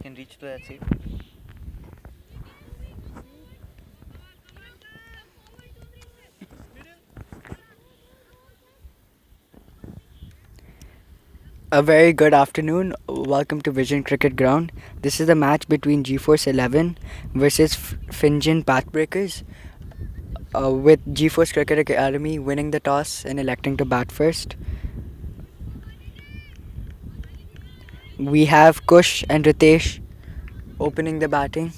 can reach to that seat. A very good afternoon. Welcome to Vision Cricket Ground. This is a match between GeForce 11 versus Fingent Pathbreakers, with GeForce Cricket Academy winning the toss and electing to bat first. We have Kush and Ritesh opening the batting,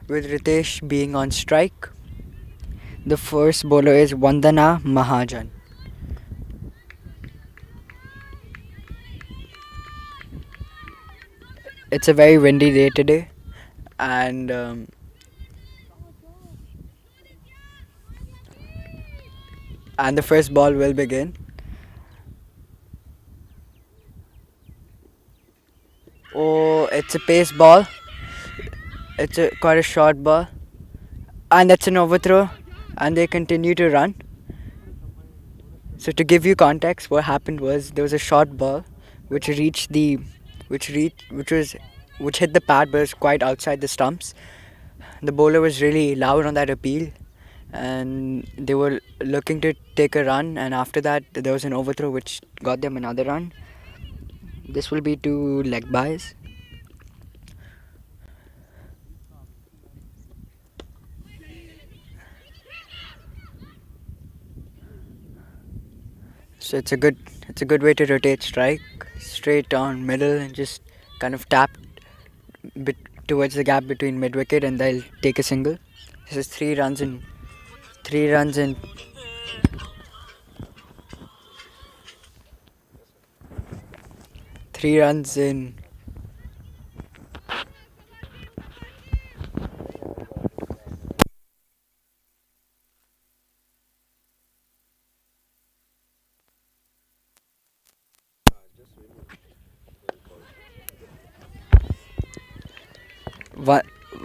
with Ritesh being on strike. The first bowler is Vandana Mahajan. It's a very windy day today, and and the first ball will begin. Oh, it's a pace ball. It's quite a short ball, and that's an overthrow, and they continue to run. So to give you context, what happened was there was a short ball which reached the which reached which hit the pad but was quite outside the stumps. The bowler was really loud on that appeal, and they were looking to take a run, and after that there was an overthrow which got them another run. This will be two leg byes. So it's a good way to rotate strike straight down middle and just kind of tap bit towards the gap between mid wicket, and they'll take a single. This is three runs in three runs in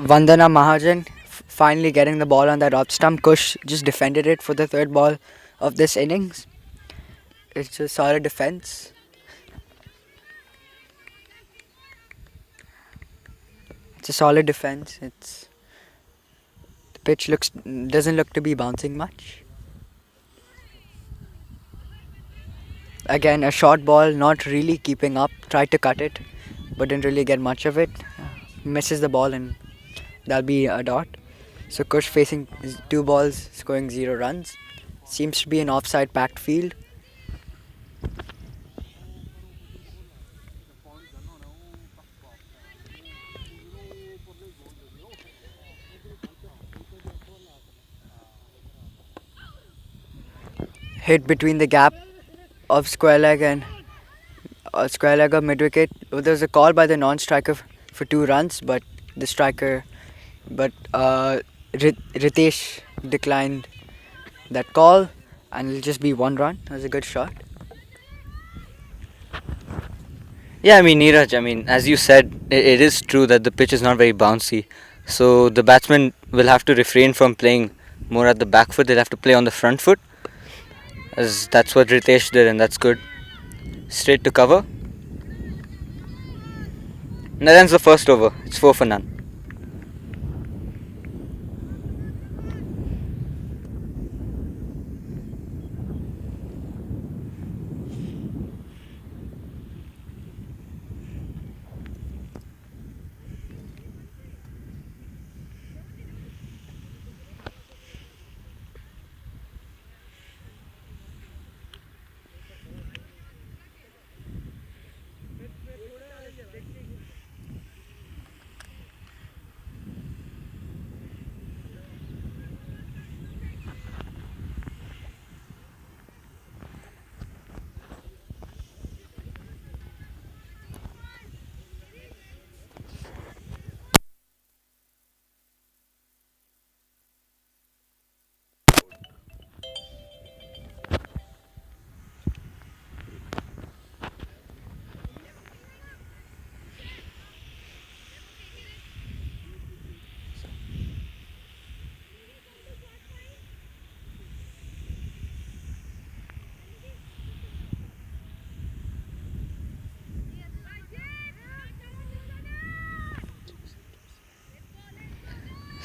Vandana Mahajan finally getting the ball on that off stump. Kush just defended it for the third ball of this innings. It's a solid defense. It's a solid defense. It's the pitch looks doesn't look to be bouncing much. Again, a short ball, not really keeping up. Tried to cut it, but didn't really get much of it. Misses the ball, and that'll be a dot. So Kush facing two balls, scoring 0 runs. Seems to be an offside packed field. Hit between the gap of square leg and square leg of mid wicket. There was a call by the non-striker for 2 runs, but the striker, but Ritesh declined that call, and it'll just be 1 run. That was a good shot. Yeah, I mean, Neeraj, I mean, as you said, it is true that the pitch is not very bouncy. So the batsman will have to refrain from playing more at the back foot. They'll have to play on the front foot, as that's what Ritesh did, and that's good. Straight to cover. And that ends the first over. It's 4 for none.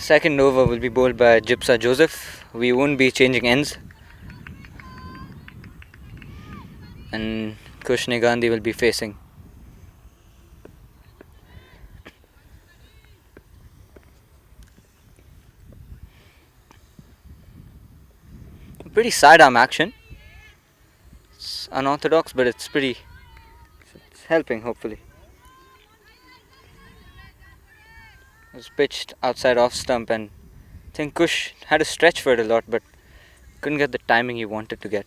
Second over will be bowled by Gypsa Joseph. We won't be changing ends. And Kushne Gandhi will be facing. Pretty sidearm action. It's unorthodox, but it's helping, hopefully. It was pitched outside off stump, and I think Kush had to stretch for it a lot, but couldn't get the timing he wanted to get.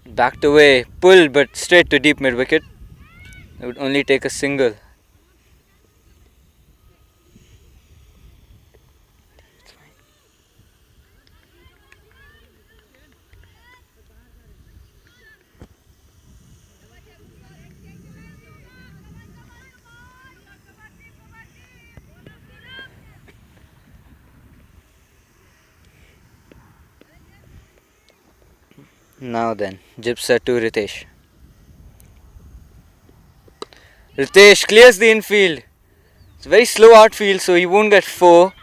Backed away, pulled, but straight to deep mid wicket. It would only take a single. Now then, Gypsa to Ritesh. Ritesh clears the infield. It's a very slow outfield, so he won't get 4.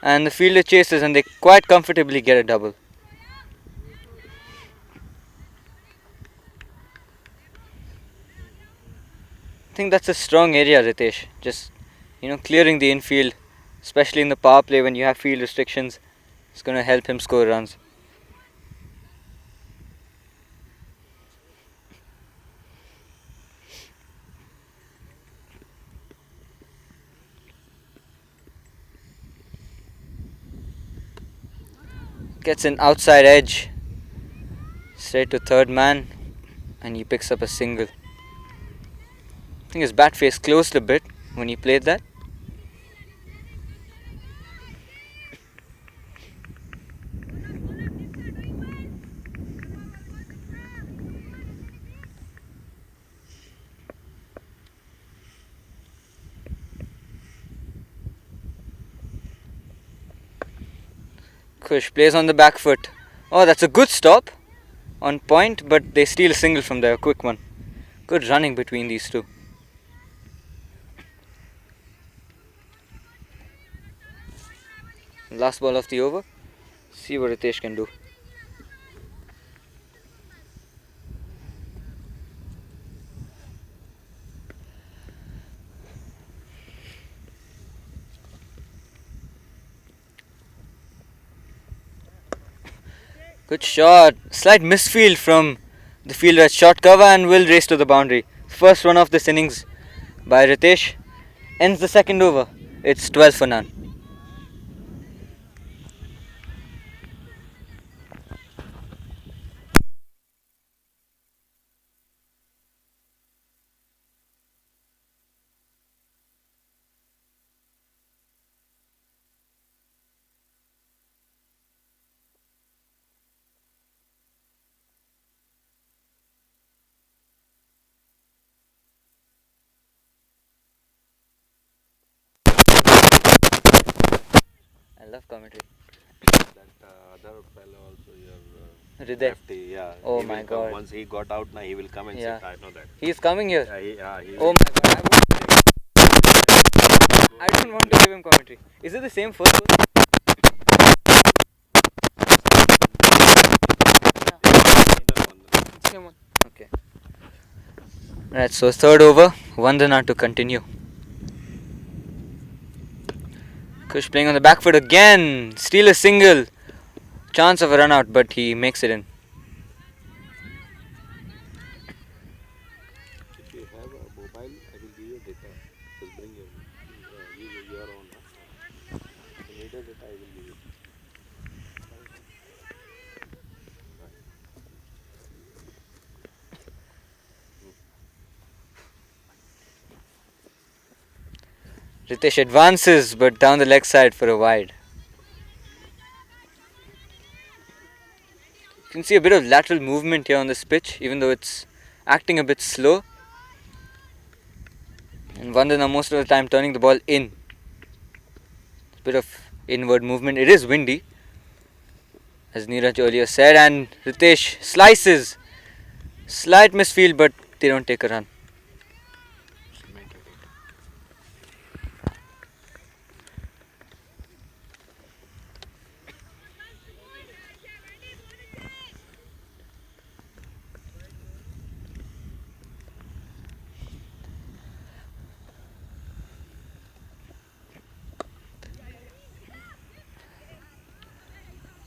And the fielder chases, and they quite comfortably get a double. I think that's a strong area, Ritesh. Just, clearing the infield, especially in the power play when you have field restrictions, it's going to help him score runs. Gets an outside edge, straight to third man, and he picks up a single. I think his bat face closed a bit when he played that. Kush plays on the back foot. Oh, that's a good stop. On point, but they steal a single from there. A quick one. Good running between these two. Last ball of the over. See what Ritesh can do. Good shot. Slight misfield from the fielder at short cover and will race to the boundary. First run of this innings by Ritesh. Ends the second over. It's 12 for none. I love commentary. That other fellow also, your Hriday. lefty, yeah. Oh he my will come. God. Once he got out, now he will come and Yeah. sit. I know that. He's coming here. He Oh will. my god. I don't want to give him commentary. Is it the same first one? Same one. Okay. Right, so third over. Vandana to continue. Kush playing on the back foot again. Steal a single. Chance of a run out, but he makes it in. If you have a mobile, I will give you data. Just bring your own. If you need a data, I will give you. Ritesh advances, but down the leg side for a wide. You can see a bit of lateral movement here on this pitch, even though it's acting a bit slow. And Vandana most of the time turning the ball in. A bit of inward movement. It is windy, as Neeraj earlier said, and Ritesh slices. Slight misfield, but they don't take a run.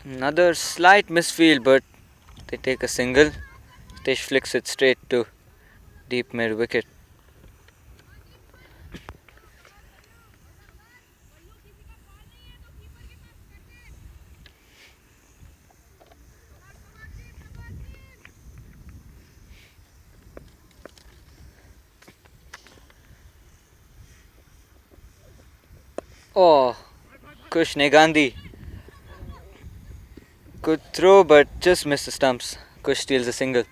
Another slight misfield, but they take a single. Ritesh flicks it straight to deep mid wicket. Oh, Kush Negandhi. Good throw, but just missed the stumps. Kush steals a single.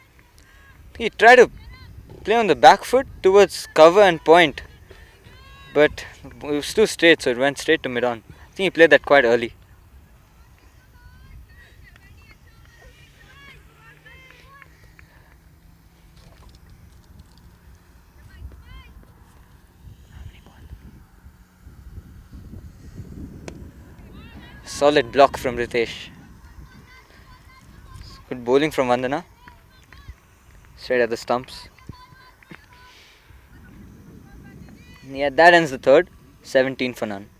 He tried to play on the back foot towards cover and point, but it was too straight, so it went straight to mid on. I think he played that quite early. Solid block from Ritesh. Good bowling from Vandana. Straight at the stumps. Yeah, that ends the third. 17 for none.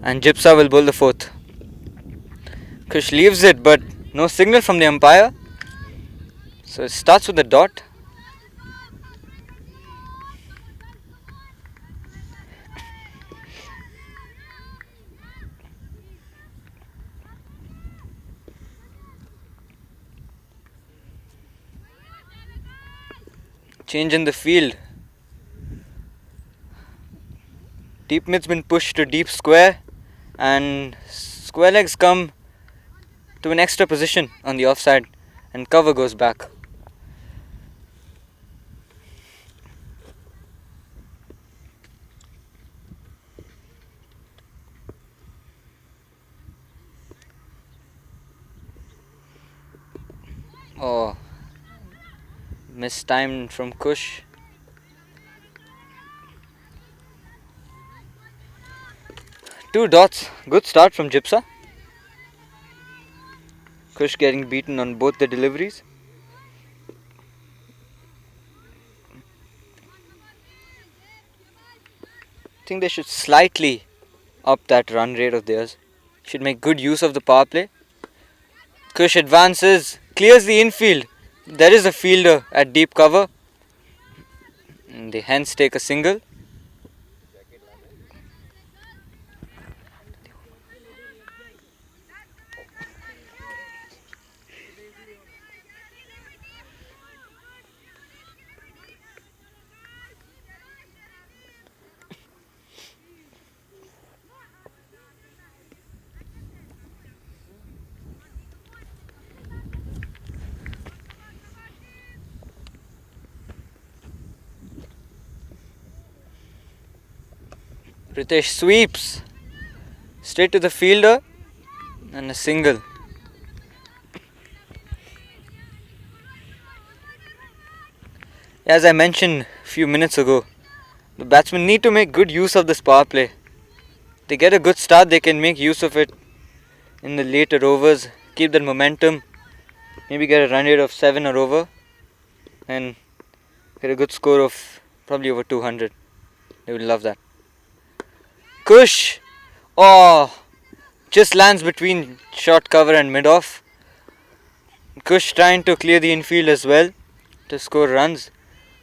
And Gypsa will bowl the fourth. Kush leaves it, but no signal from the umpire. So it starts with a dot. Change in the field. Deep mid's been pushed to deep square, and square legs come to an extra position on the offside, and cover goes back. Oh, mistimed from Kush. Two dots. Good start from Gypsa. Kush getting beaten on both the deliveries. I think they should slightly up that run rate of theirs. Should make good use of the power play. Kush advances, clears the infield. There is a fielder at deep cover. And they hence take a single. Ritesh sweeps straight to the fielder and a single. As I mentioned a few minutes ago, the batsmen need to make good use of this power play. They get a good start, they can make use of it in the later overs, keep that momentum, maybe get a run rate of 7 or over, and get a good score of probably over 200. They would love that. Kush! Oh, just lands between short cover and mid off. Kush trying to clear the infield as well to score runs.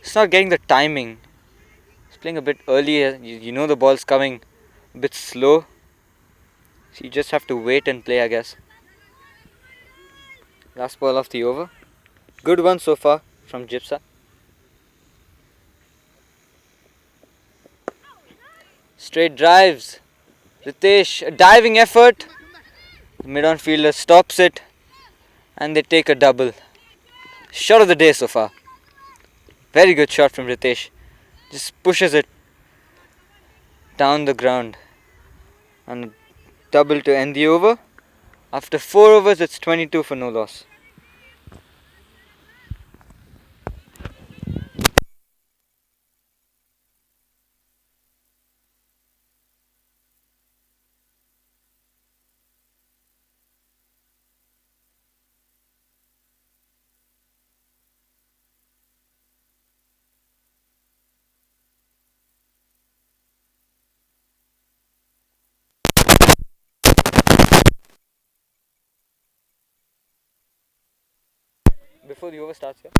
He's not getting the timing. He's playing a bit early. You know the ball's coming a bit slow. So you just have to wait and play, I guess. Last ball of the over. Good one so far from Gypsa. Straight drives. Ritesh, a diving effort. The mid-on fielder stops it and they take a double. Shot of the day so far. Very good shot from Ritesh. Just pushes it down the ground. And double to end the over. After 4 overs, it's 22 for no loss. Before the over starts, yeah.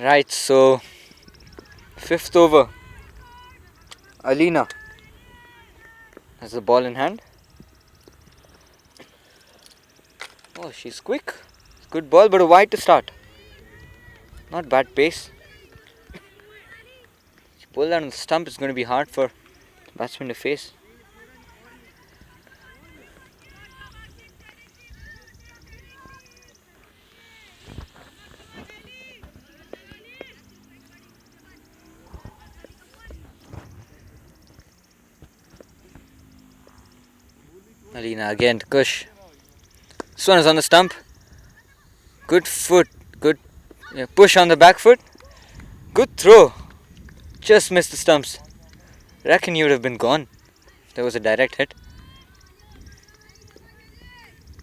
Right, so 5th over. Alina has the ball in hand. Oh, she's quick. Good ball, but a wide to start. Not bad pace. She pulled that on the stump. It's going to be hard for the batsman to face. Alina again to Kush. This one is on the stump. Good foot. Good push on the back foot. Good throw. Just missed the stumps. Reckon you would have been gone if there was a direct hit.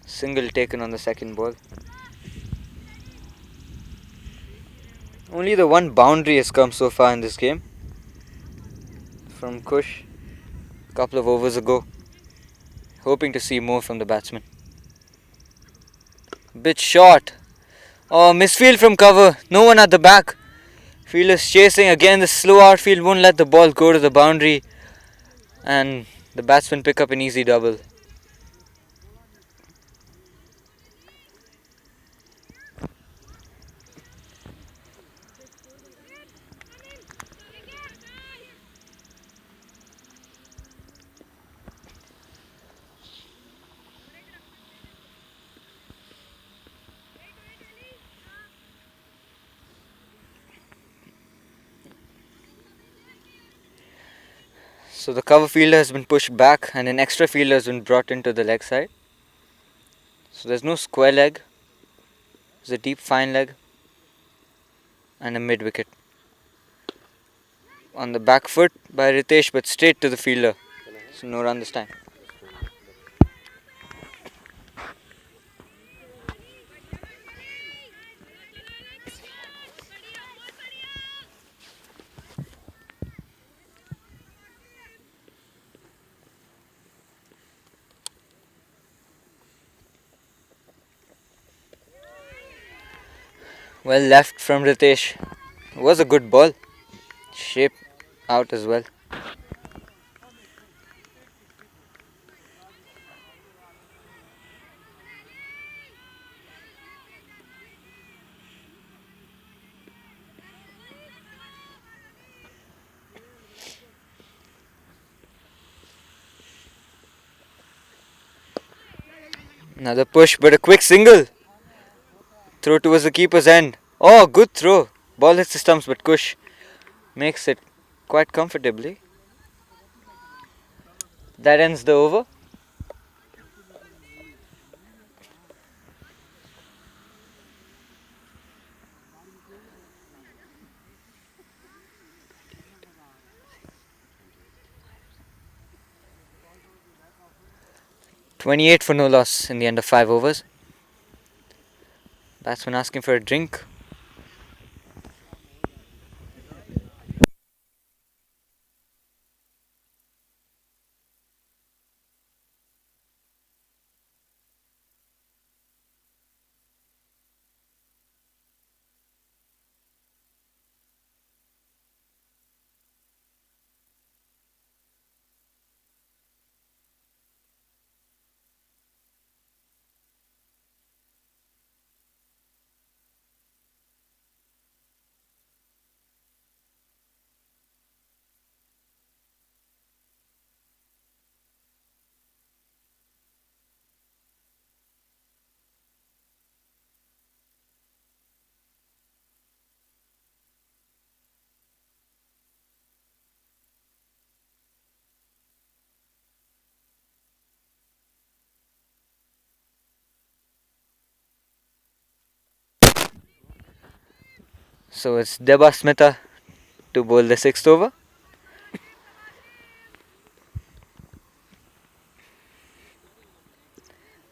Single taken on the second ball. Only the one boundary has come so far in this game. From Kush. A couple of overs ago. Hoping to see more from the batsman. Bit short. Oh, misfield from cover. No one at the back. Fielders chasing again. The slow outfield won't let the ball go to the boundary. And the batsman pick up an easy double. So the cover fielder has been pushed back and an extra fielder has been brought into the leg side. So there's no square leg. There's a deep fine leg and a mid wicket. On the back foot by Ritesh, but straight to the fielder. So no run this time. Well left from Ritesh. It was a good ball. Shape out as well. Another push, but a quick single. Throw towards the keeper's end. Oh, good throw. Ball hits the stumps, but Kush makes it quite comfortably. That ends the over. .28 for no loss in the end of 5 overs. Batsman asking for a drink. So it's Deba Smita to bowl the 6th over.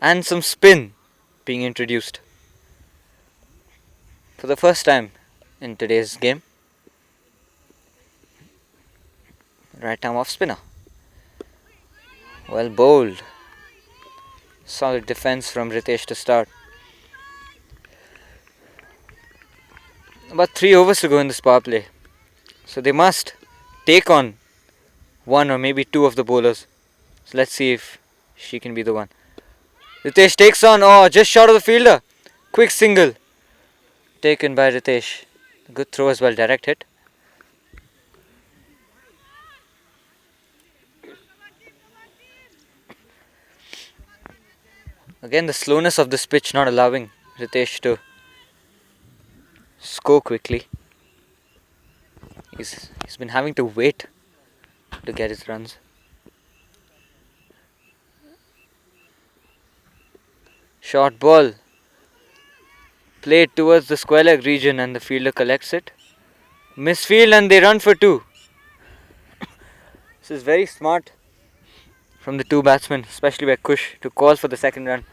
And some spin being introduced for the first time in today's game. Right arm off spinner. Well bowled. Solid defense from Ritesh to start. About 3 overs to go in this power play. So they must take on one or maybe two of the bowlers. So let's see if she can be the one. Ritesh takes on. Oh, just short of the fielder. Quick single. Taken by Ritesh. Good throw as well. Direct hit. Again, the slowness of this pitch not allowing Ritesh to score quickly. He's been having to wait to get his runs. Short ball played towards the square leg region and the fielder collects it. Misfield and they run for 2. This is very smart from the two batsmen, especially by Kush, to call for the second run.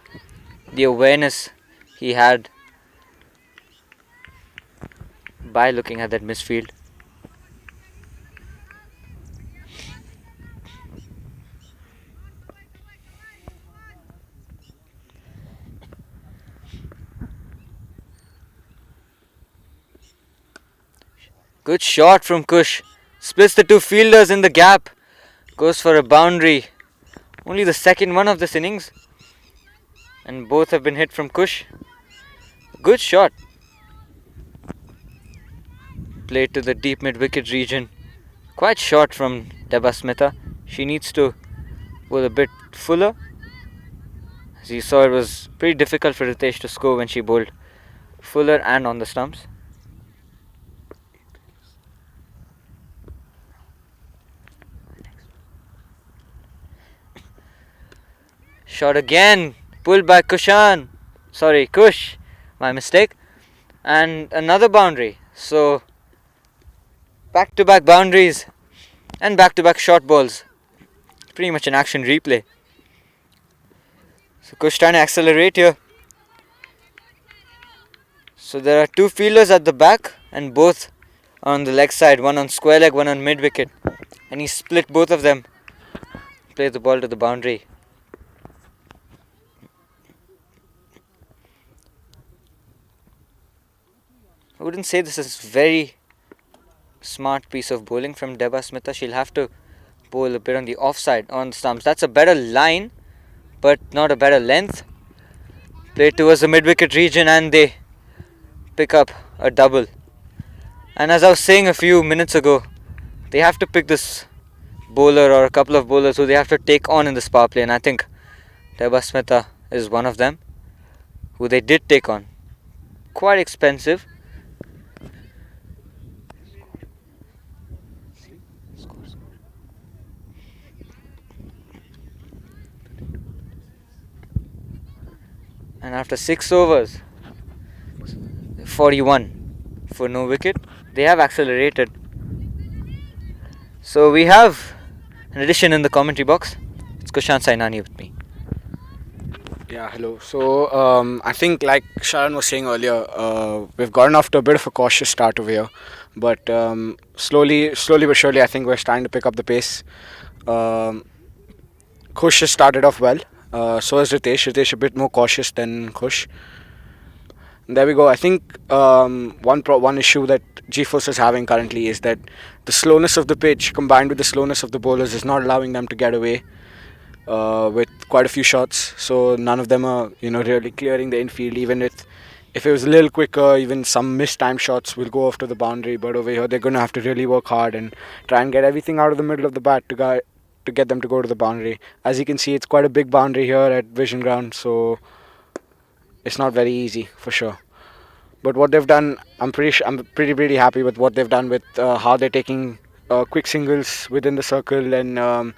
The awareness he had by looking at that misfield. Good shot from Kush. Splits the two fielders in the gap. Goes for a boundary. Only the second one of this innings. And both have been hit from Kush. Good shot. Played to the deep mid-wicket region. Quite short from Deba Smita. She needs to bowl a bit fuller. As you saw, it was pretty difficult for Ritesh to score when she bowled fuller and on the stumps. Shot again. Pulled by Kushan. Sorry, Kush. My mistake. And another boundary. So, back-to-back boundaries and back-to-back short balls. Pretty much an action replay. So, Kush trying to accelerate here. So, there are two fielders at the back and both on the leg side. One on square leg, one on mid-wicket. And he split both of them. Played the ball to the boundary. I wouldn't say this is very smart piece of bowling from Deba Smita. She'll have to bowl a bit on the offside on the stumps. That's a better line, but not a better length. Play towards the mid-wicket region and they pick up a double. And as I was saying a few minutes ago, they have to pick this bowler or a couple of bowlers who they have to take on in this power play. And I think Deba Smita is one of them, who they did take on. Quite expensive. And after 6 overs, 41 for no wicket. They have accelerated. So we have an addition in the commentary box. It's Kushan Sainani with me. Yeah, hello. So I think, like Sharan was saying earlier, we've gotten off to a bit of a cautious start over here, but slowly but surely, I think we're starting to pick up the pace. Kush has started off well. So is Ritesh. Ritesh a bit more cautious than Kush. There we go. I think one issue that GeForce is having currently is that the slowness of the pitch combined with the slowness of the bowlers is not allowing them to get away with quite a few shots. So none of them are really clearing the infield. Even if it was a little quicker, even some mistimed shots will go off to the boundary. But over here they're going to have to really work hard and try and get everything out of the middle of the bat to get them to go to the boundary. As you can see, it's quite a big boundary here at Vision Ground, so it's not very easy for sure. But what they've done, I'm pretty happy with what they've done with how they're taking quick singles within the circle and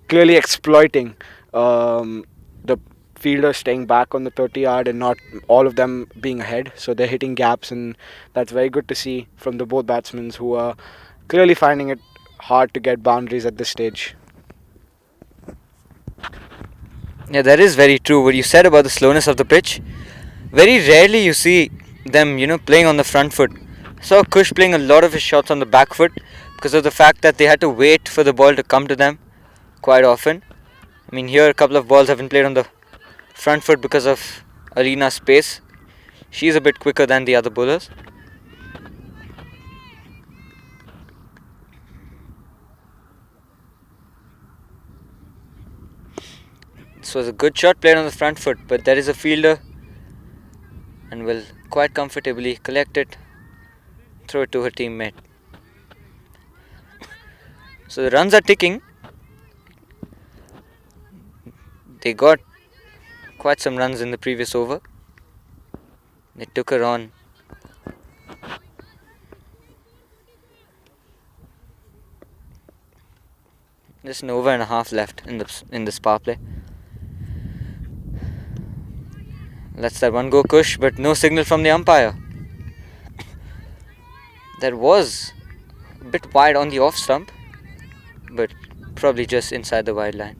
clearly exploiting the fielders staying back on the 30 yard and not all of them being ahead. So they're hitting gaps, and that's very good to see from the both batsmen who are clearly finding it hard to get boundaries at this stage. Yeah, that is very true. What you said about the slowness of the pitch. Very rarely you see them, playing on the front foot. Saw Kush playing a lot of his shots on the back foot because of the fact that they had to wait for the ball to come to them quite often. I mean, here a couple of balls have been played on the front foot because of Alina's pace. She's a bit quicker than the other bowlers. This was a good shot played on the front foot, but there is a fielder and will quite comfortably collect it, throw it to her teammate. So the runs are ticking. They got quite some runs in the previous over. They took her on. Just an over and a half left in this power play. Lets that one go Kush, but no signal from the umpire. That was a bit wide on the off stump, but probably just inside the wide line.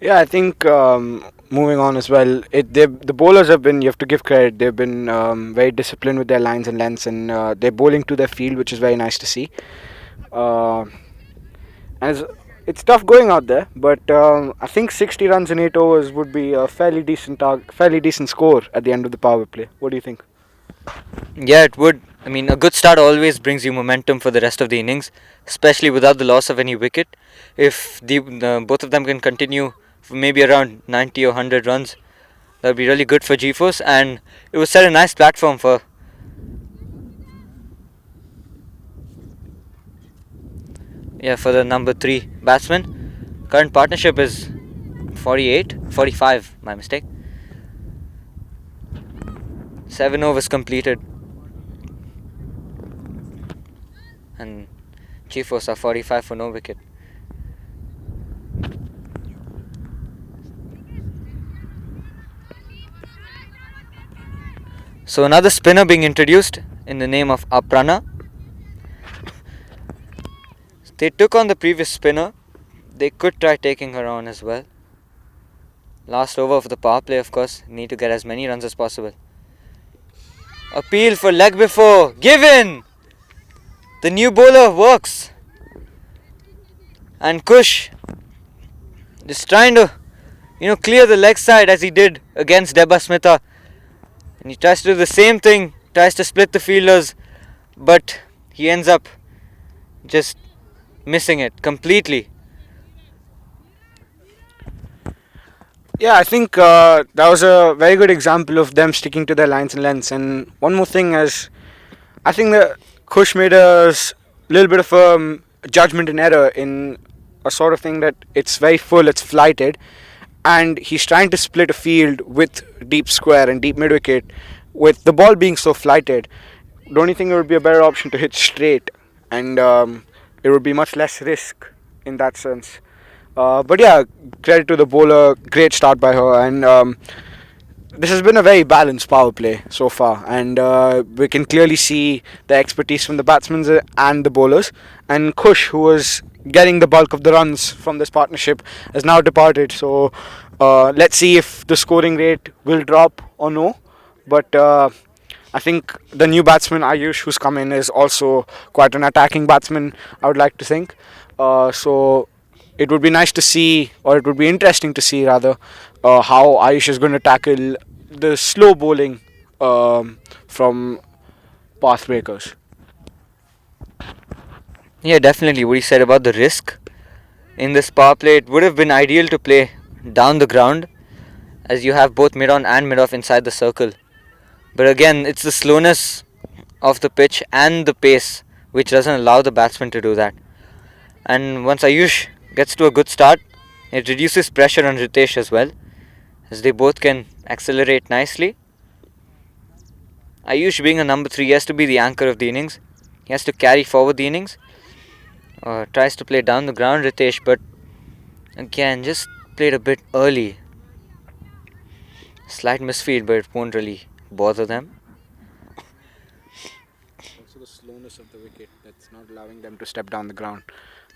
Yeah, I think moving on as well, the bowlers have been, you have to give credit, they've been very disciplined with their lines and lengths, and they're bowling to their field, which is very nice to see. And it's tough going out there, but I think 60 runs in 8 overs would be a fairly decent score at the end of the power play. What do you think? Yeah, it would. I mean, a good start always brings you momentum for the rest of the innings, especially without the loss of any wicket. If both of them can continue for maybe around 90 or 100 runs, that would be really good for GeForce, and it would set a nice platform for the number 3 batsman. Current partnership is 45, my mistake. 7 overs completed, and GeForce are 45 for no wicket. So another spinner being introduced in the name of Aprana. They took on the previous spinner. They could try taking her on as well. Last over of the power play, of course. Need to get as many runs as possible. Appeal for leg before. Given! The new bowler works. And Kush just trying to, clear the leg side as he did against Deba Smitha. And he tries to do the same thing. Tries to split the fielders. But he ends up just missing it completely. Yeah, I think that was a very good example of them sticking to their lines and lengths. And one more thing is, I think that Kush made a little bit of a judgment in error in a sort of thing that it's very full, it's flighted, and he's trying to split a field with deep square and deep mid wicket. With the ball being so flighted, don't you think it would be a better option to hit straight, and it would be much less risk in that sense? But yeah, credit to the bowler, great start by her, and this has been a very balanced power play so far, and we can clearly see the expertise from the batsmen and the bowlers. And Kush, who was getting the bulk of the runs from this partnership, has now departed. So let's see if the scoring rate will drop or no. But I think the new batsman Ayush, who's come in, is also quite an attacking batsman, I would like to think. So it would be nice to see, or it would be interesting to see rather, how Ayush is going to tackle the slow bowling from Pathbreakers. Yeah, definitely. What he said about the risk in this power play, it would have been ideal to play down the ground, as you have both mid on and mid off inside the circle. But again, it's the slowness of the pitch and the pace which doesn't allow the batsman to do that. And once Ayush gets to a good start, it reduces pressure on Ritesh as well, as they both can accelerate nicely. Ayush, being a number 3, he has to be the anchor of the innings. He has to carry forward the innings. Tries to play down the ground, Ritesh, but again, just played a bit early. Slight misfeed, but it won't really bother them. Also, the slowness of the wicket that's not allowing them to step down the ground.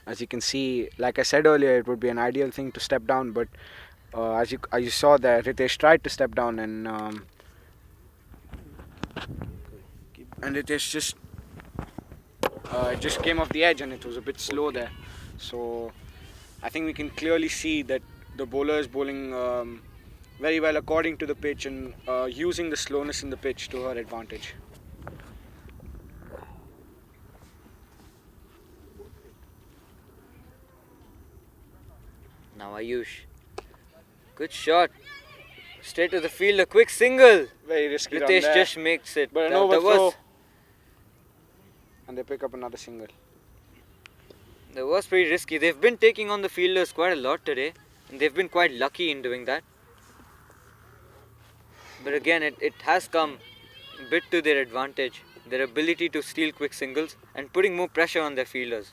As you can see, like I said earlier, it would be an ideal thing to step down, but as you saw there, Ritesh tried to step down, and Ritesh just came off the edge, and it was a bit slow there. So I think we can clearly see that the bowler is bowling very well according to the pitch, and using the slowness in the pitch to her advantage. Now Ayush. Good shot. Straight to the field, a quick single. Very risky run Ritesh there, just makes it. but an That overthrow, and they pick up another single. That was pretty risky. They've been taking on the fielders quite a lot today, and they've been quite lucky in doing that. But again, it has come a bit to their advantage, their ability to steal quick singles and putting more pressure on their fielders.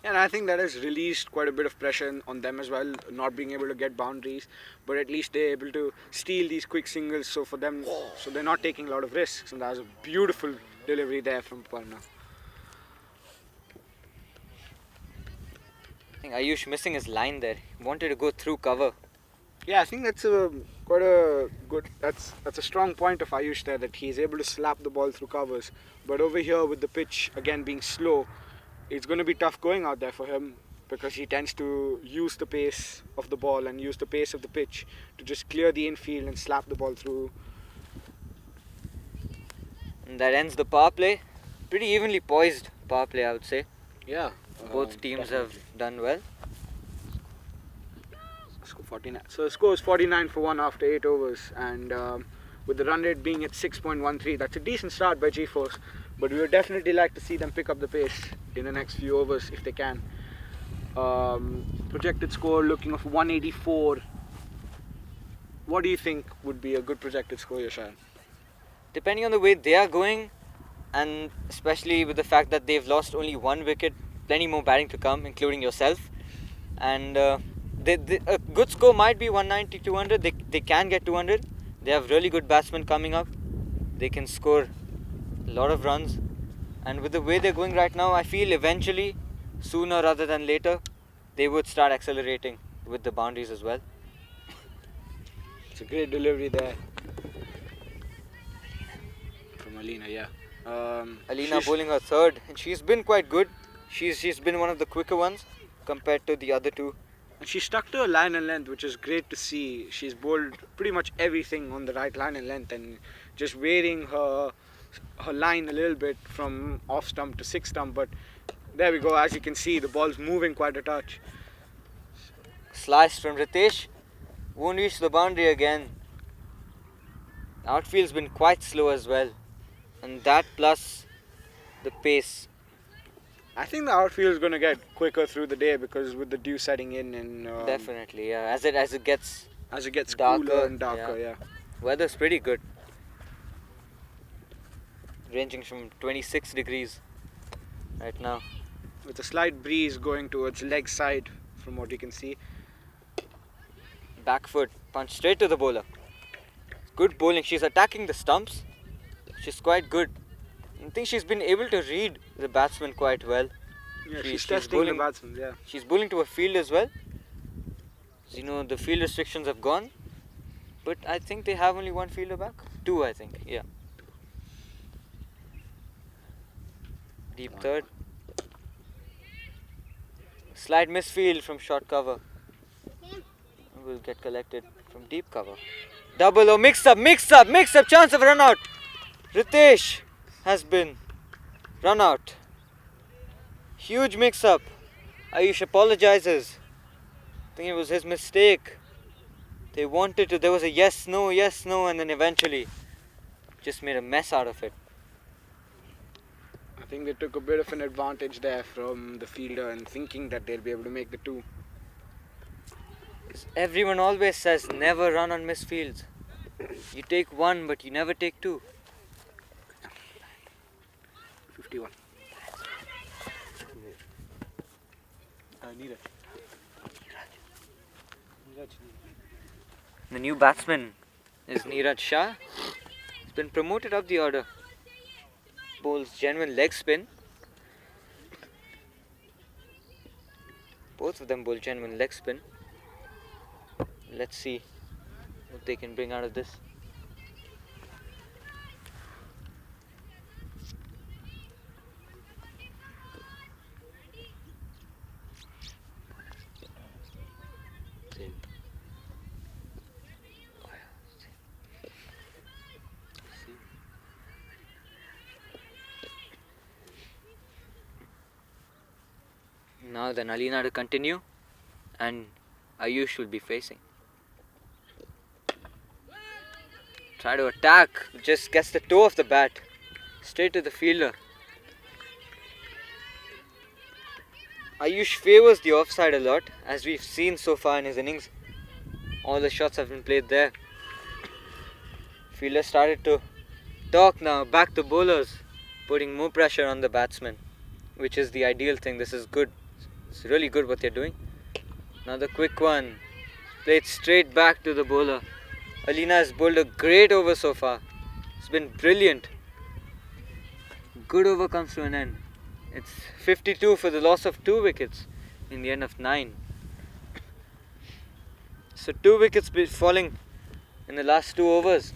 And I think that has released quite a bit of pressure on them as well, not being able to get boundaries, but at least they're able to steal these quick singles. So for them, so they're not taking a lot of risks, and that was a beautiful delivery there from Parna. I think Ayush missing his line there. He wanted to go through cover. Yeah, I think that's a quite a good. That's a strong point of Ayush there, that he's able to slap the ball through covers. But over here with the pitch again being slow, it's going to be tough going out there for him, because he tends to use the pace of the ball and use the pace of the pitch to just clear the infield and slap the ball through. And that ends the power play. Pretty evenly poised power play, I would say. Yeah, Both teams have done well. Score 49. So the score is 49 for 1 after 8 overs, and with the run rate being at 6.13, that's a decent start by G-Force. But we would definitely like to see them pick up the pace in the next few overs if they can. Projected score looking of 184. What do you think would be a good projected score, Yashan? Depending on the way they are going, and especially with the fact that they've lost only 1 wicket, plenty more batting to come, including yourself. And a good score might be 190, 200. They can get 200. They have really good batsmen coming up. They can score a lot of runs. And with the way they're going right now, I feel eventually, sooner rather than later, they would start accelerating with the boundaries as well. It's a great delivery there from Alina, yeah. Alina bowling her third, and she's been quite good. She's been one of the quicker ones compared to the other two. And she stuck to her line and length, which is great to see. She's bowled pretty much everything on the right line and length, and just varying her line a little bit from off stump to 6 stump. But there we go. As you can see, the ball's moving quite a touch. Sliced from Ritesh, won't reach the boundary again. Outfield's been quite slow as well, and that plus the pace. I think the outfield is going to get quicker through the day because with the dew setting in and Definitely, yeah. As it gets as it gets darker, cooler and darker, yeah. weather's pretty good, ranging from 26 degrees right now. With a slight breeze going towards leg side from what you can see. Back foot, punch straight to the bowler. Good bowling. She's attacking the stumps. She's quite good. I think she's been able to read the batsman quite well. Yeah, She's she's testing bowling, the batsmen, yeah. She's bowling to a field as well. So, the field restrictions have gone. But I think they have only one fielder back. Two, I think, yeah. Deep third. Slight misfield from short cover. Will get collected from deep cover. Double or mix up, chance of run out. Ritesh has been run out. Huge mix up. Ayush apologizes. I think it was his mistake. They wanted to, there was a yes, no, and then eventually just made a mess out of it. I think they took a bit of an advantage there from the fielder and thinking that they'll be able to make the two. Everyone always says never run on misfields. You take one, but you never take two. 51. The new batsman is Neeraj Shah. He's been promoted up the order. Bowls genuine leg spin. Both of them bowl genuine leg spin. Let's see what they can bring out of this. Now then Alina to continue and Ayush will be facing. Try to attack, just gets the toe of the bat straight to the fielder. Ayush favors the offside a lot, as we've seen so far in his innings. All the shots have been played there. Fielder started to talk now, back to bowlers, putting more pressure on the batsman, which is the ideal thing. This is good. It's really good what they're doing. Another quick one, played straight back to the bowler. Alina has bowled a great over so far. It's been brilliant. Good over comes to an end. It's 52 for the loss of 2 wickets in the end of 9. So 2 wickets falling in the last 2 overs.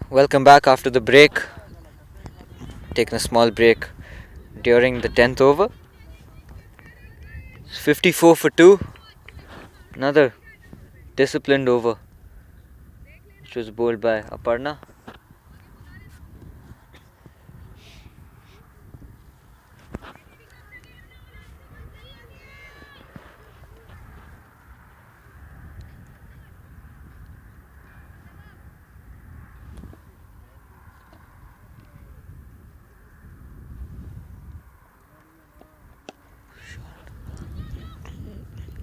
Welcome back after the break. Taking a small break during the 10th over. 54 for 2. Another disciplined over, which was bowled by Aparna.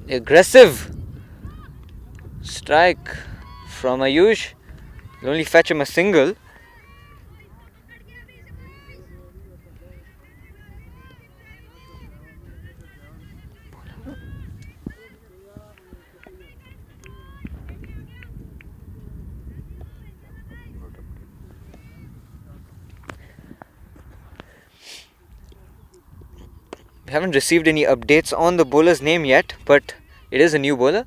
Aggressive strike from Ayush. He'll only fetch him a single. We haven't received any updates on the bowler's name yet, but it is a new bowler.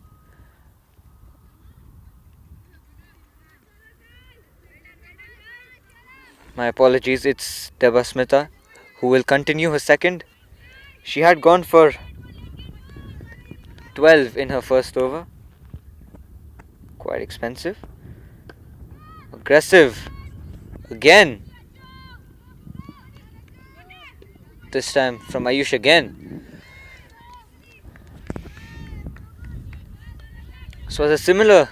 My apologies, it's Debasmita who will continue her second. She had gone for 12 in her first over. Quite expensive. Aggressive. Again. This time from Ayush again. This was a similar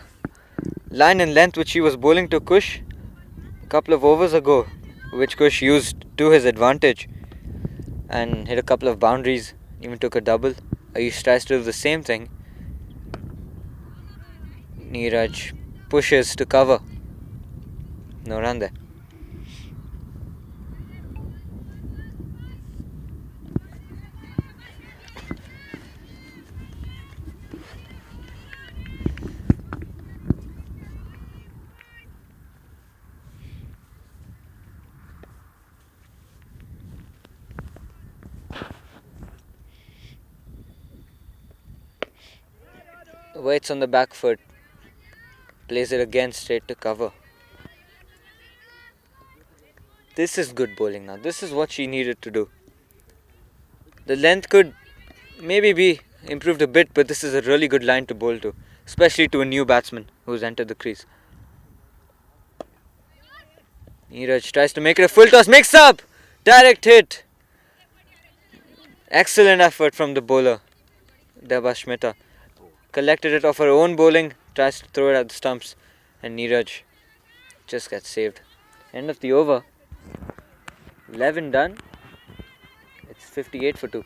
line and length which he was bowling to Kush a couple of overs ago, which Kush used to his advantage and hit a couple of boundaries, even took a double. Ayush tries to do the same thing. Neeraj pushes to cover. No run there. Waits on the back foot. Plays it again straight to cover. This is good bowling now. This is what she needed to do. The length could maybe be improved a bit, but this is a really good line to bowl to, especially to a new batsman who's entered the crease. Neeraj tries to make it a full toss. Mix up! Direct hit. Excellent effort from the bowler, Debasmita. Collected it off her own bowling, tries to throw it at the stumps, and Neeraj just gets saved. End of the over. 11 done. It's 58 for 2.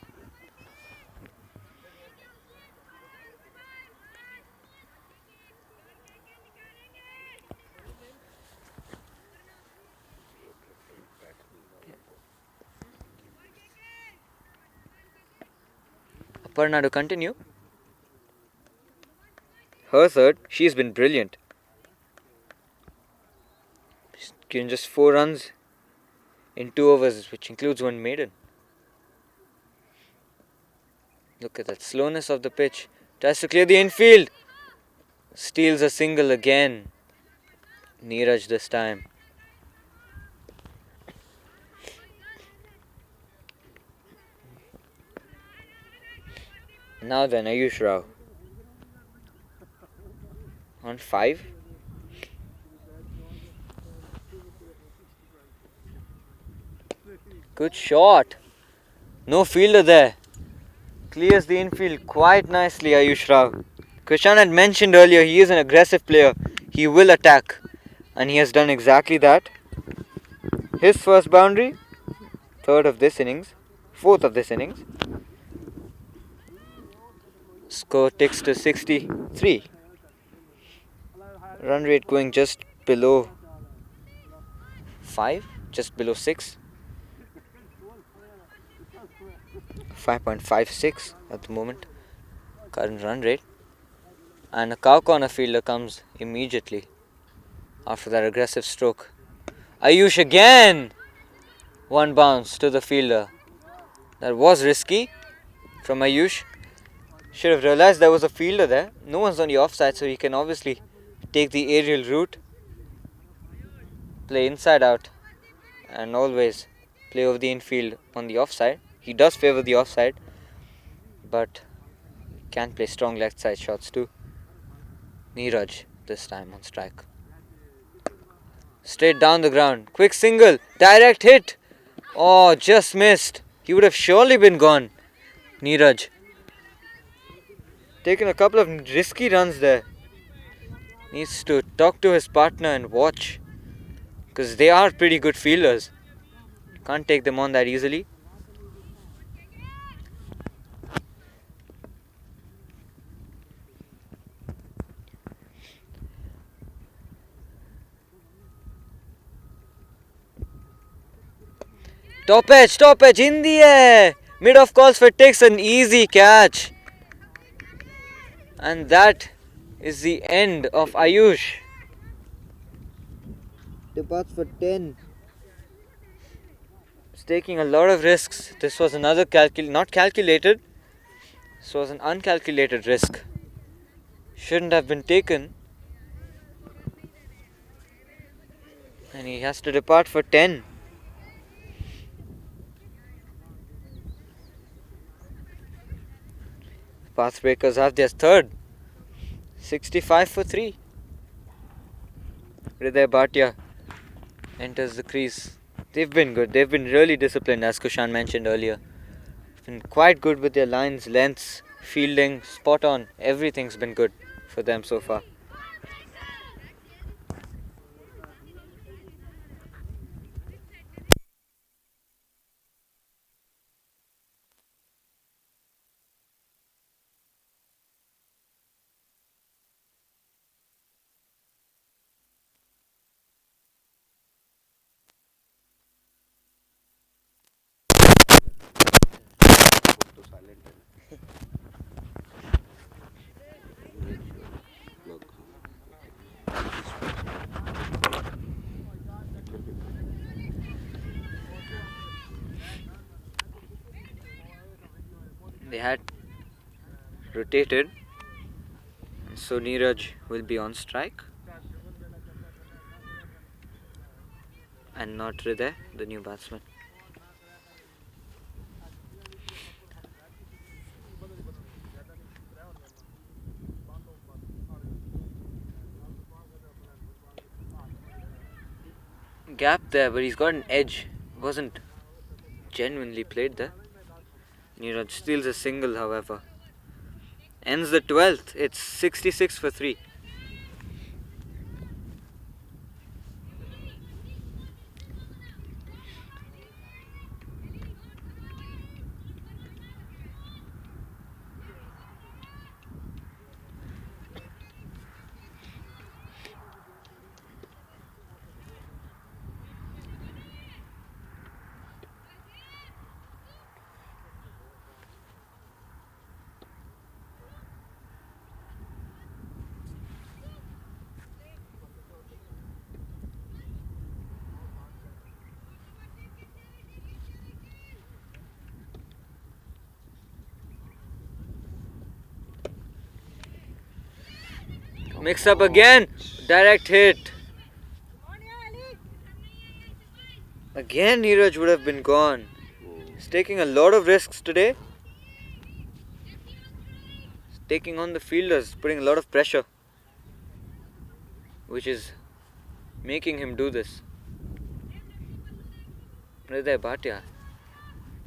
Aparna to continue. Her third, she's been brilliant. She's given just 4 runs in 2 overs, which includes 1 maiden. Look at that slowness of the pitch. Tries to clear the infield. Steals a single again. Neeraj this time. Now then, Ayush Rao. On 5. Good shot. No fielder there. Clears the infield quite nicely, Ayush Rao. Krishan had mentioned earlier he is an aggressive player. He will attack. And he has done exactly that. His first boundary. Third of this innings. Fourth of this innings. Score ticks to 63. Run rate going just below 5, just below 6. 5.56 at the moment. Current run rate. And a cow corner fielder comes immediately after that aggressive stroke. Ayush again! One bounce to the fielder. That was risky from Ayush. Should have realized there was a fielder there. No one's on the offside, so he can obviously take the aerial route. play inside out and always play over the infield on the offside. He does favour the offside, but can play strong left side shots too. Neeraj this time on strike. Straight down the ground. Quick single. Direct hit. Oh, just missed. He would have surely been gone. Neeraj. Taken a couple of risky runs there. Needs to talk to his partner and watch. Because they are pretty good fielders. Can't take them on that easily. Top edge in the air. Mid-off calls for takes an easy catch. And that is the end of Ayush. Departs for 10. He's taking a lot of risks. This was another not calculated. This was an uncalculated risk. Shouldn't have been taken. And he has to depart for 10. Pathbreakers have their third. 65 for 3. Hriday Bhatia enters the crease. They've been good. They've been really disciplined, as Kushan mentioned earlier. Been quite good with their lines, lengths, fielding, spot on. Everything's been good for them so far. Put to silent. Look. They had rotated, so Neeraj will be on strike and not Hriday, the new batsman. Gap there, but he's got an edge. Wasn't genuinely played there. Neeraj steals a single, however. Ends the 12th. It's 66 for 3. Mix up again. Direct hit. Again Neeraj would have been gone. He's taking a lot of risks today. He's taking on the fielders, putting a lot of pressure, which is making him do this. Hriday Bhatia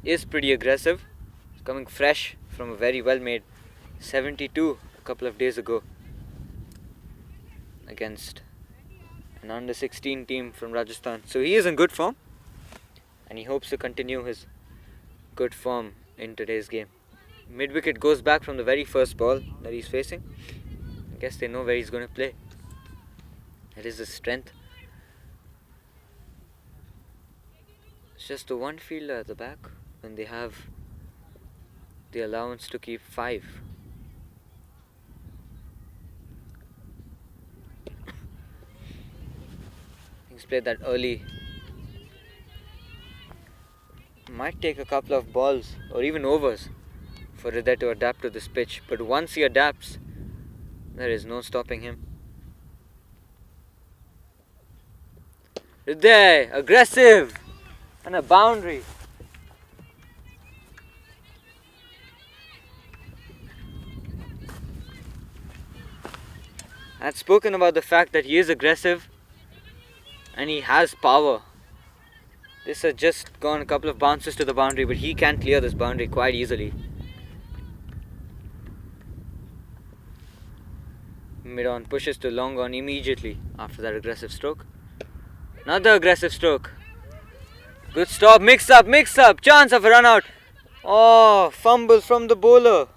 is pretty aggressive. He's coming fresh from a very well made 72 a couple of days ago against an under 16 team from Rajasthan. So he is in good form and he hopes to continue his good form in today's game. Mid wicket goes back from the very first ball that he's facing. I guess they know where he's going to play. That is his strength. It's just the one fielder at the back when they have the allowance to keep 5. He's played that early. Might take a couple of balls or even overs for Hriday to adapt to this pitch. But once he adapts, there is no stopping him. Hriday, aggressive! And a boundary. I had spoken about the fact that he is aggressive and he has power. This has just gone a couple of bounces to the boundary, but he can clear this boundary quite easily. Mid on pushes to long on immediately after that aggressive stroke. Another aggressive stroke. Good stop, mix up, chance of a run out. Oh, fumble from the bowler.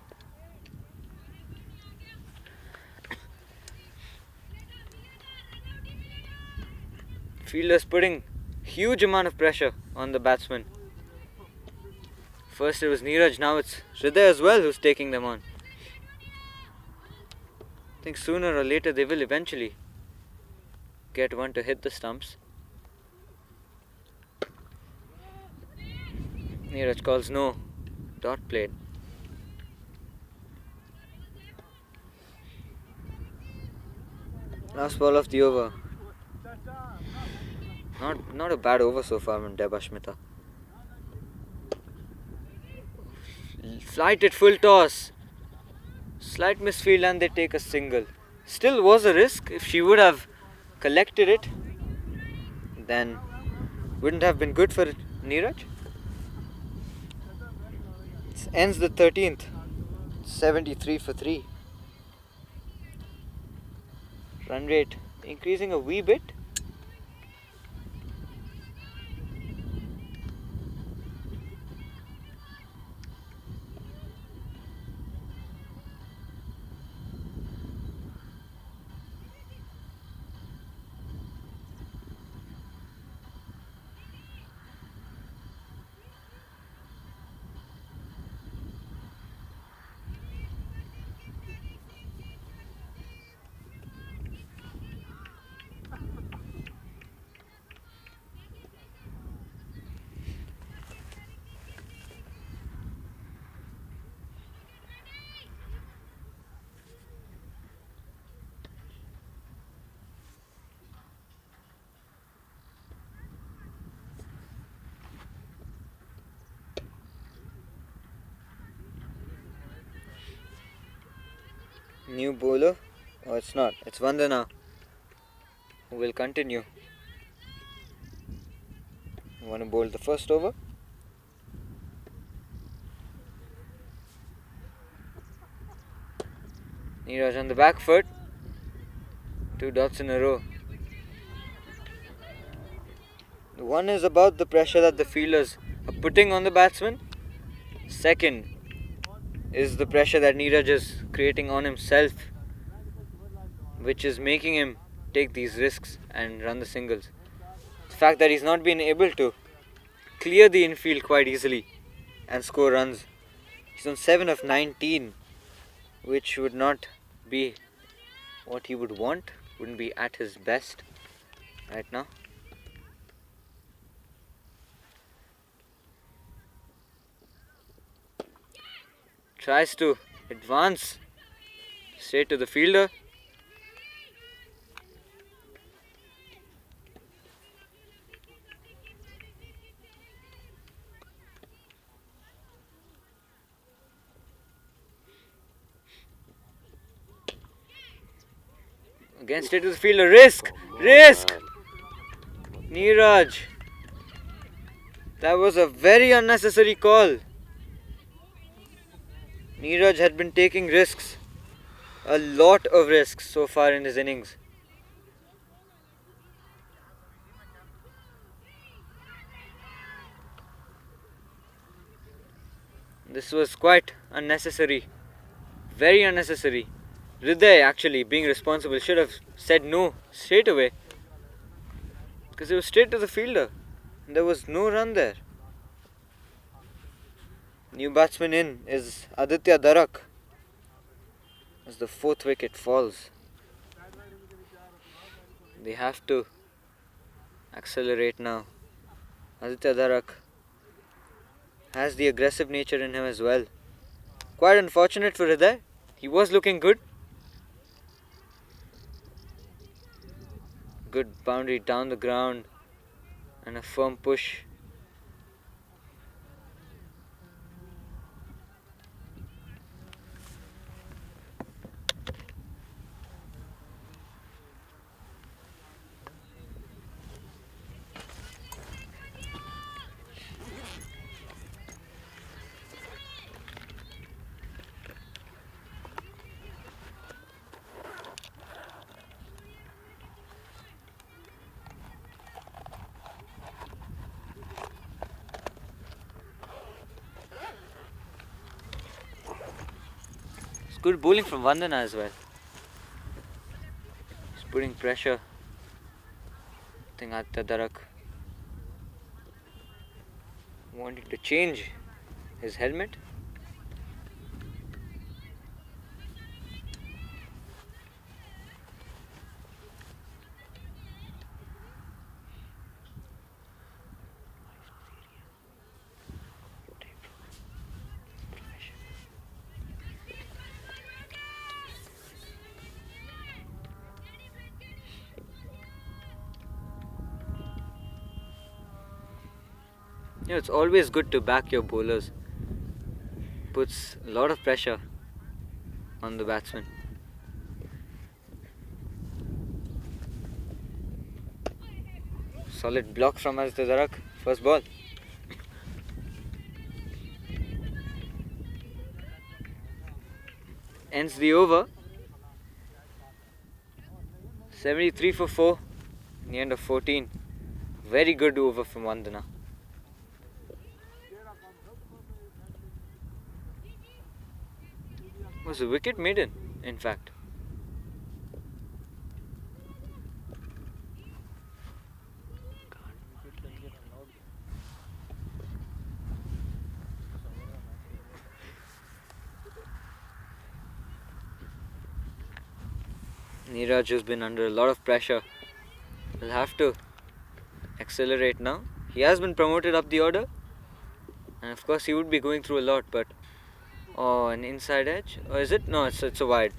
Fielders putting huge amount of pressure on the batsman. First it was Neeraj, now it's Hriday as well who's taking them on. I think sooner or later they will eventually get one to hit the stumps. Neeraj calls no. Dot played. Last ball of the over. Not a bad over so far from Debashmita. Flight at full toss. Slight misfield and they take a single. Still was a risk. If she would have collected it, then wouldn't have been good for Neeraj. It ends the 13th. 73 for 3. Run rate increasing a wee bit. New bowler. Oh, it's not. It's Vandana who will continue. Want to bowl the first over. Neeraj on the back foot. 2 dots in a row. One is about the pressure that the fielders are putting on the batsman. Second is the pressure that Neeraj is creating on himself, which is making him take these risks and run the singles. The fact that he's not been able to clear the infield quite easily and score runs. He's on 7 of 19, which would not be what he would want, wouldn't be at his best right now. Tries to advance straight to the fielder. Again straight to the fielder. Risk! Neeraj. That was a very unnecessary call. Neeraj had been taking risks. A lot of risks so far in his innings. This was quite unnecessary. Very unnecessary. Hriday actually, being responsible, should have said no straight away. Because it was straight to the fielder. And there was no run there. New batsman in is Aditya Darak. As the 4th wicket falls. They have to accelerate now. Aditya Darak has the aggressive nature in him as well. Quite unfortunate for Hriday. He was looking good. Good boundary down the ground. and a firm push. It's good bowling from Vandana as well. He's putting pressure. I think Aditya Darak wanting to change his helmet. Yeah, it's always good to back your bowlers. Puts a lot of pressure on the batsman. Solid block from Aditya Darak. First ball. Ends the over. 73 for 4 in the end of 14. Very good over from Vandana. Was a wicket maiden, in fact. Neeraj has been under a lot of pressure. Will have to accelerate now. He has been promoted up the order, and of course he would be going through a lot, but oh, an inside edge, or is it? No, it's a wide.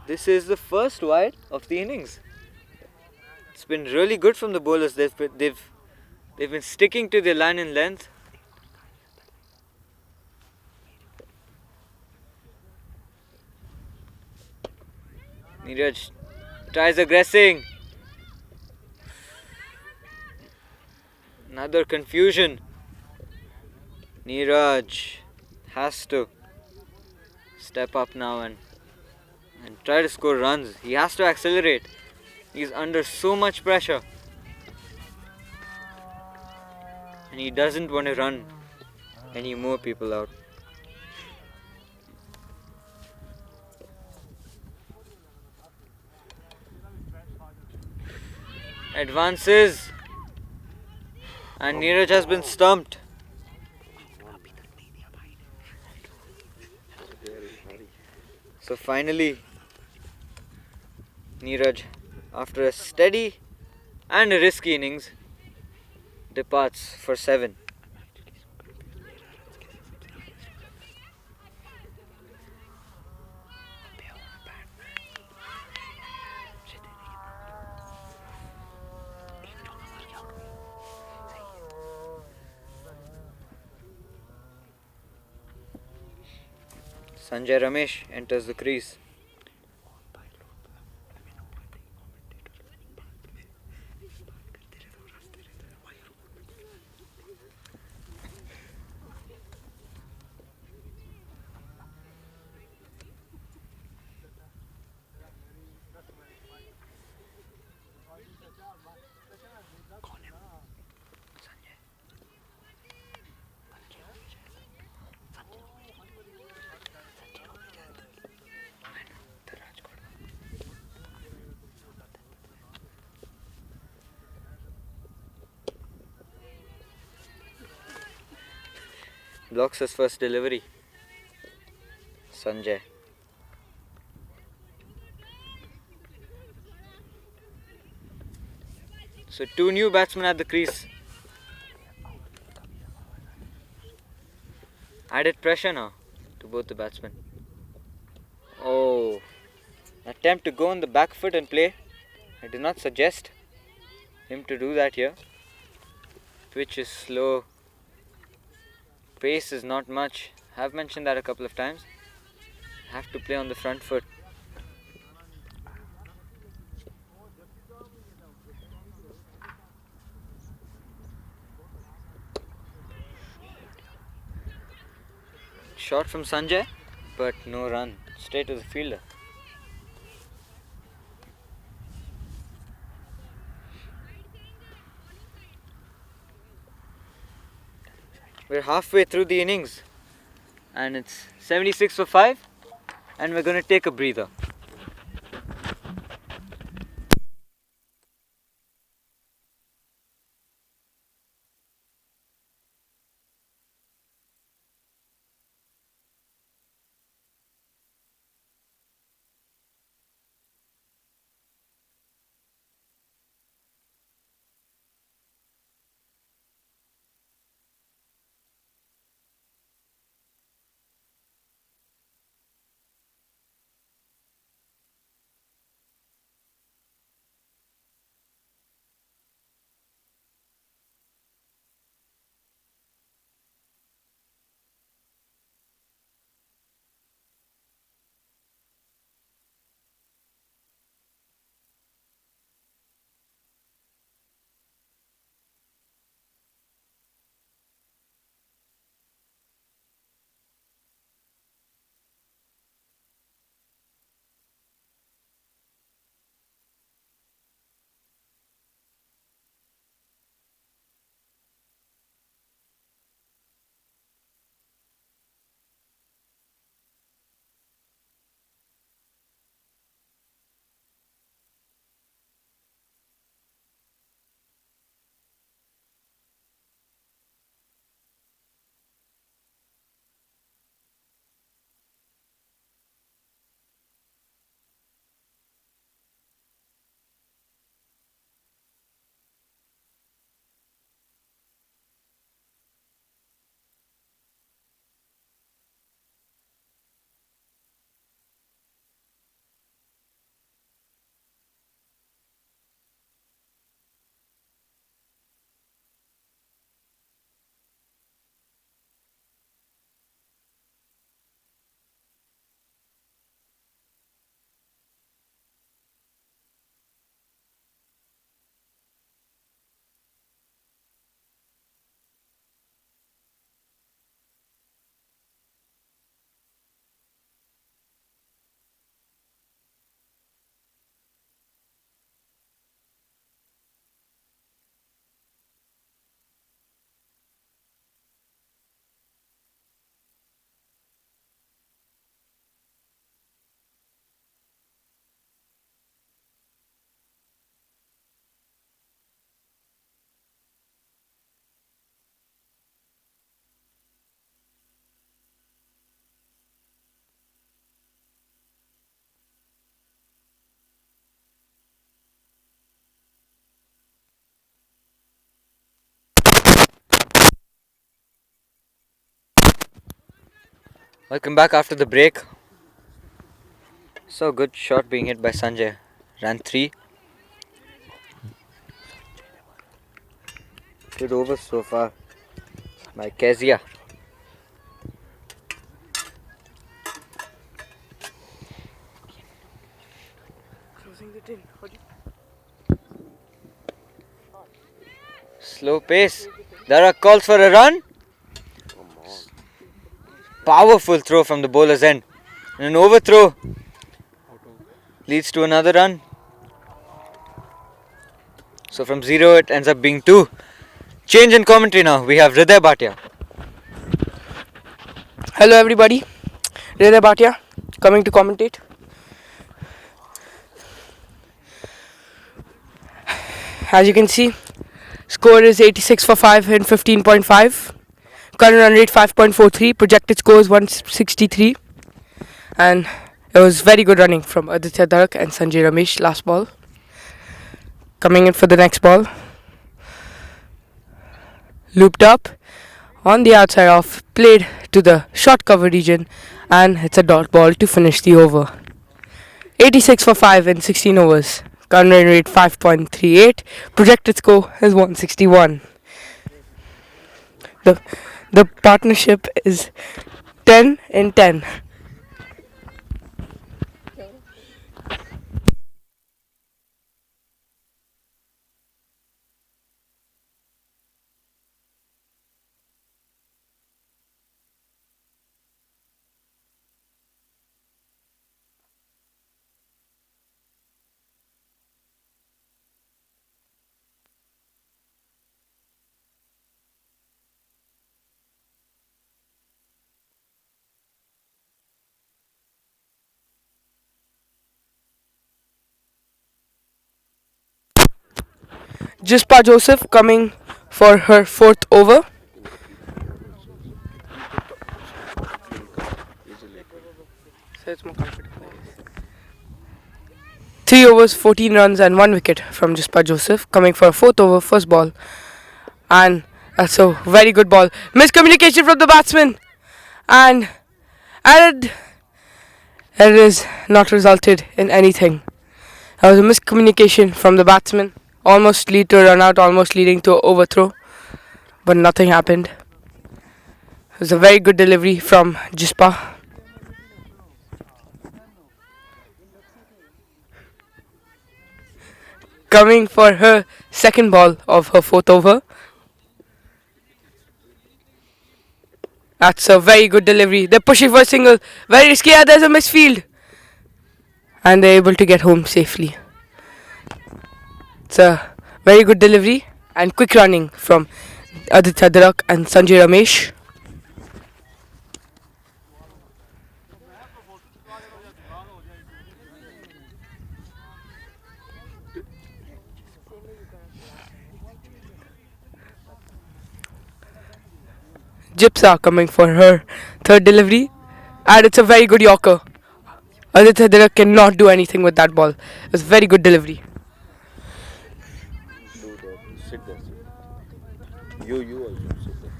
This is the first wide of the innings. It's been really good from the bowlers. They've been sticking to their line and length. Neeraj tries aggressing. Another confusion. Neeraj has to step up now and try to score runs. He has to accelerate. He's under so much pressure. And he doesn't want to run any more people out. Advances. And Neeraj has been stumped. So finally, Neeraj, after a steady and a risky innings, departs for 7. Sanjay Ramesh enters the crease. Blocks his first delivery. Sanjay. So 2 new batsmen at the crease. Added pressure now to both the batsmen. Oh. attempt to go on the back foot and play. I do not suggest him to do that here. Pitch is slow. Pace is not much. I've mentioned that a couple of times. Have to play on the front foot. Shot from Sanjay, but no run. Straight to the fielder. We're halfway through the innings and it's 76 for 5 and we're going to take a breather. Welcome back after the break. So good shot being hit by Sanjay. Ran 3. Good over so far by Kezia. Slow pace. There are calls for a run. Powerful throw from the bowler's end. And an overthrow leads to another run. So from 0 it ends up being 2. Change in commentary now. We have Hriday Bhatia. Hello everybody, Hriday Bhatia coming to commentate. As you can see, score is 86 for 5 in 15.5. Current run rate 5.43. Projected score is 163. And it was very good running from Aditya Dharak and Sanjay Ramesh last ball. Coming in for the next ball. Looped up on the outside off, played to the short cover region, and it's a dot ball to finish the over. 86 for 5 in 16 overs. Current run rate 5.38. Projected score is 161. The the partnership is 10 in 10. Jispa Joseph coming for her fourth over. So it's more comfortable. 3 overs, 14 runs and 1 wicket from Jispa Joseph coming for a fourth over, first ball. And that's a very good ball. Miscommunication from the batsman. And it is not resulted in anything. There was a miscommunication from the batsman. Almost lead to a run out, almost leading to an overthrow. But nothing happened. It was a very good delivery from Jispa. Coming for her second ball of her fourth over. That's a very good delivery. They're pushing for a single. Very risky. Yeah, there's a misfield. And they're able to get home safely. It's a very good delivery and quick running from Aditya Dirak and Sanjay Ramesh. Jipsa coming for her third delivery, and it's a very good Yorker. Aditya Dirak cannot do anything with that ball. It's a very good delivery. Do that. Sit there. Sit. You also sit there.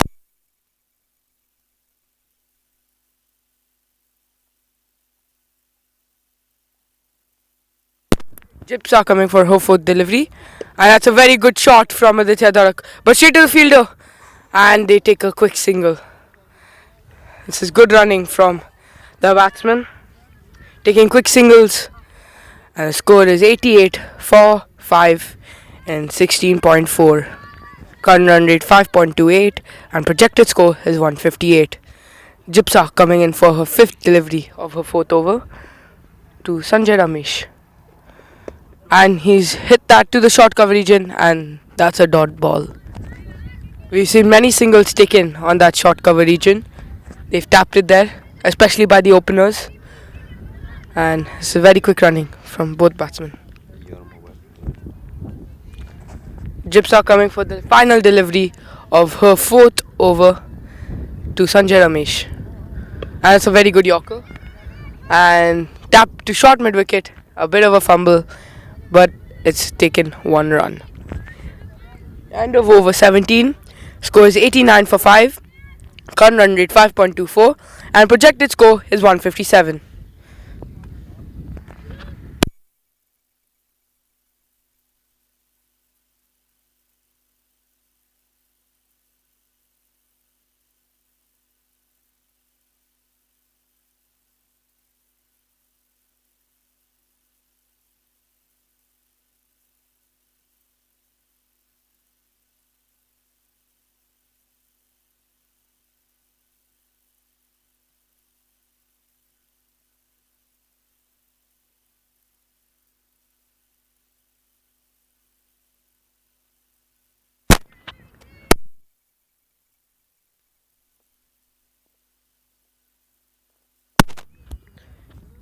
Jipsa coming for her fourth delivery, and that's a very good shot from Aditya Dirak. But straight to the fielder, and they take a quick single. This is good running from the batsman, taking quick singles, and the score is 88 for 5 and 16.4. Current run rate 5.28 and projected score is 158. Jipsa coming in for her fifth delivery of her fourth over to Sanjay Ramesh, and he's hit that to the short cover region, and that's a dot ball. We've seen many singles taken on that short cover region. They've tapped it there, especially by the openers, and it's a very quick running from both batsmen. Your mobile. Jipsa coming for the final delivery of her fourth over to Sanjay Ramesh, and it's a very good Yorker and tap to short mid wicket, a bit of a fumble, but it's taken 1 run. End of over 17. Score is 89 for 5. Current run rate 5.24 and projected score is 157.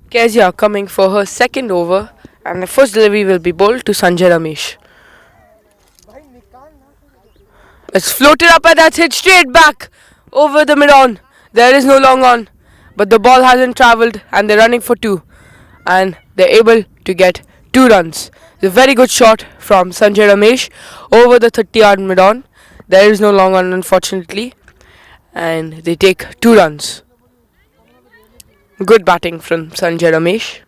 Kezia coming for her second over, and the first delivery will be bowled to Sanjay Ramesh. It's floated up and that's hit straight back over the mid-on. There is no long on, but the ball hasn't travelled and they're running for 2, and they're able to get 2 runs. It's a very good shot from Sanjay Ramesh over the 30-yard mid-on. There is no long on, unfortunately, and they take 2 runs. Good batting from Sanjay Ramesh.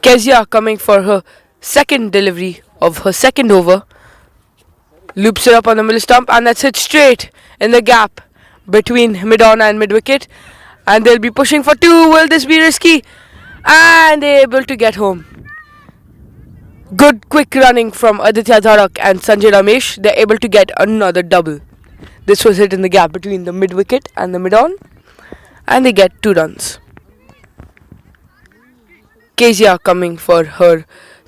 Kezia coming for her second delivery of her second over. Loops it up on the middle stump, and that's hit straight in the gap between mid-on and mid-wicket. And they'll be pushing for two. Will this be risky? And they're able to get home. Good quick running from Aditya Dharak and Sanjay Ramesh. They're able to get another double. This was hit in the gap between the mid-wicket and the mid-on. And they get 2 runs. Kezia coming for her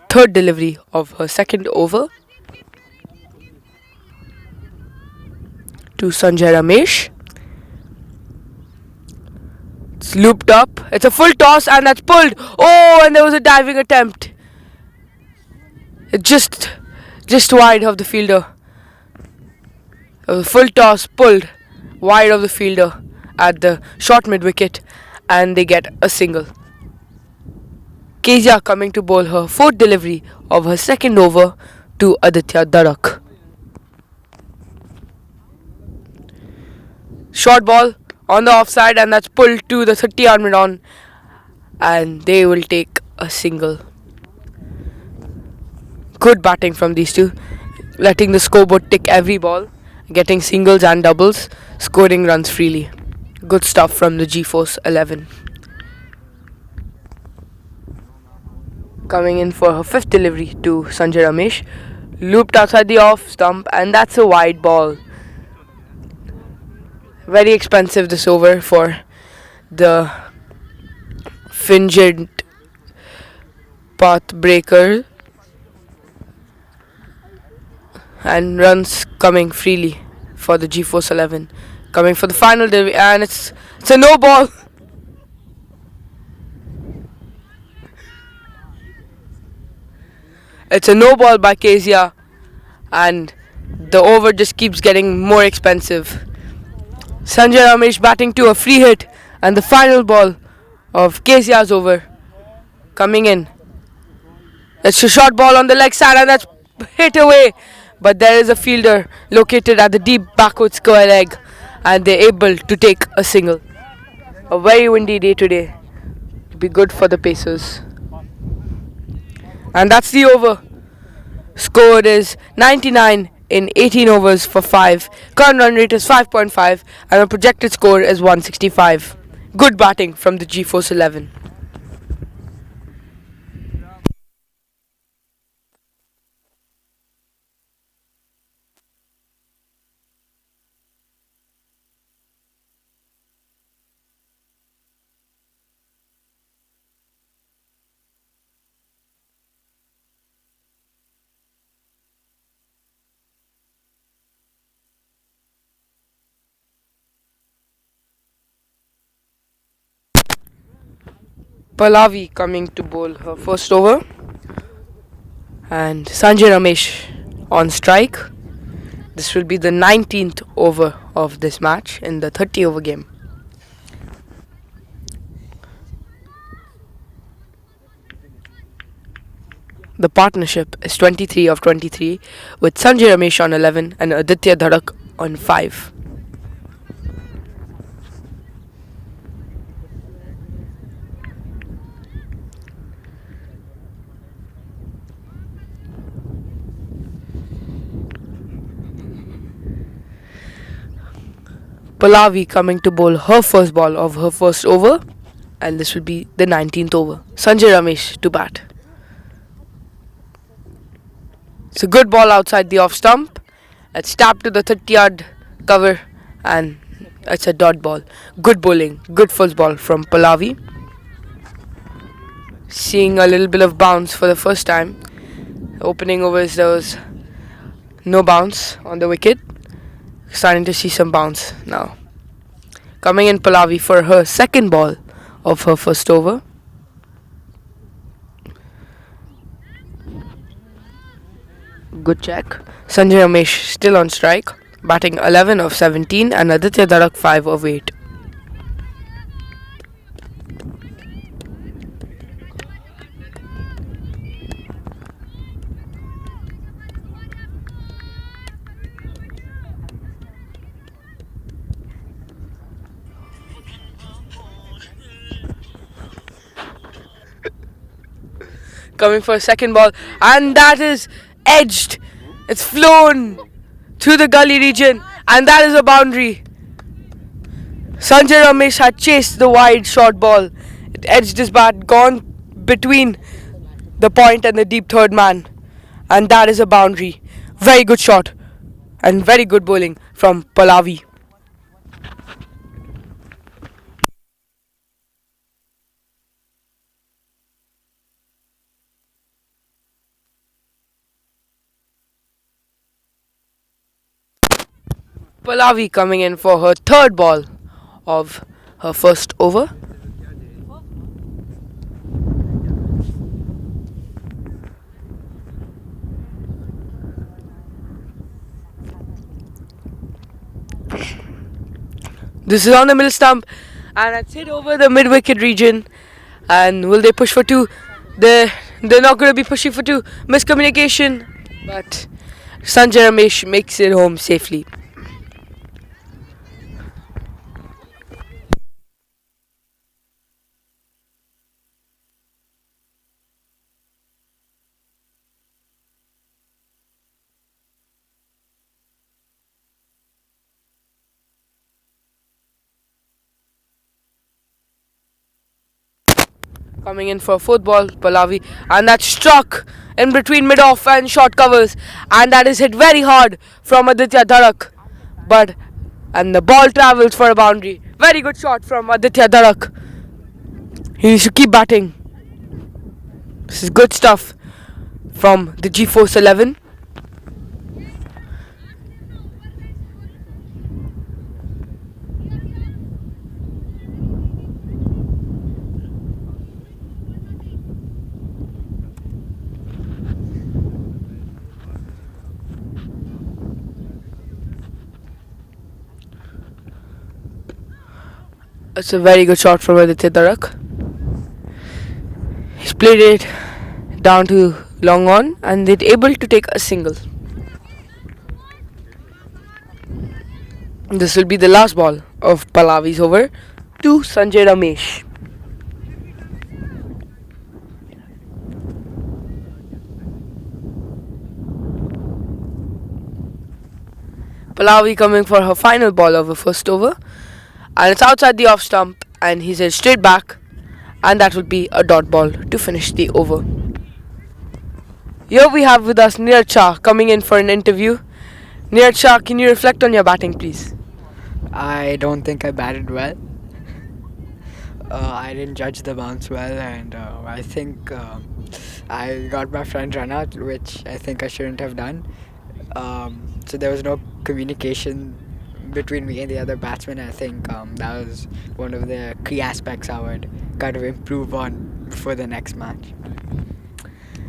third delivery of her second over to Sanjay Ramesh. It's looped up. It's a full toss and that's pulled. Oh, and there was a diving attempt. It just wide of the fielder. A full toss pulled wide of the fielder at the short mid wicket, and they get a single. Kezia coming to bowl her fourth delivery of her second over to Aditya Dharak. Short ball on the offside, and that's pulled to the 30-yard mid-on, and they will take a single. Good batting from these two, letting the scoreboard tick every ball, getting singles and doubles, scoring runs freely. Good stuff from the G-Force 11. Coming in for her fifth delivery to Sanjay Ramesh, looped outside the off stump, and that's a wide ball. Very expensive this over for the Fingent Pathbreaker, and runs coming freely for the G-Force 11. Coming for the final delivery, and it's a no ball. It's a no ball by Kezia, and the over just keeps getting more expensive. Sanjay Ramesh batting to a free hit, and the final ball of Kezia's over coming in. It's a short ball on the leg side, and that's hit away, but there is a fielder located at the deep backward square leg, and they're able to take a single. A very windy day today. It'll be good for the Pacers. And that's the over. Score is 99 in 18 overs for 5. Current run rate is 5.5, and the projected score is 165. Good batting from the G-Force 11. Pallavi coming to bowl her first over, and Sanjay Ramesh on strike. This will be the 19th over of this match in the 30 over game. The partnership is 23 of 23, with Sanjay Ramesh on 11 and Aditya Dharak on 5. Pallavi coming to bowl her first ball of her first over, and this will be the 19th over. Sanjay Ramesh to bat. It's a good ball outside the off stump. It's tapped to the 30-yard cover, and it's a dot ball. Good bowling, good first ball from Pallavi. Seeing a little bit of bounce for the first time. Opening overs, there was no bounce on the wicket. Starting to see some bounce now. Coming in Pallavi for her second ball of her first over. Good check. Sanjay Ramesh still on strike, batting 11 of 17, and Aditya Dharak 5 of 8. coming for a second ball, and that is edged. It's flown through the gully region, and that is a boundary. Sanjay Ramesh had chased the wide short ball. It edged his bat, gone between the point and the deep third man, and that is a boundary. Very good shot and very good bowling from Pallavi. Pallavi coming in for her third ball of her first over. This is on the middle stump, and it's hit over the mid wicket region. And will they push for two? They're not going to be pushing for two. Miscommunication, but Sanjay Ramesh makes it home safely. Coming in for a fourth ball, Pallavi, and that struck in between mid-off and short covers, and that is hit very hard from Aditya Dharak, and the ball travels for a boundary. Very good shot from Aditya Dharak. He needs to keep batting. This is good stuff from the G-Force 11. It's a very good shot from Aditya Dharak. He's played it down to long on, and they're able to take a single. This will be the last ball of Pallavi's over to Sanjay Ramesh. Pallavi coming for her final ball of her first over, and it's outside the off stump, and he's headed straight back, and that will be a dot ball to finish the over. Here we have with us Neeraj Shah coming in for an interview. Neeraj Shah, can you reflect on your batting, please? I don't think I batted well. I didn't judge the bounce well, and I think I got my front run out, which I think I shouldn't have done. So there was no communication between me and the other batsmen. I think that was one of the key aspects I would kind of improve on for the next match.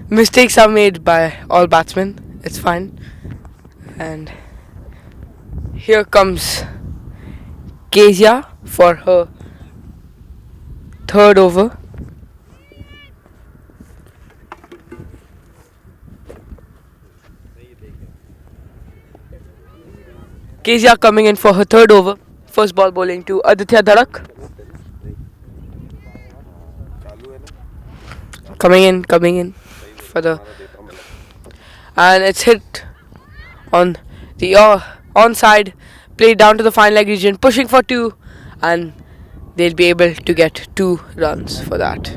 Mistakes are made by all batsmen. It's fine. And here comes Kezia for her third over. Kezia coming in for her third over. First ball bowling to Aditya Dharak. Coming in for the, and it's hit on the onside, played down to the fine leg region, pushing for two, and they'll be able to get 2 runs for that.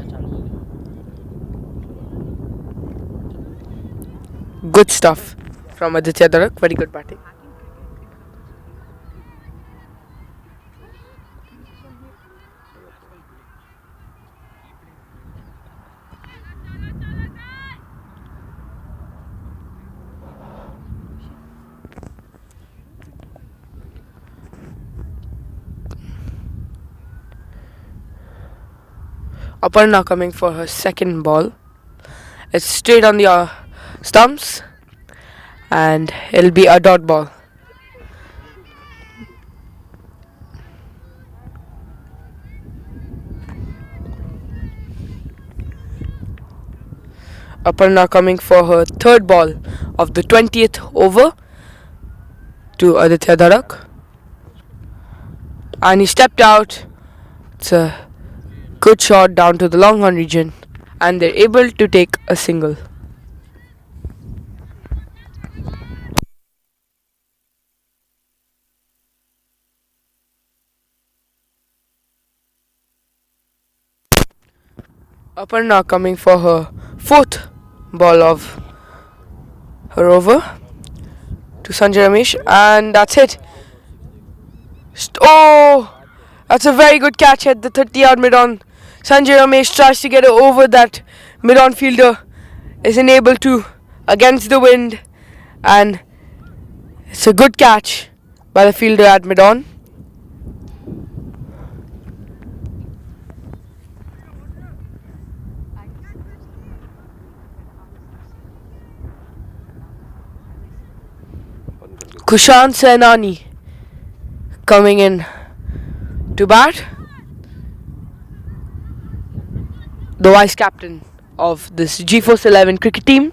Good stuff from Aditya Dharak. Very good batting. Aparna coming for her second ball. It's straight on the stumps, and it'll be a dot ball. Aparna coming for her third ball of the 20th over to Aditya Dharak, and he stepped out. It's a good shot down to the long on region, and they're able to take a single. Aparna coming for her fourth ball of her over to Sanjay Ramesh, and that's it. Oh, that's a very good catch at the 30-yard mid-on. Sanjay Ramesh tries to get it over that mid-on fielder, isn't able to, against the wind, and it's a good catch by the fielder at mid-on. Kushan Senani coming in to bat, the vice captain of this G-Force 11 cricket team.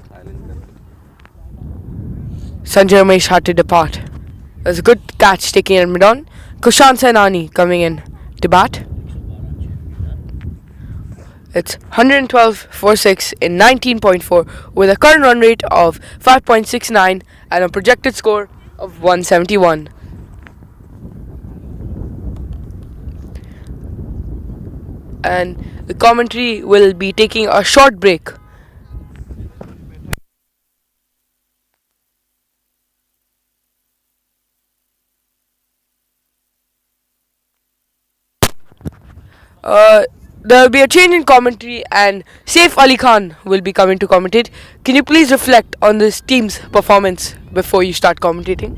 Sanjay Ramesh had to depart. It was a good catch taking it mid-on. Kushan Senani coming in to bat. It's 112 for 6 in 19.4 with a current run rate of 5.69 and a projected score of 171. And the commentary will be taking a short break. There will be a change in commentary and Saif Ali Khan will be coming to commentate. Can you please reflect on this team's performance before you start commentating?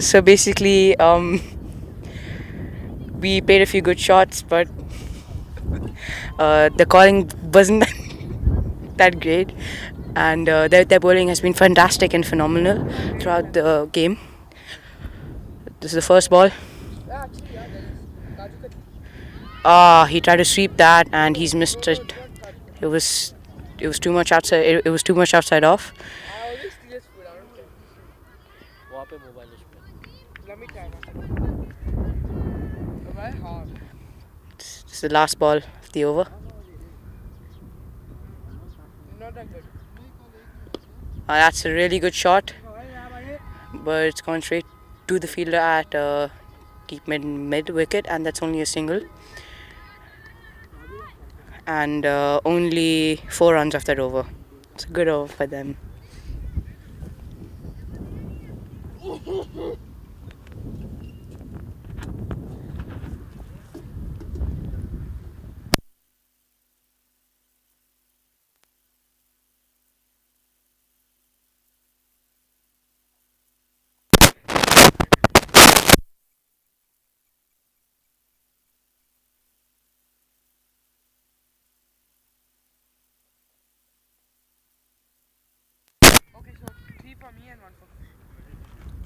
So basically, we played a few good shots, but the calling wasn't that great, and their bowling has been fantastic and phenomenal throughout the game. This is the first ball. He tried to sweep that and he's missed it. It was too much outside. It was too much outside off. This is the last ball of the over. That's a really good shot, but it's gone straight to the fielder at deep mid wicket, and that's only a single. And only 4 runs off that over. It's a good over for them.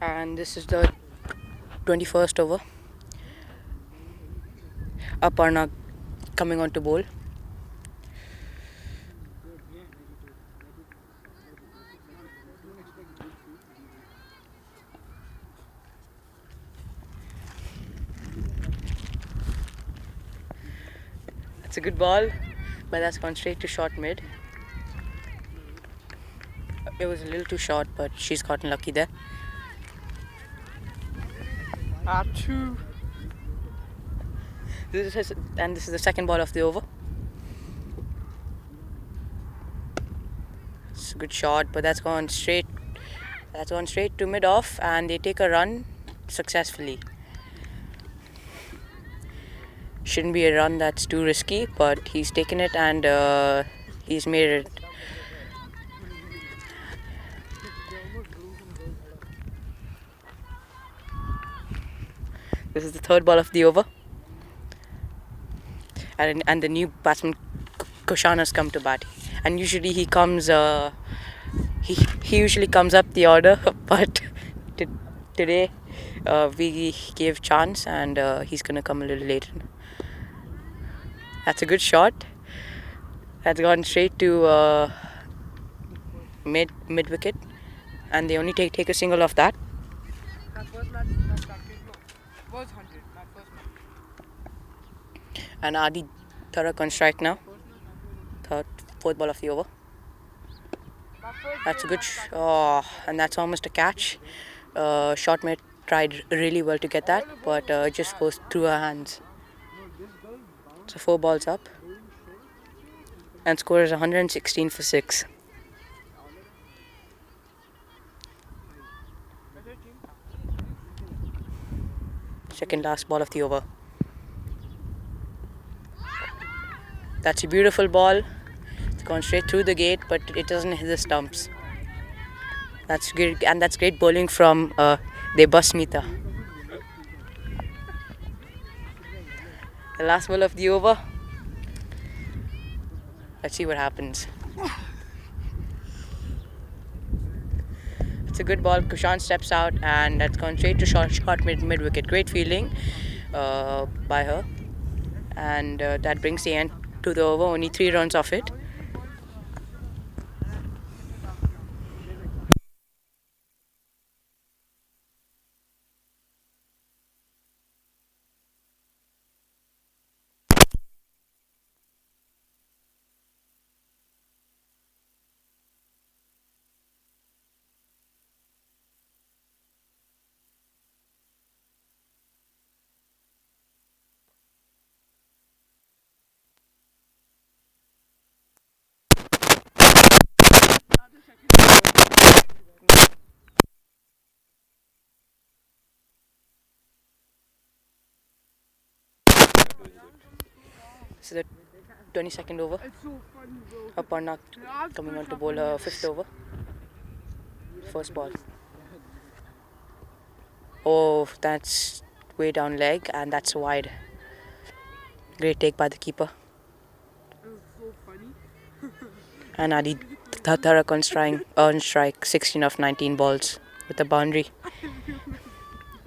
And this is the 21st over. Aparna coming on to bowl. It's a good ball, but that's gone straight to short mid. It was a little too short, but she's gotten lucky there. Two. This is the second ball of the over. It's a good shot, but that's gone straight. That's gone straight to mid off, and they take a run successfully. Shouldn't be a run that's too risky, but he's taken it and he's made it. This is the third ball of the over, and the new batsman Kushan has come to bat. And usually he comes, he usually comes up the order, but today we gave chance, and he's gonna come a little later. That's a good shot. That's gone straight to mid wicket, and they only take a single off that. And Adi Tarak on strike now. Fourth ball of the over. That's a good and that's almost a catch. Shotmate tried really well to get that, but it just goes through her hands. So 4 balls up, and score is 116 for 6. Second last ball of the over. That's a beautiful ball. It's gone straight through the gate, but it doesn't hit the stumps. That's great, and that's great bowling from Debasmita. The last ball of the over. Let's see what happens. It's a good ball. Kushan steps out, and that's gone straight to short mid wicket. Great fielding by her, and that brings the end to the over. Only 3 runs off it. So the 22nd over. Aparna coming on to bowl her 5th over. First ball. Oh, that's way down leg, and that's wide. Great take by the keeper. And Adi Tarak on strike 16 of 19 balls with a boundary.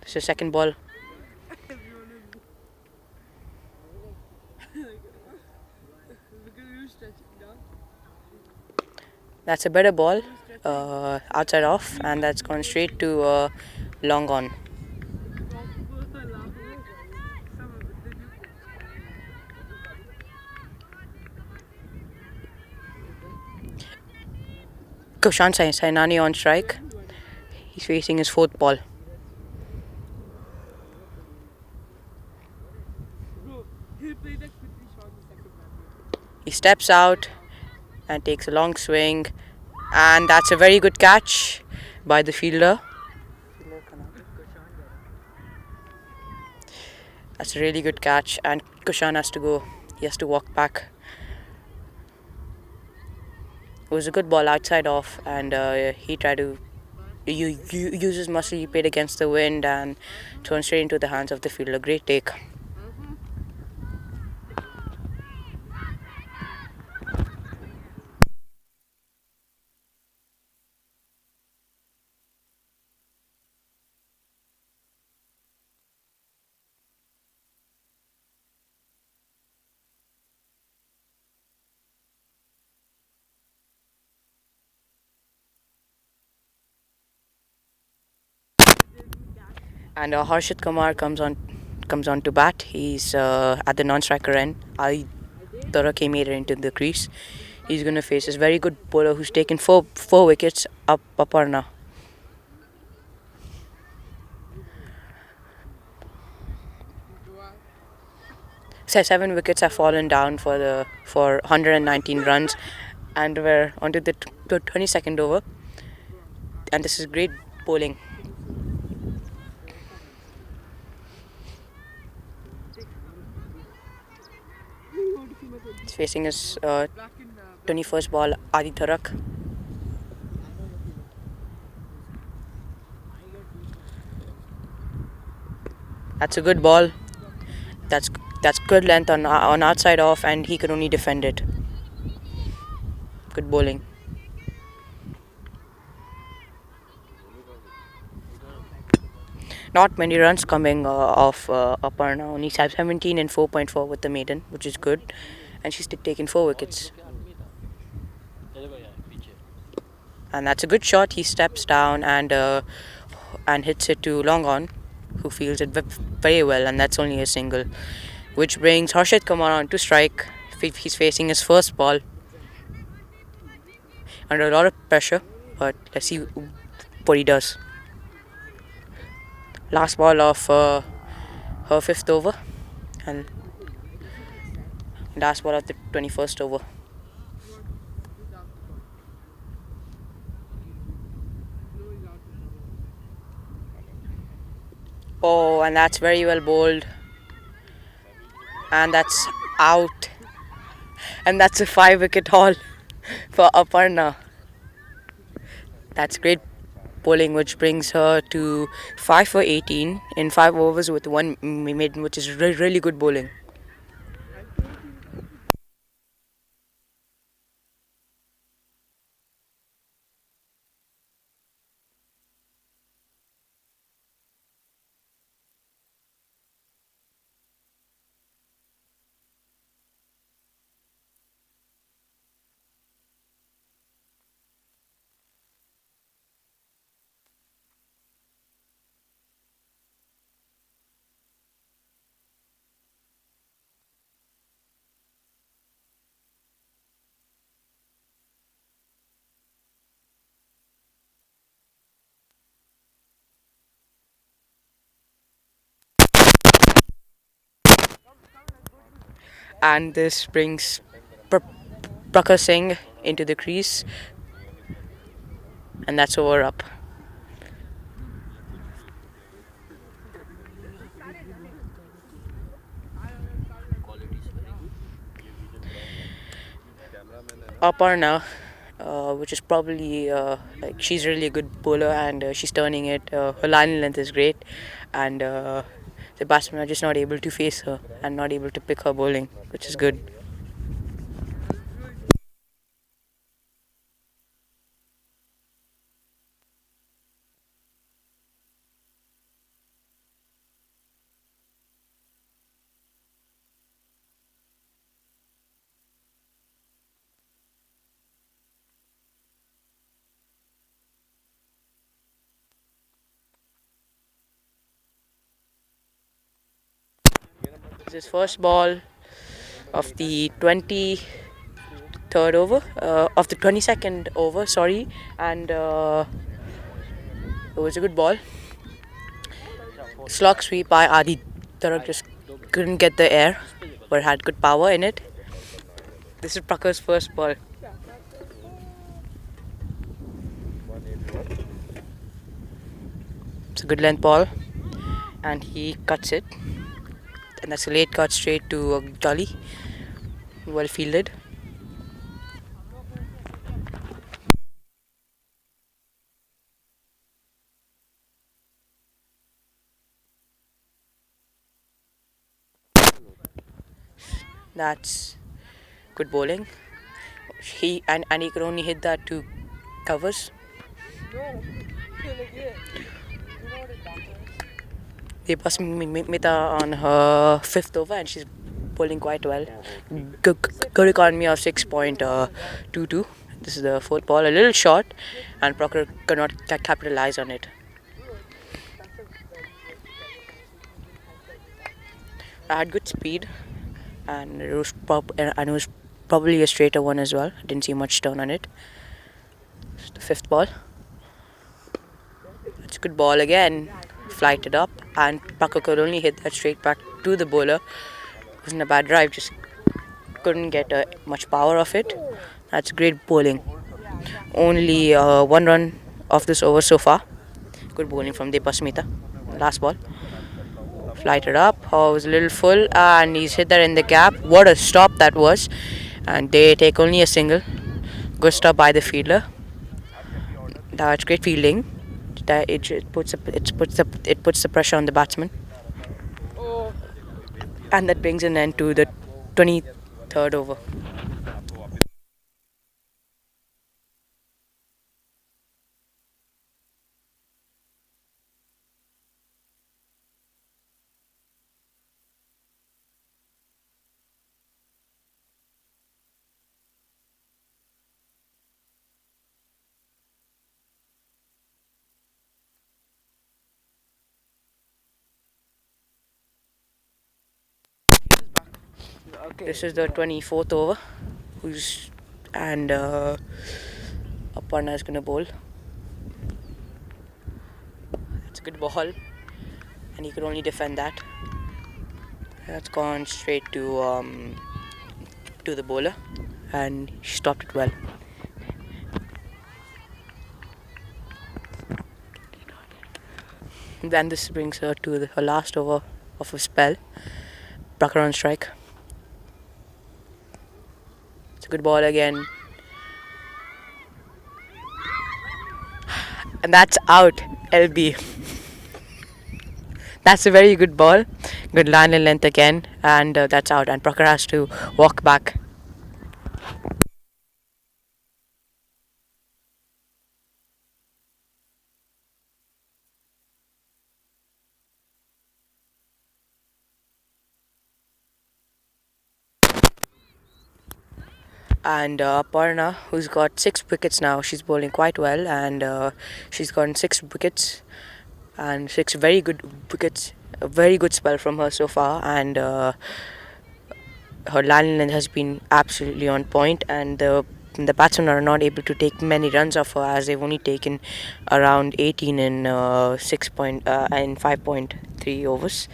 So second ball. That's a better ball, outside off, and that's gone straight to long on. Kushan Sainani on strike. He's facing his 4th ball. He steps out and takes a long swing, and that's a very good catch by the fielder. That's a really good catch, and Kushan has to go. He has to walk back. It was a good ball outside off, and he tried to use his muscle. He played against the wind and thrown straight into the hands of the fielder. Great take. And Harshit Kumar comes on to bat. He's at the non-striker end. Ali Tarake made it into the crease. He's going to face this very good bowler who's taken four wickets, Aparna. So 7 wickets have fallen down for 119 runs, and we're onto the 22nd over. And this is great bowling. He's facing his 21st ball, Adi Tarak. That's a good ball. That's good length on outside off, and he could only defend it. Good bowling. Not many runs coming off Aparna. Only 17 and 4.4 with the maiden, which is good. And she's taken 4 wickets. And that's a good shot. He steps down and hits it to long on, who fields it very well, and that's only a single. which brings Harshit Kumar on to strike. He's facing his first ball under a lot of pressure, but let's see what he does. Last ball of her fifth over and last ball of the 21st over. Oh, and that's very well bowled. And that's out. And that's a 5 wicket haul for Aparna. That's great bowling, which brings her to 5 for 18 in 5 overs with one maiden, which is really good bowling. And this brings Prakar Singh into the crease, and that's over up. Aparna, which is probably like she's really a good bowler and she's turning it. Her line length is great, and the batsmen are just not able to face her and not able to pick her bowling, which is good. This is first ball of the 23rd over, of the 22nd over, sorry, and it was a good ball. Slog sweep by Adi Tarak just couldn't get the air, but had good power in it. This is Prakar's first ball. It's a good length ball, and he cuts it, and that's a late cut straight to Jolly. Well fielded. That's good bowling. He could only hit that two covers. They passed Mita on her fifth over, and she's bowling quite well. Good economy of 6.22. This is the fourth ball, a little short, and Proctor could not capitalize on it. I had good speed, and it was probably a straighter one as well. I didn't see much turn on it. It's the fifth ball. It's a good ball again. Flighted up, and Proctor could only hit that straight back to the bowler. It wasn't a bad drive, just couldn't get much power of it. That's great bowling. Only one run of this over so far. Good bowling from Depasmita. Last ball. Flighted up. Oh, it was a little full, and he's hit that in the gap. What a stop that was. And they take only a single. Good stop by the fielder. That's great fielding. That it puts the pressure on the batsman. And that brings an end to the 23rd over. This is the 24th over. And Aparna is gonna bowl. It's a good ball, and he could only defend that. That's gone straight to the bowler, and she stopped it well. Then this brings her to her last over of her spell. Brucker on strike. It's a good ball again. And that's out, LB. That's a very good ball. Good line and length again. And that's out. And Brucker has to walk back. And Aparna, who's got 6 wickets now, she's bowling quite well, and she's gotten 6 wickets and 6 very good wickets. A very good spell from her so far, and her line length has been absolutely on point, and the batsmen are not able to take many runs off her, as they've only taken around 18 in 5.3 overs.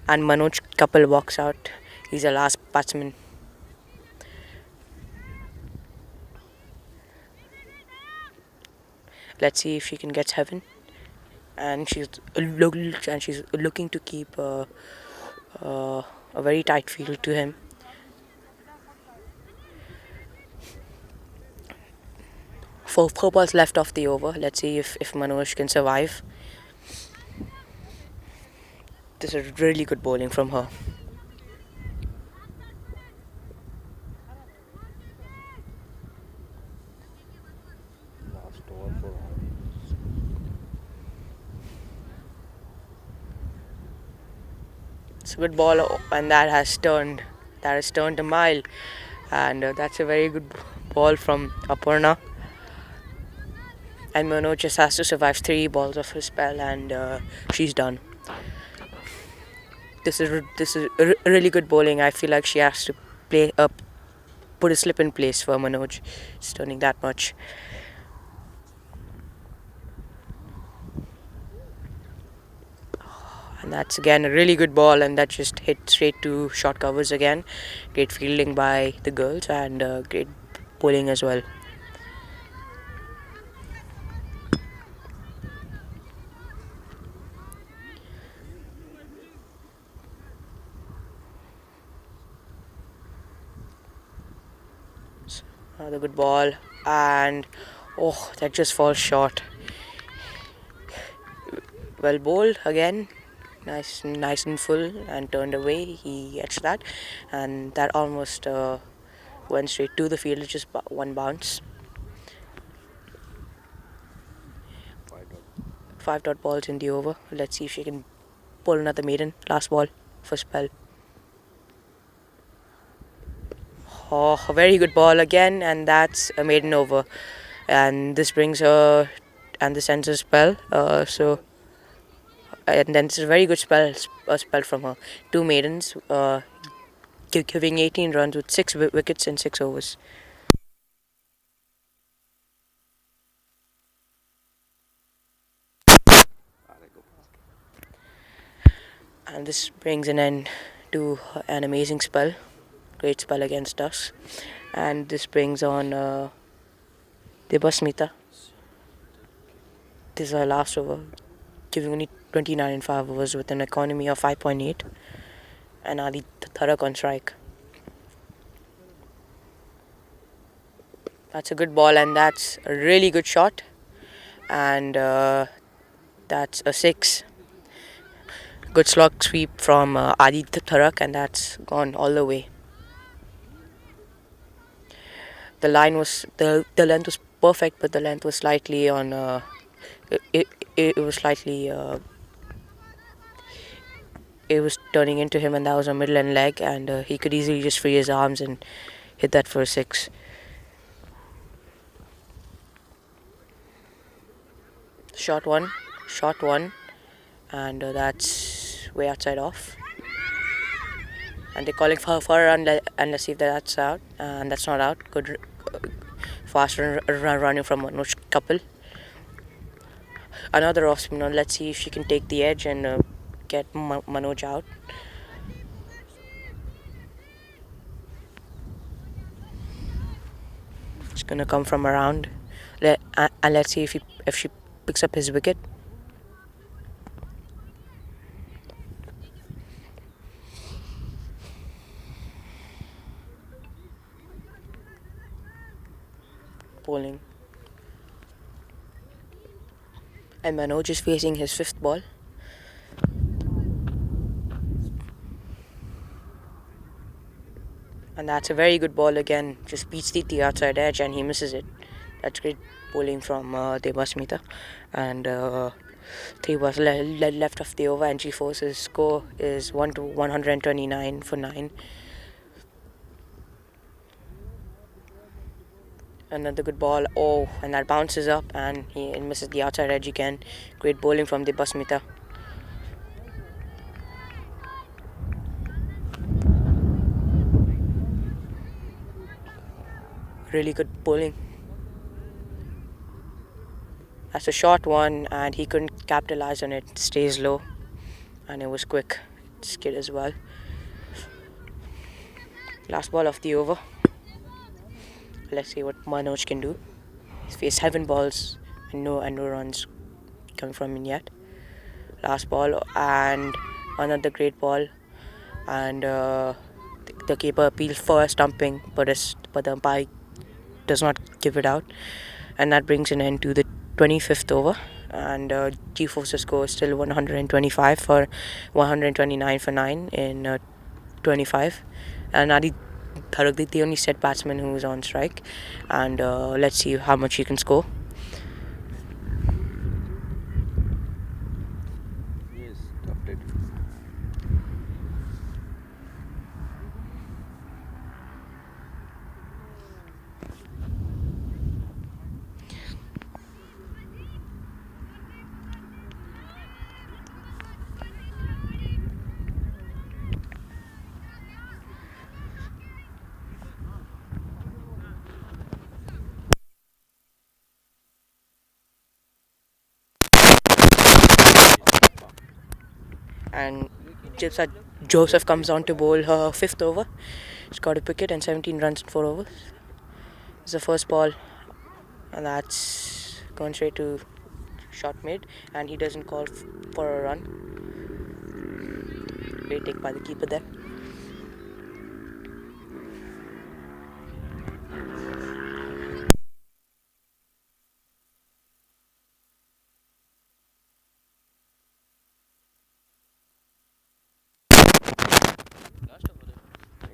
And Manoj Kapil walks out. He's the last batsman. Let's see if she can get 7. And she's looking to keep a very tight field to him. Four balls left of the over. Let's see if Manoj can survive. This is really good bowling from her. Last over for It's a good ball, and that has turned a mile, and that's a very good ball from Aparna. And Manoj just has to survive 3 balls of her spell, and she's done. This is really good bowling. I feel like she has to put a slip in place for Manoj. It's turning that much. And that's again a really good ball, and that just hit straight to short covers again. Great fielding by the girls, and great bowling as well. Another good ball, and that just falls short. Well bowled again. Nice and full, and turned away. He gets that, and that almost went straight to the field. Just one bounce. 5 dot balls in the over. Let's see if she can pull another maiden. Last ball for spell. Oh, a very good ball again, and that's a maiden over. And this brings her, and this ends her spell. And then this is a very good spell from her. 2 maidens, giving 18 runs with 6 wickets in 6 overs. And this brings an end to an amazing spell. Great spell against us. And this brings on Debasmita. This is our last over, giving only 29 in 5 overs with an economy of 5.8. And Adi Tharak on strike. That's a good ball, and that's a really good shot. And that's a 6. Good slog sweep from Adi Tharak, and that's gone all the way. The length was perfect, but the length was slightly on. It was slightly. It was turning into him, and that was a middle and leg, and he could easily just free his arms and hit that for a 6. Shot one, and that's way outside off. and they're calling for a run, and let's see if that's out, and that's not out. Good fast running from Manoj couple. Another off spinner. Let's see if she can take the edge and get Manoj out. It's gonna come from around, and let's see if she picks up his wicket. Bowling. And Manoj is facing his fifth ball. And that's a very good ball again. Just beats the outside edge and he misses it. That's great bowling from Debasmita. And 3 balls left of the over, and G-Force's score is 129 for 9. Another good ball. Oh, and that bounces up and he misses the outside edge again. Great bowling from Debasmita. Really good bowling. That's a short one and he couldn't capitalize on it. Stays low and it was quick. Skid as well. Last ball of the over. Let's see what Manoj can do. He's faced 7 balls and no runs coming from him yet. Last ball and another great ball, and the keeper appeals for a stumping, but the umpire does not give it out, and that brings an end to the 25th over. And G-Force's score is still 125 for 129 for 9 in 25. And Adi Tharak, the only set batsman who is on strike, and let's see how much he can score. Yes, update. And Joseph comes on to bowl her 5th over. She's got a wicket and 17 runs in 4 overs. It's the first ball, and that's going straight to shot mid, and he doesn't call for a run. Great take by the keeper there.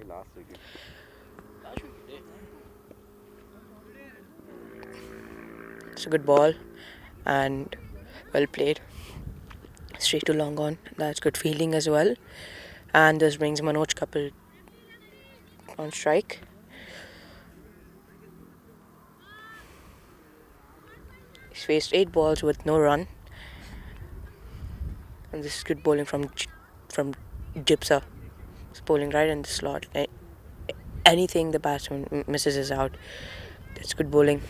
Last wicket. It's a good ball and well played. Straight to long on. That's good fielding as well. And this brings Manoj Kapil on strike. He's faced 8 balls with no run. And this is good bowling from Gypsa. He's bowling right in the slot. Anything the batsman misses is out. That's good bowling.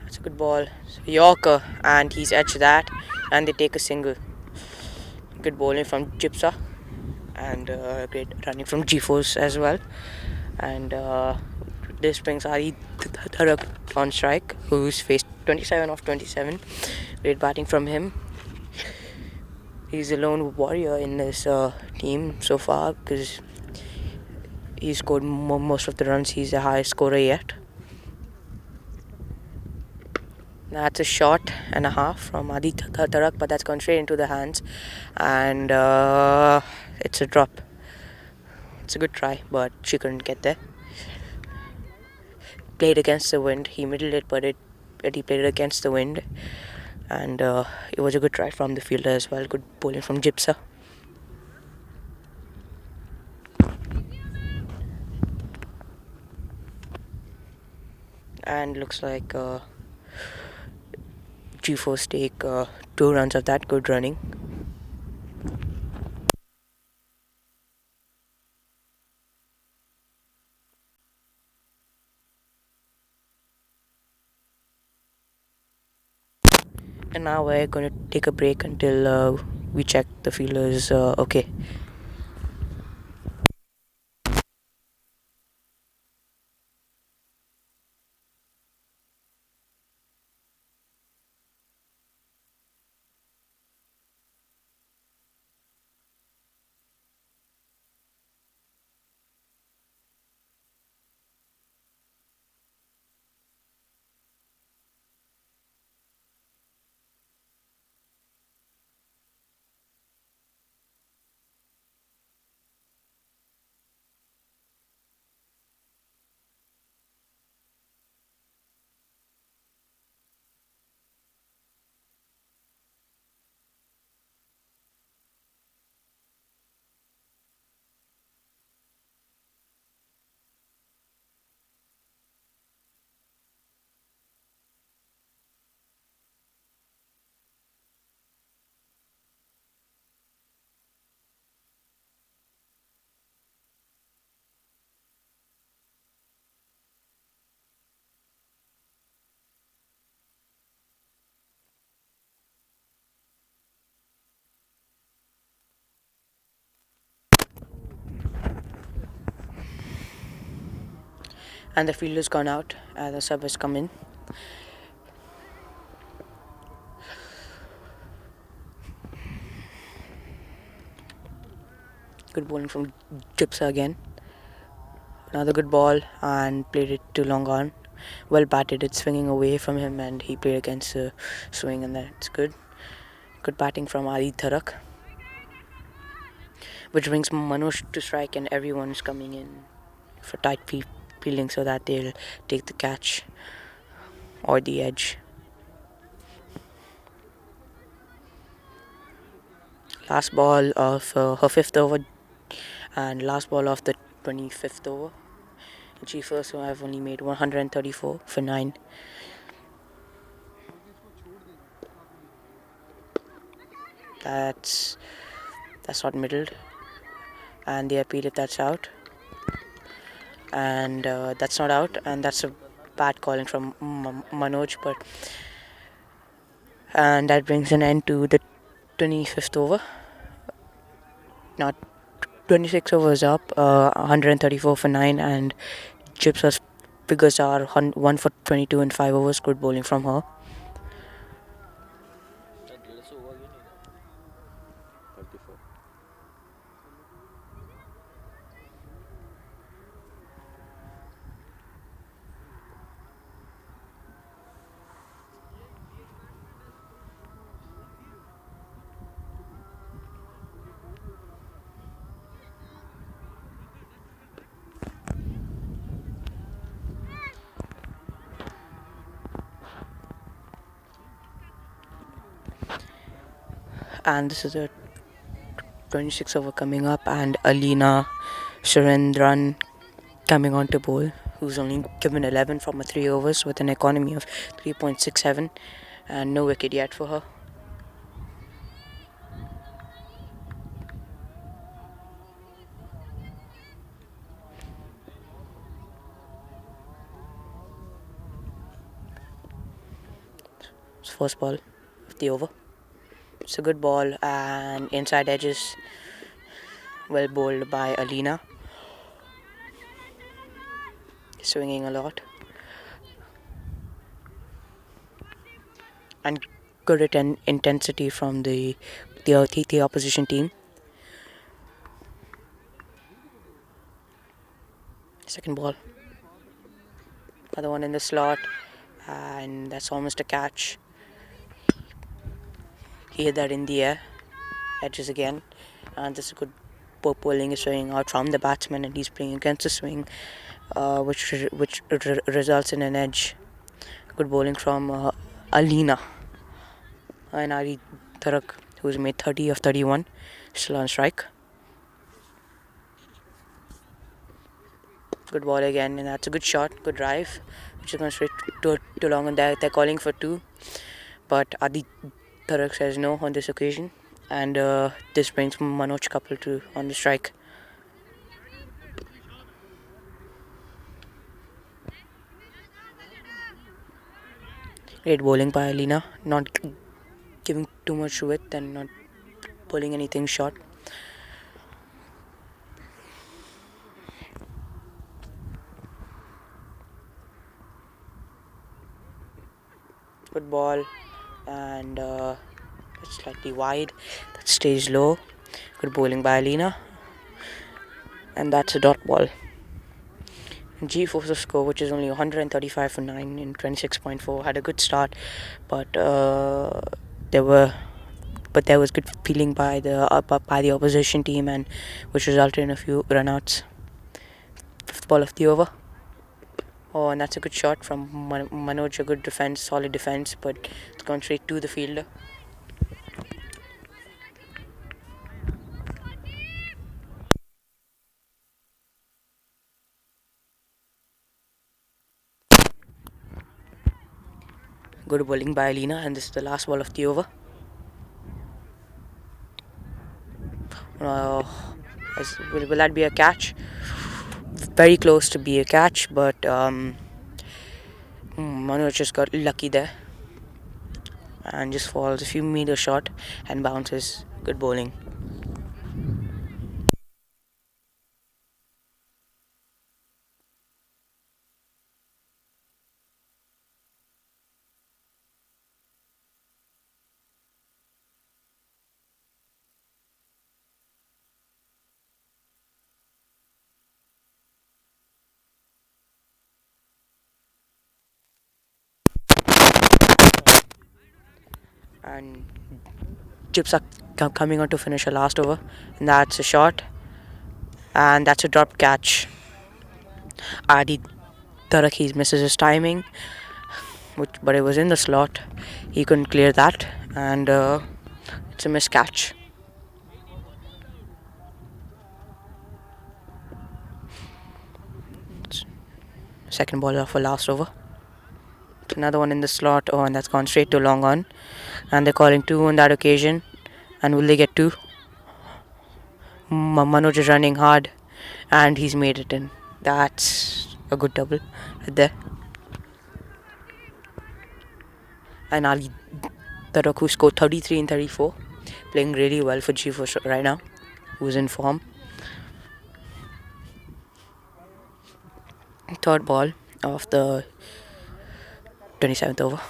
That's a good ball. So Yorker, and he's edged that, and they take a single. Good bowling from Gypsa, and great running from G-Force as well. And this brings Adi Tharak on strike, who's faced 27 of 27. Great batting from him. He's a lone warrior in this team so far because he scored most of the runs. He's the highest scorer yet. That's a shot and a half from Adi Tharak, but that's gone straight into the hands, and it's a drop. It's a good try, but she couldn't get there. Played against the wind. He middled it, but he played it against the wind, and it was a good try from the fielder as well. Good bowling from Gypsa. and looks like G-Force take 2 runs of that good running. And now we're going to take a break until we check the fielders okay. And the fielder's gone out and the sub has come in. Good bowling from Gypsa again. Another good ball and played it to long on. Well batted, it's swinging away from him and he played against the swing and that's good. Good batting from Ali Tharak, which brings Manoj to strike and everyone's coming in for tight fielding so that they'll take the catch or the edge. Last ball of her 5th over and last ball of the 25th over. Chiefers who have only made 134 for 9. That's not middled, and they appeal if that's out, and that's not out, and that's a bad calling from Manoj, and that brings an end to the 25th over. Not 26 overs up, 134 for 9, and Gypsa's figures are 1 for 22 in 5 overs. Good bowling from her. 34. And this is a 26 over coming up, and Alina Surendran coming on to bowl, who's only given 11 from a 3 overs with an economy of 3.67 and no wicket yet for her. It's first ball of the over. It's a good ball and inside edges, well bowled by Alina, swinging a lot and good intensity from the opposition team. Second ball, other one in the slot, and that's almost a catch. He hit that in the air, edges again, and this is good bowling is swinging out from the batsman, and he's playing against the swing, which results in an edge. Good bowling from Alina and Ali Tarak, who's made 30 of 31, still on strike. Good ball again, and that's a good shot, good drive, which is going straight to long, and they're calling for two, but Adi Tarak says no on this occasion, and this brings Manoj Kapil to on the strike. Great bowling by Alina, not giving too much width and not bowling anything short. Good ball, and it's slightly wide. That stays low. Good bowling by Alina, and that's a dot ball. G Force's score, which is only 135 for 9 in 26.4, had a good start, but there were there was good feeling by the opposition team, and which resulted in a few runouts. Fifth ball of the over. Oh, and that's a good shot from Manoj. A good defense, solid defense, but it's gone straight to the fielder. Good bowling by Alina, and this is the last ball of the over. Uh, will that be a catch? Very close to be a catch, but Manoj just got lucky there and just falls a few meters short and bounces. Good bowling. And chips are coming on to finish a last over, and that's a shot, and that's a drop catch. Adi Tarakis misses his timing, but it was in the slot. He couldn't clear that, and it's a miscatch. Second ball of a last over. Another one in the slot. Oh, and that's gone straight to long on, and they're calling two on that occasion. And will they get two? Manoj is running hard, and he's made it in. That's a good double right there. And Ali Tarak, who scored 33 and 34, playing really well for G4 right now, who's in form. Third ball of the 27th over.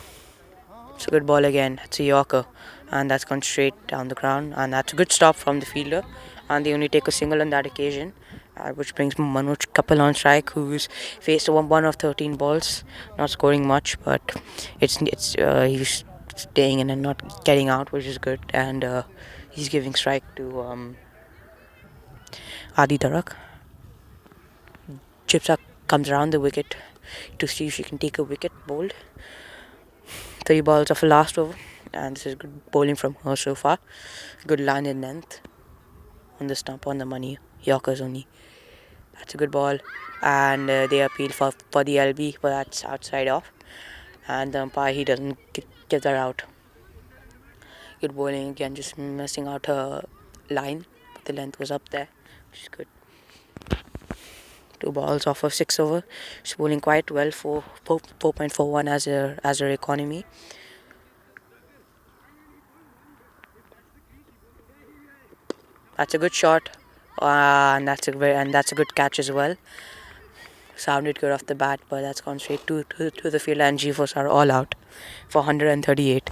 It's a good ball again. It's a Yorker, and that's gone straight down the ground, and that's a good stop from the fielder. And they only take a single on that occasion, which brings Manoj Kapil on strike, who's faced one of 13 balls, not scoring much, but he's staying in and not getting out, which is good, and he's giving strike to Adi Tarak. Chipsa comes around the wicket to see if she can take a wicket bowled. 3 balls of a last over, and this is good bowling from her so far. Good line in length on the stump, on the money. Yorkers only. That's a good ball, and they appeal for the LB, but that's outside off. And the umpire, he doesn't give that out. Good bowling again, just messing out her line, but the length was up there, which is good. 2 balls off of 6 over. She's bowling quite well for 4.41 as her economy. That's a good shot, and that's a good catch as well. Sounded good off the bat, but that's gone straight to the field, and G-Force are all out for 138.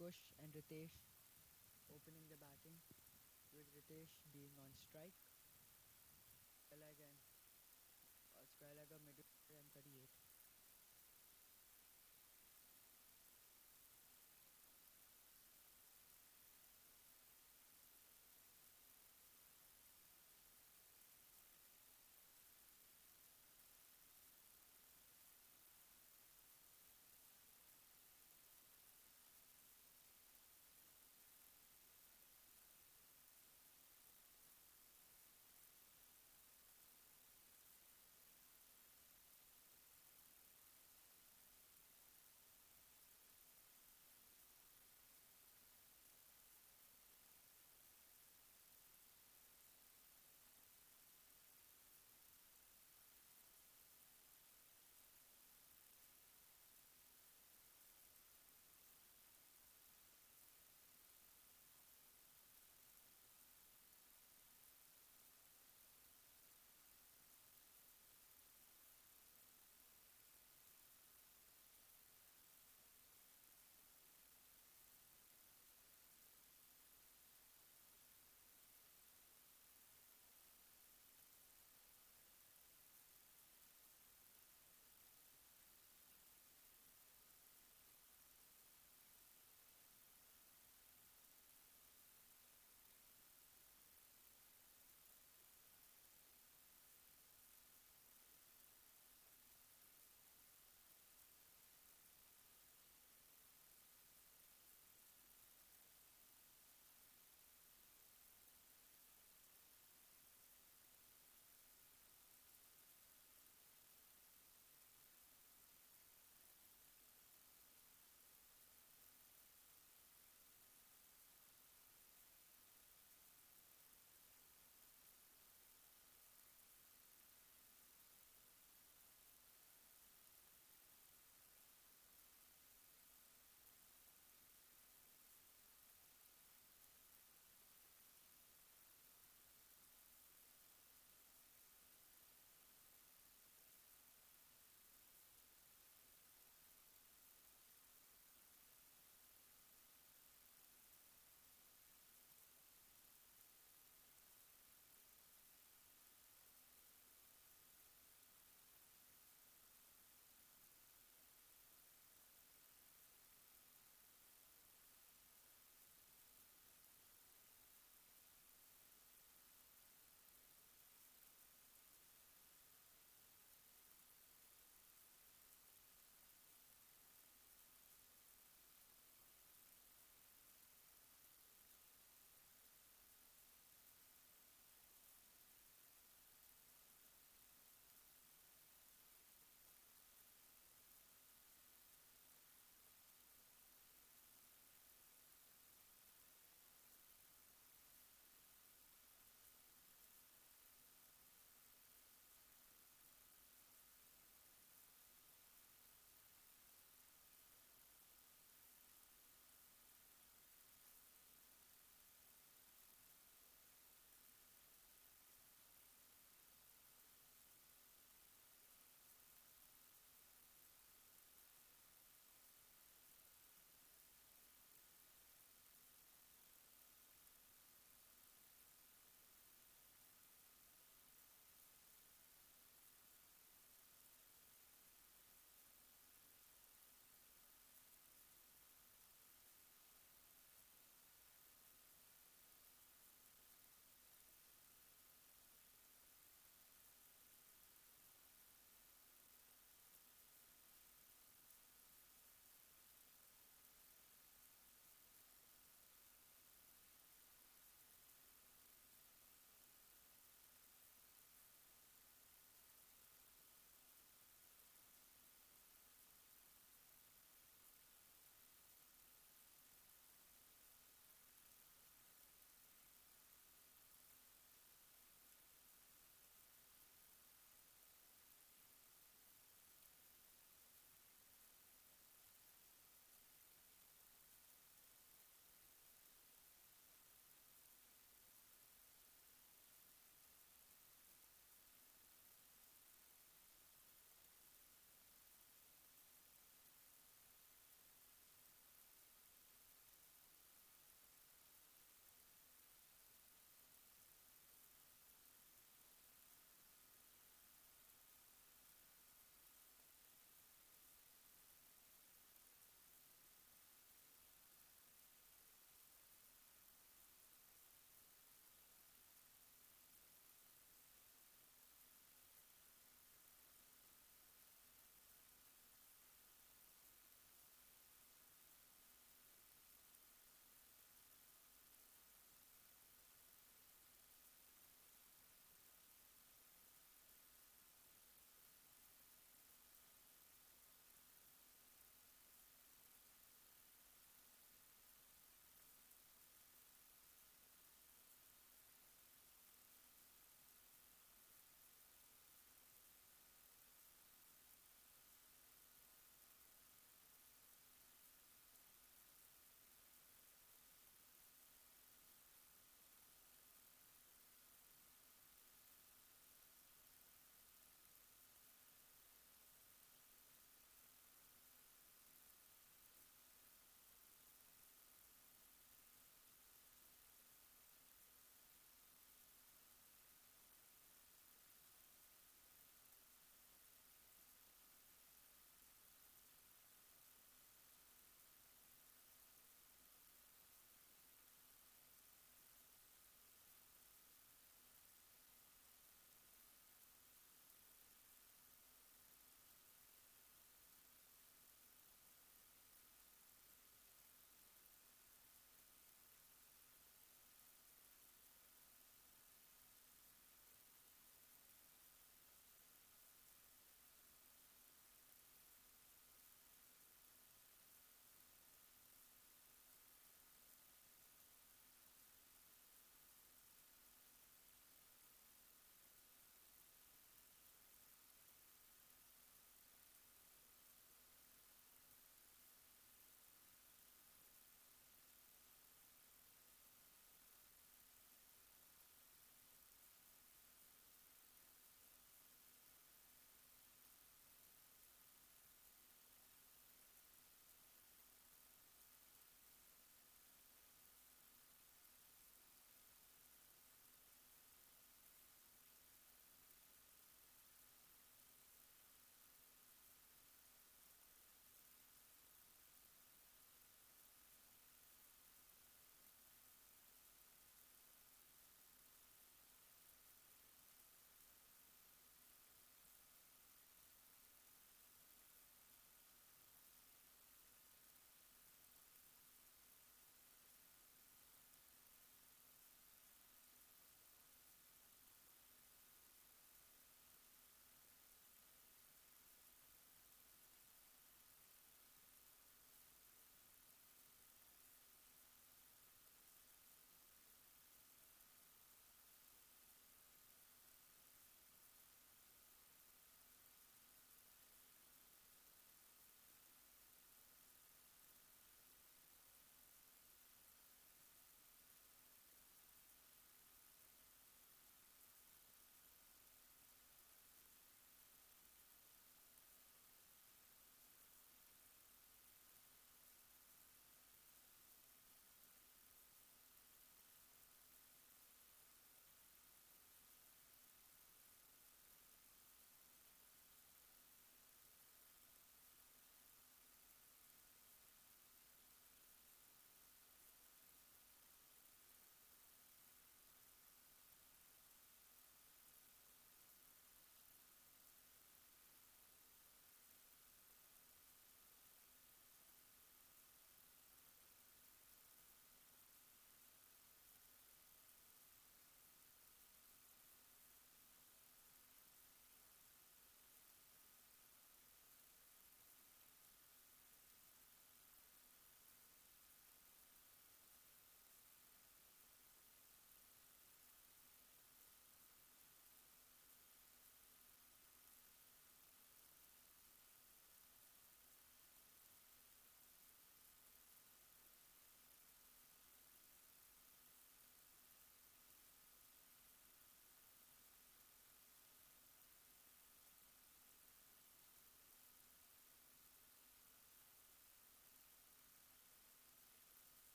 Kush and Ritesh opening the batting, with Ritesh being on strike. Square leg of middle and 38.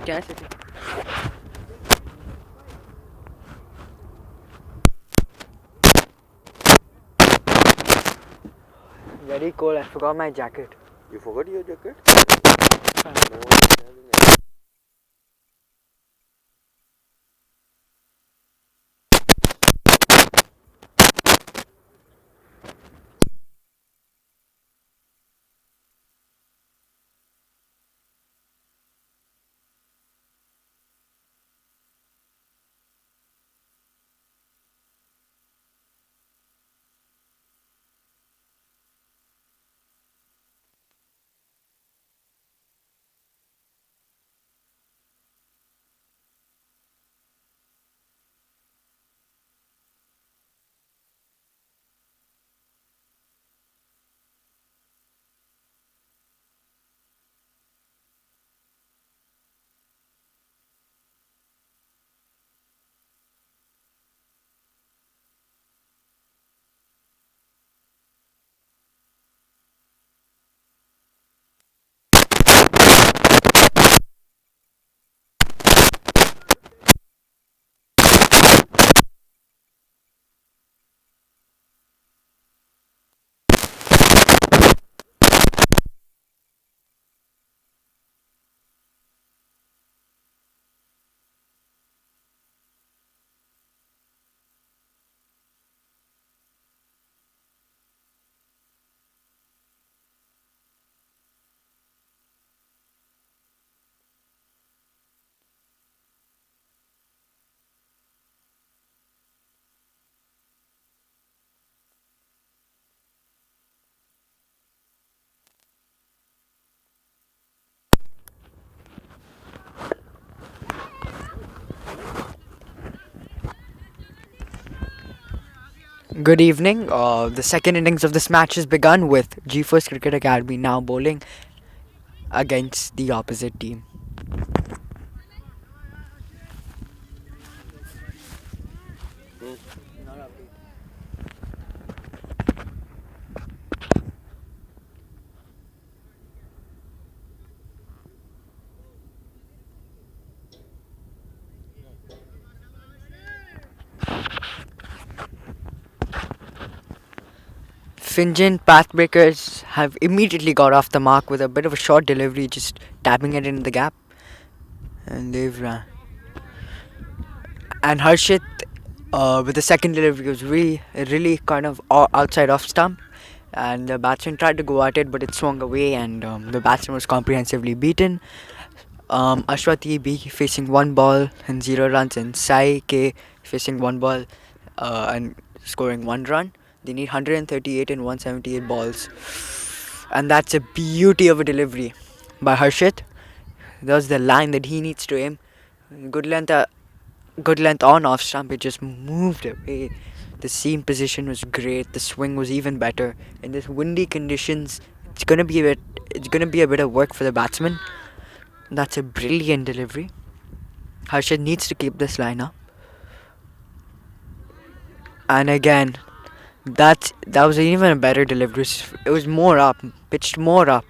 Can I sit? Very cold. I forgot my jacket. You forgot your jacket? Good evening. The second innings of this match has begun with G-Force Cricket Academy now bowling against the opposite team. Fingent Pathbreakers have immediately got off the mark with a bit of a short delivery, just tapping it in the gap, and they've run. And Harshit, with the second delivery, was really kind of outside off stump, and the batsman tried to go at it, but it swung away, and the batsman was comprehensively beaten. Ashwati B facing 1 ball and 0 runs, and Sai K facing 1 ball and scoring 1 run. They need 138 and 178 balls, and that's a beauty of a delivery by Harshit. That was the line that he needs to aim. Good length on off stump. It just moved away. The seam position was great. The swing was even better. In this windy conditions, it's gonna be a bit of work for the batsman. That's a brilliant delivery. Harshit needs to keep this line up. And again, that was even a better delivery. It was more up, pitched more up,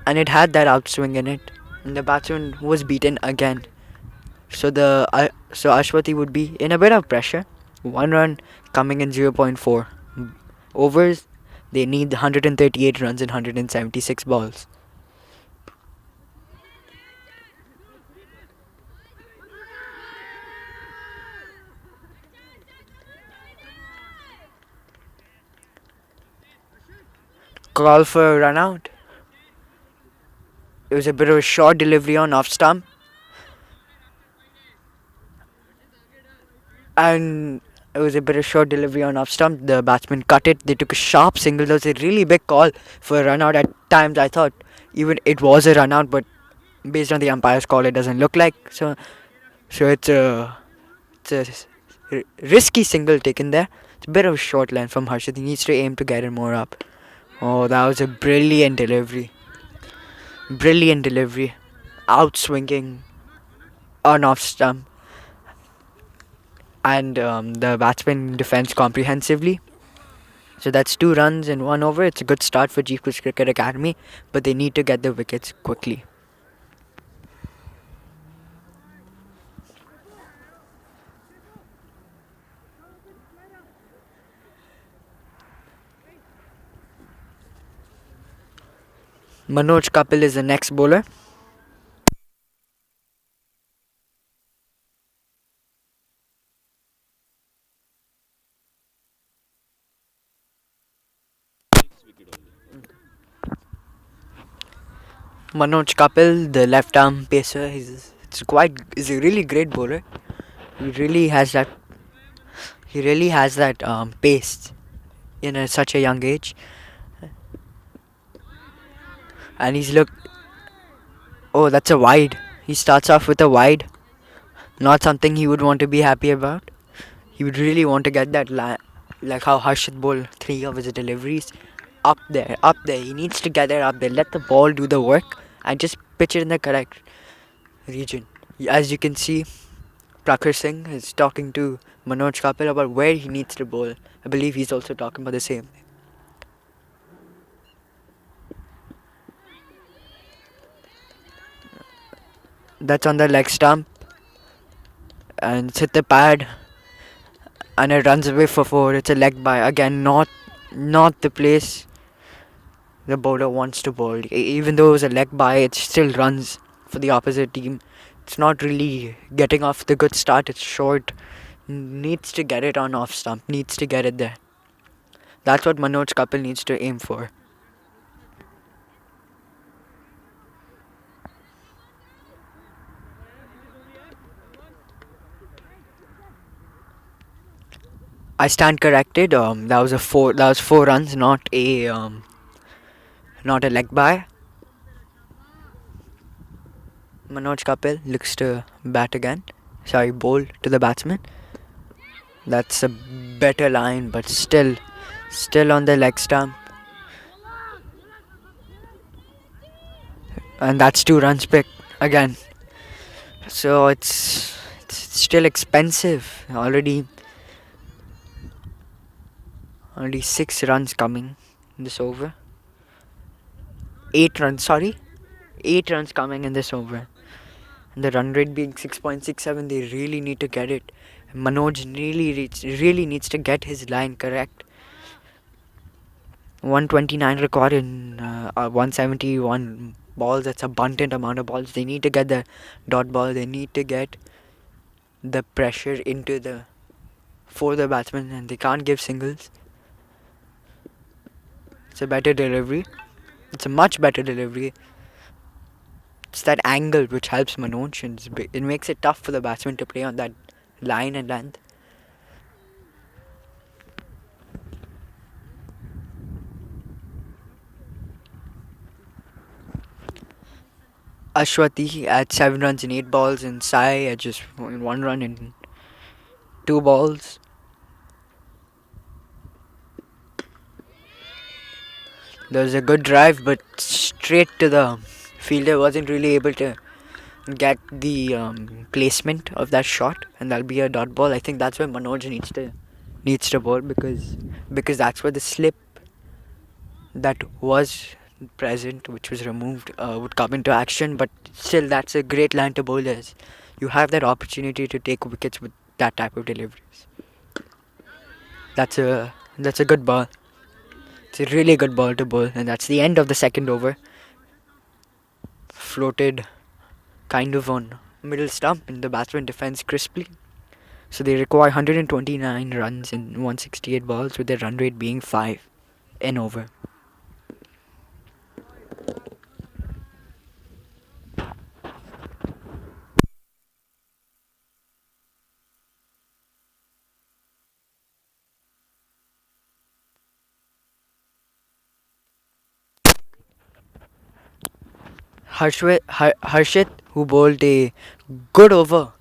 and it had that outswing in it. And the batsman was beaten again. So Ashwati would be in a bit of pressure. 1 run coming in 0.4 overs. They need 138 runs and 176 balls. Call for a run out. It was a bit of a short delivery on off stump. And it was a bit of short delivery on off stump. The batsman cut it. They took a sharp single. That was a really big call for a run out. At times I thought even it was a run out, but based on the umpire's call, it doesn't look like. So it's a risky single taken there. It's a bit of a short line from Harshit. He needs to aim to get it more up. Oh, that was a brilliant delivery. Brilliant delivery. Outswinging on off stump. And the batsman defends comprehensively. So that's 2 runs in 1 over. It's a good start for G-Force Cricket Academy, but they need to get the wickets quickly. Manoj Kapil is the next bowler. Manoj Kapil, the left arm pacer, he's a really great bowler. He really has that. He really has that pace in such a young age, and he's look. Oh, that's a wide. He starts off with a wide. Not something he would want to be happy about. He would really want to get that like how Harshit bowled 3 of his deliveries up there, up there. He needs to get it up there. Let the ball do the work and just pitch it in the correct region. As you can see, Prakhar Singh is talking to Manoj Kapil about where he needs to bowl. I believe he's also talking about the same. That's on the leg stump and it's hit the pad and it runs away for 4. It's a leg by. Again, not the place the bowler wants to bowl. Even though it was a leg by, it still runs for the opposite team. It's not really getting off the good start. It's short. Needs to get it on off stump. Needs to get it there. That's what Manoj Kapil needs to aim for. I stand corrected. That was a 4. That was 4 runs, not a leg by. Manoj Kapil looks to bat again. Sorry, bowl to the batsman. That's a better line, but still on the leg stump. And that's 2 runs picked again. So it's still expensive. Already 6 runs coming in this over. 8 runs, sorry. 8 runs coming in this over. And the run rate being 6.67, they really need to get it. Manoj really needs to get his line correct. 129 record in 171 balls. That's abundant amount of balls. They need to get the dot ball. They need to get the pressure into for the batsman, and they can't give singles. It's a better delivery. It's a much better delivery. It's that angle which helps Manoj, and it makes it tough for the batsman to play on that line and length. Ashwati at 7 runs in 8 balls, and Sai at just 1 run in 2 balls. There was a good drive, but straight to the fielder. Wasn't really able to get the placement of that shot, and that'll be a dot ball. I think that's where Manoj needs to bowl because that's where the slip that was present, which was removed, would come into action. But still, that's a great line to bowl as you have that opportunity to take wickets with that type of deliveries. That's a good ball. It's a really good ball to bowl, and that's the end of the second over. Floated kind of on middle stump, and the batsman defends crisply. So they require 129 runs in 168 balls, with their run rate being 5 in over. Harshit, who bowled a good over,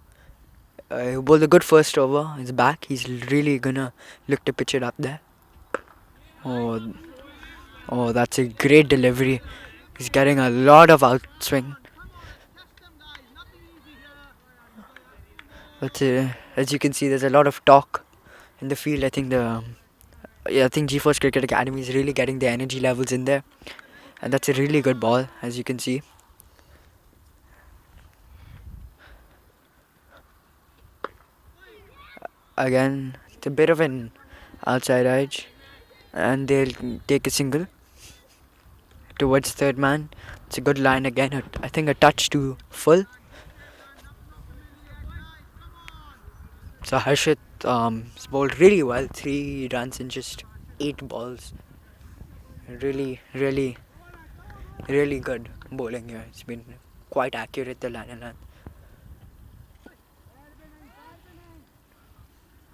who bowled a good first over, is back. He's really gonna look to pitch it up there. Oh, that's a great delivery. He's getting a lot of outswing. But as you can see, there's a lot of talk in the field. I think G-Force Cricket Academy is really getting the energy levels in there, and that's a really good ball, as you can see. Again, it's a bit of an outside edge, and they'll take a single towards third man. It's a good line again. I think a touch too full. So Harshit bowled really well. 3 runs in just 8 balls. Really, really good bowling here. It's been quite accurate, the line and run.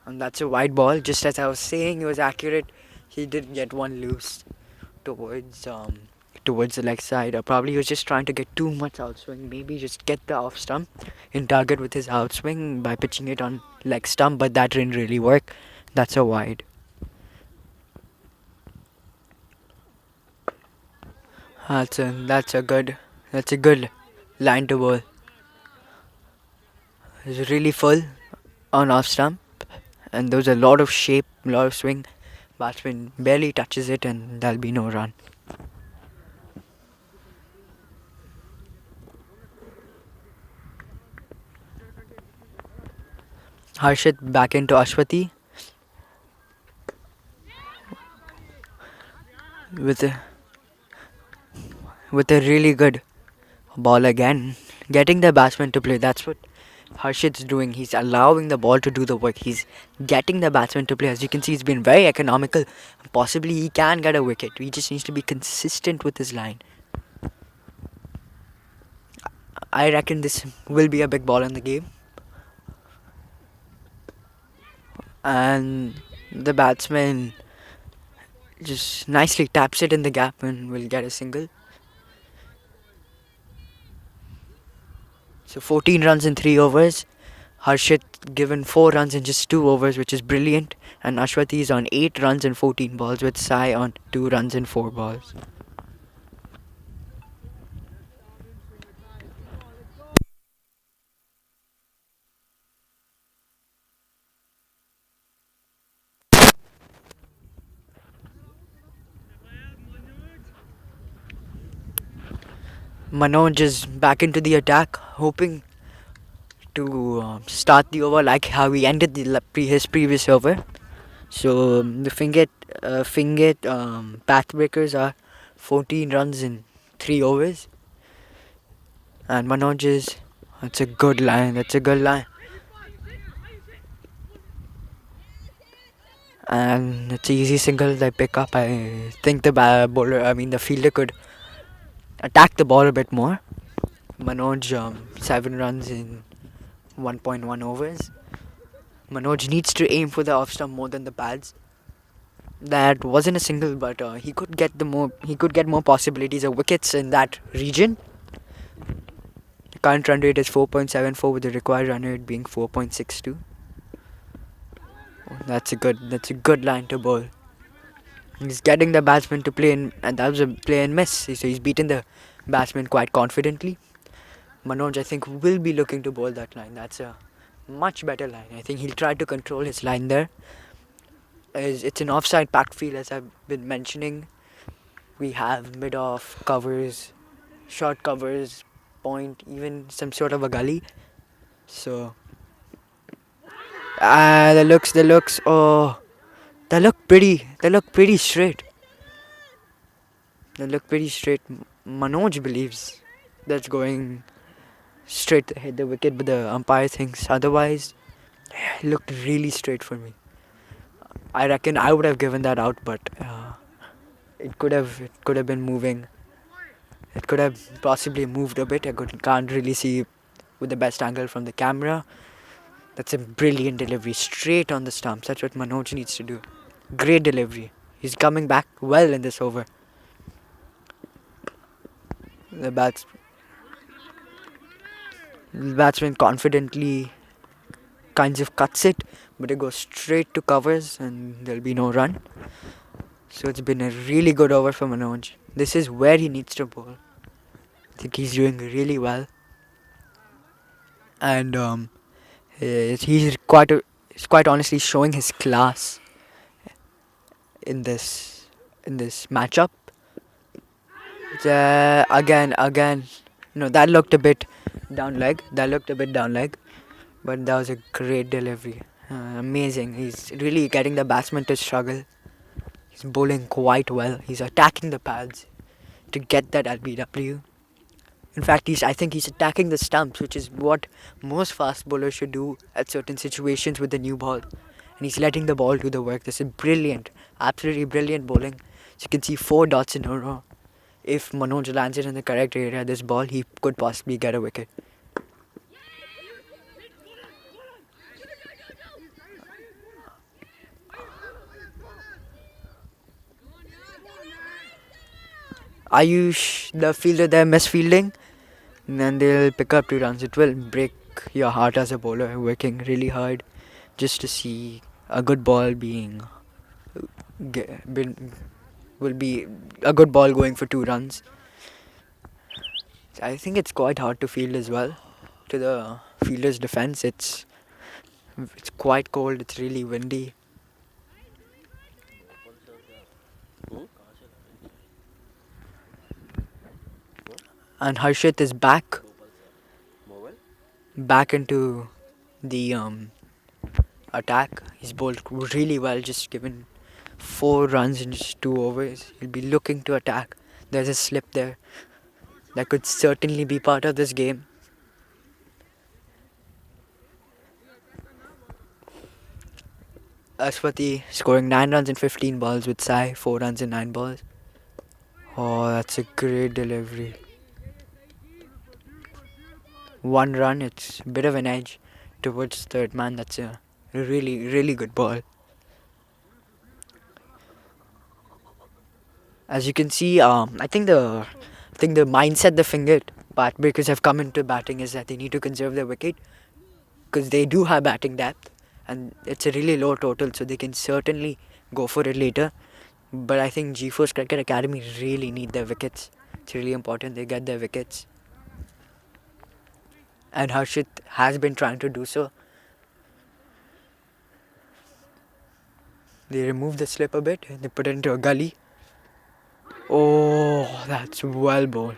And that's a wide ball. Just as I was saying, he was accurate. He did get one loose towards the leg side. Or probably he was just trying to get too much outswing. Maybe just get the off stump in target with his outswing by pitching it on leg stump. But that didn't really work. That's a wide. That's a good line to bowl. It's really full on off stump, and there's a lot of shape, a lot of swing. Batsman barely touches it, and there'll be no run. Harshit back into Ashwati with a really good ball again. Getting the batsman to play. That's what Harshit's doing. He's allowing the ball to do the work. He's getting the batsman to play. As you can see, he's been very economical. Possibly he can get a wicket. He just needs to be consistent with his line. I reckon this will be a big ball in the game. And the batsman just nicely taps it in the gap and will get a single. So 14 runs in 3 overs. Harshit given 4 runs in just 2 overs, which is brilliant. And Ashwati is on 8 runs in 14 balls, with Sai on 2 runs in 4 balls. Manoj is back into the attack, hoping to start the over like how he ended his previous over. So the Fingent Pathbreakers are 14 runs in 3 overs. And Manoj is... That's a good line. And it's an easy single they pick up. I think the fielder could attack the ball a bit more. Manoj 7 runs in 1.1 overs. Manoj needs to aim for the off stump more than the pads. That wasn't a single, but he could get more possibilities of wickets in that region. The current run rate is 4.74, with the required run rate being 4.62. That's a good line to bowl. He's getting the batsman to play in, and that was a play and miss. So he's beaten the batsman quite confidently. Manoj, I think, will be looking to bowl that line. That's a much better line. I think he'll try to control his line there. It's an offside packed field, as I've been mentioning. We have mid-off covers, short covers, point, even some sort of a gully. So the looks. Oh, they look pretty straight. Manoj believes that's going straight to hit the wicket, but the umpire thinks otherwise. It looked really straight for me. I reckon I would have given that out, but it could have been moving. It could have possibly moved a bit. Can't really see with the best angle from the camera. That's a brilliant delivery, straight on the stumps. That's what Manoj needs to do. Great delivery. He's coming back well in this over. The batsman confidently kinds of cuts it, but it goes straight to covers and there'll be no run. So it's been a really good over for Manoj. This is where he needs to bowl. I think he's doing really well. And he's quite honestly showing his class in this matchup. Again, that looked a bit down leg. But that was a great delivery. Amazing. He's really getting the batsman to struggle. He's bowling quite well. He's attacking the pads. to get that LBW. In fact, I think he's attacking the stumps, which is what most fast bowlers should do at certain situations with the new ball. And he's letting the ball do the work. This is brilliant, absolutely brilliant bowling. So you can see 4 dots in a row. If Manoj lands it in the correct area, this ball, he could possibly get a wicket. Ayush, the fielder there, misfielding, and then they'll pick up 2 runs. It will break your heart as a bowler, working really hard just to see a good ball being been will be a good ball going for 2 runs. I think it's quite hard to field as well. To the fielder's defense, it's quite cold. It's really windy. And Harshit is back into the attack. He's bowled really well, just given 4 runs in just 2 overs. He'll be looking to attack. There's a slip there that could certainly be part of this game. Ashwati scoring 9 runs in 15 balls with Sai 4 runs in 9 balls. Oh, that's a great delivery. 1 run, it's a bit of an edge towards third man. That's a really, really good ball. As you can see, I think the mindset the Fingent Pathbreakers have come into batting is that they need to conserve their wicket because they do have batting depth and it's a really low total, so they can certainly go for it later. But I think G4's Cricket Academy really need their wickets. It's really important they get their wickets. And Harshit has been trying to do so. They remove the slip a bit and they put it into a gully. Oh, that's well bowled.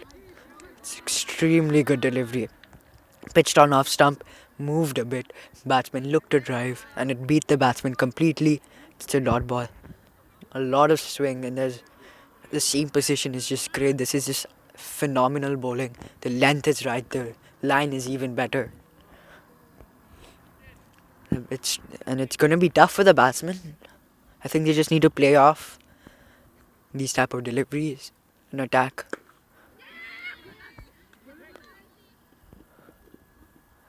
It's extremely good delivery. Pitched on off stump, moved a bit. Batsman looked to drive and it beat the batsman completely. It's a dot ball. A lot of swing and there's the seam position is just great. This is just phenomenal bowling. The length is right, the line is even better. It's going to be tough for the batsman. I think they just need to play off these type of deliveries and attack.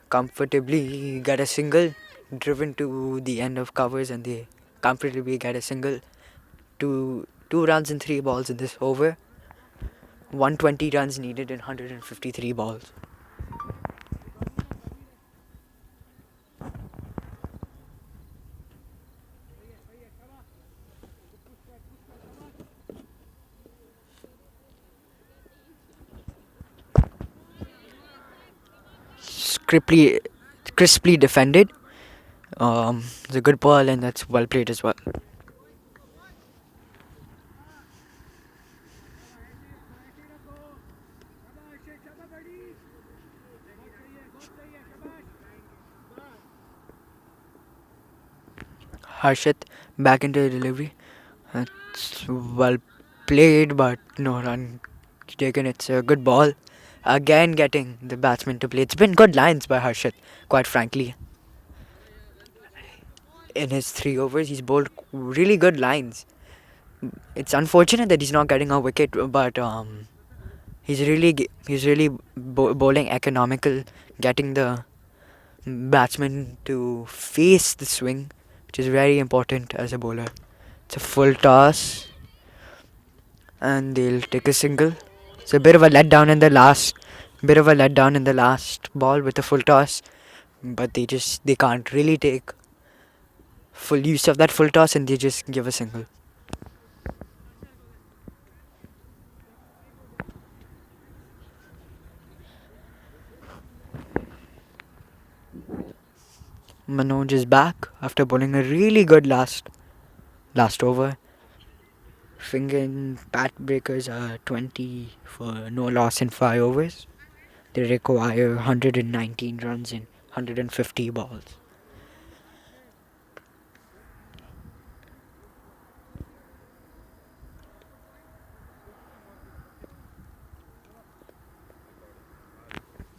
Comfortably get a single, driven to the end of covers, and they comfortably get a single. Two runs in 3 balls in this over. 120 runs needed in 153 balls. Crisply defended. It's a good ball and that's well played as well. Harshit back into the delivery. It's well played, but no run taken. It's a good ball. Again, getting the batsman to play. It's been good lines by Harshit, quite frankly. In his 3 overs, he's bowled really good lines. It's unfortunate that he's not getting a wicket, but he's really bowling economical, getting the batsman to face the swing, which is very important as a bowler. It's a full toss, and they'll take a single. It's a bit of a letdown in the last ball with a full toss, but they can't really take full use of that full toss, and they just give a single. Manoj is back after bowling a really good last over. Fingent Pathbreakers are 20 for no loss in 5 overs. They require 119 runs in 150 balls.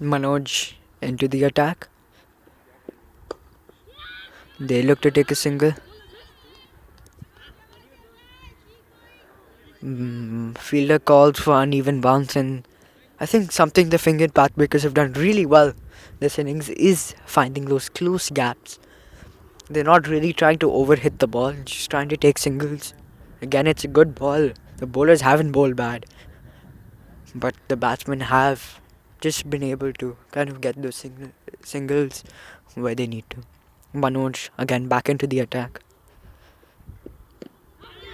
Manoj into the attack. They look to take a single. Fielder calls for uneven bounce, and I think something the Fingent Pathbreakers have done really well this innings is finding those close gaps. They're not really trying to overhit the ball, just trying to take singles. Again, it's a good ball. The bowlers haven't bowled bad, but the batsmen have just been able to kind of get those singles where they need to. Manoj again back into the attack.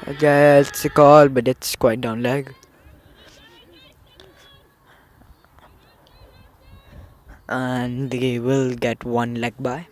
Again, it's a call, but it's quite down leg. And they will get one leg by.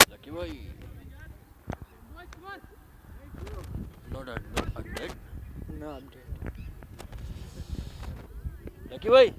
Lucky boy. No update. No update. Lucky boy.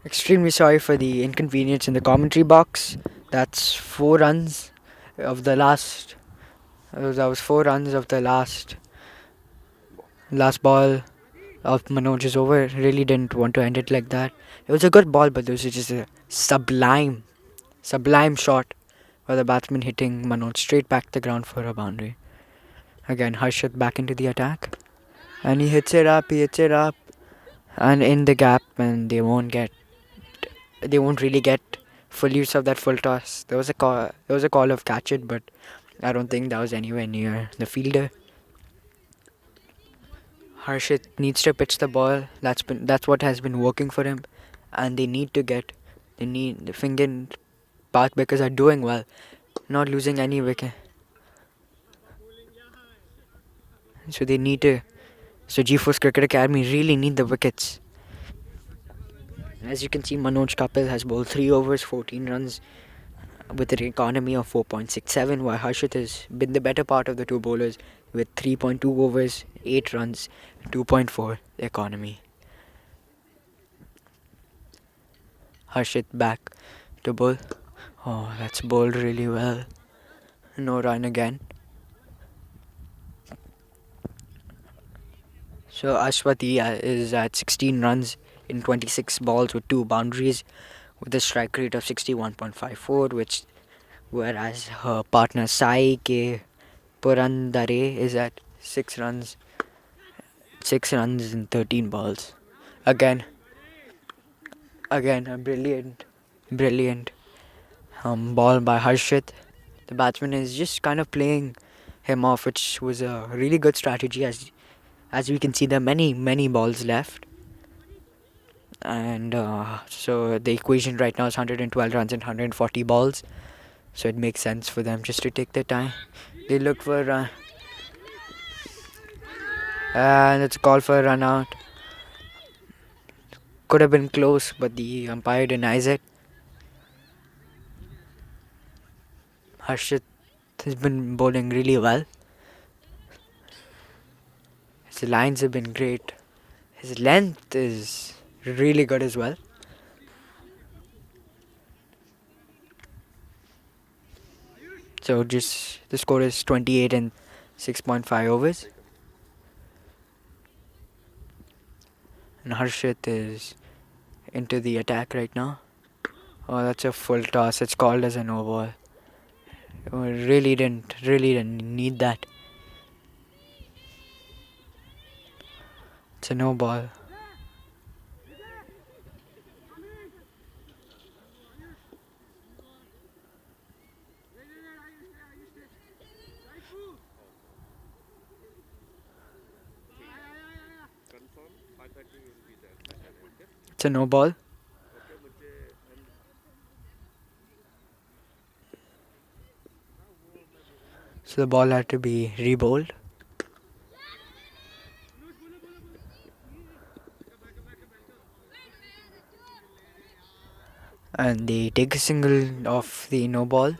Extremely sorry for the inconvenience in the commentary box. That's 4 runs of the last. That was 4 runs of the last ball of Manoj's over. Really didn't want to end it like that. It was a good ball, but this was just a sublime shot by the batsman hitting Manoj straight back to the ground for a boundary. Again, Harshit back into the attack, and he hits it up. And in the gap, and they won't really get full use of that full toss. There was a call of catch it, but I don't think that was anywhere near the fielder. Harshit needs to pitch the ball. That's what has been working for him, and they need the Fingent Pathbreakers are doing well, not losing any wicket. So they need to. So G-Force Cricket Academy really need the wickets. As you can see, Manoj Kapil has bowled 3 overs, 14 runs, with an economy of 4.67, while Harshit has been the better part of the two bowlers with 3.2 overs, 8 runs, 2.4 economy. Harshit back to bowl. Oh, that's bowled really well. No run again. So Ashwati is at 16 runs in 26 balls with 2 boundaries, with a strike rate of 61.54, which whereas her partner Sai K Purandare is at 6 runs in 13 balls. Again, a brilliant ball by Harshit. The batsman is just kind of playing him off, which was a really good strategy. As we can see, there are many balls left, and so the equation right now is 112 runs in 140 balls. So it makes sense for them just to take their time. They look for and it's a call for a run out. Could have been close, but the umpire denies it. Harshit has been bowling really well. His lines have been great. His length is really good as well. So just the score is 28 and 6.5 overs. And Harshit is into the attack right now. Oh, that's a full toss. It's called as a no ball. Really didn't need that. It's a no ball. Confirm 5:30 will be there. Okay. It's a no ball. So the ball had to be re-bowled. And they take a single off the no ball.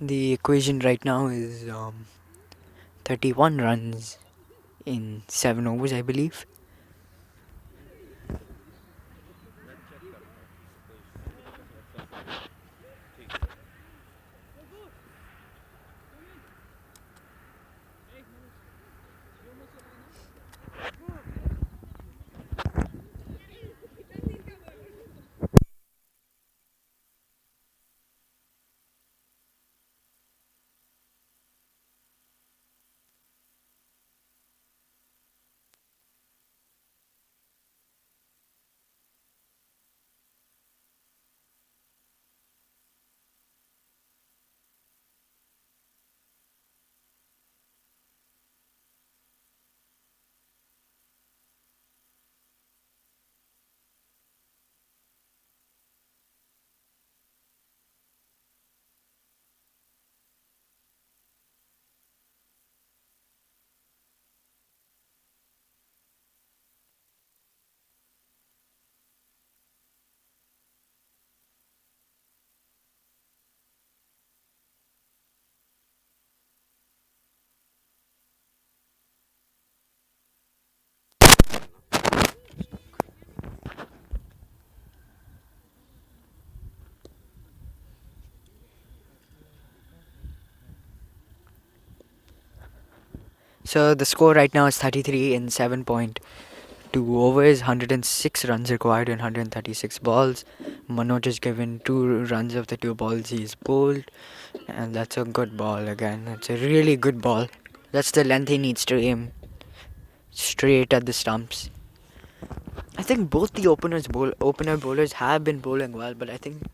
The equation right now is 31 runs in 7 overs, I believe. So the score right now is 33 in 7.2 overs, 106 runs required in 136 balls. Manoj is given 2 runs of the 2 balls he's bowled, and that's a good ball again. It's a really good ball. That's the length he needs to aim straight at the stumps. I think both the opener bowlers have been bowling well, but I think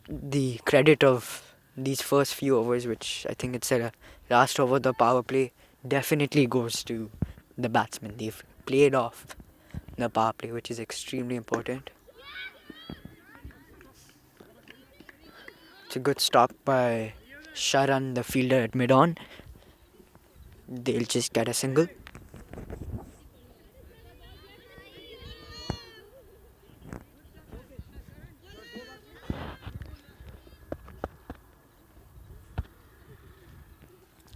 the credit of these first few overs, which I think it's a last over the power play, definitely goes to the batsmen. They've played off the power play, which is extremely important. It's a good stop by Sharan, the fielder at mid-on. They'll just get a single.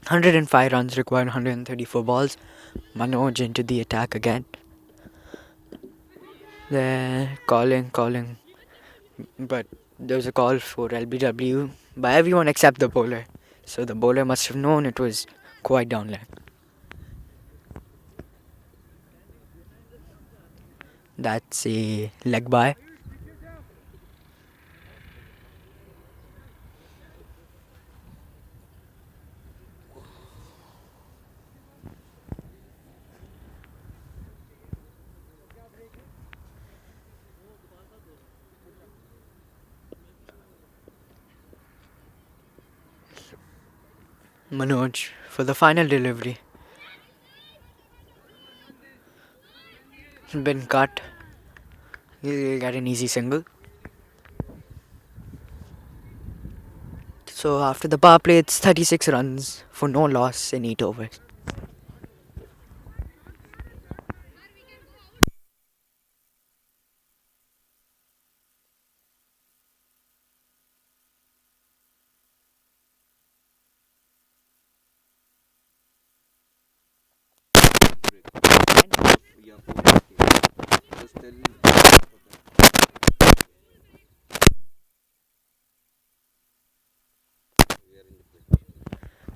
...105 runs required, 134 balls. Manoj into the attack again. They're calling, but there was a call for LBW by everyone except the bowler. So the bowler must have known it was quite down leg. That's a leg by. Manoj for the final delivery. Been cut. He'll get an easy single. So after the power play, it's 36 runs for no loss in 8 overs. Yeah, okay. Just tell me. We are in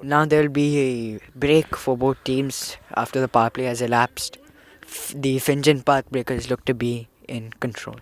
the Now there'll be a break for both teams after the power play has elapsed. The Fingent Pathbreakers look to be in control.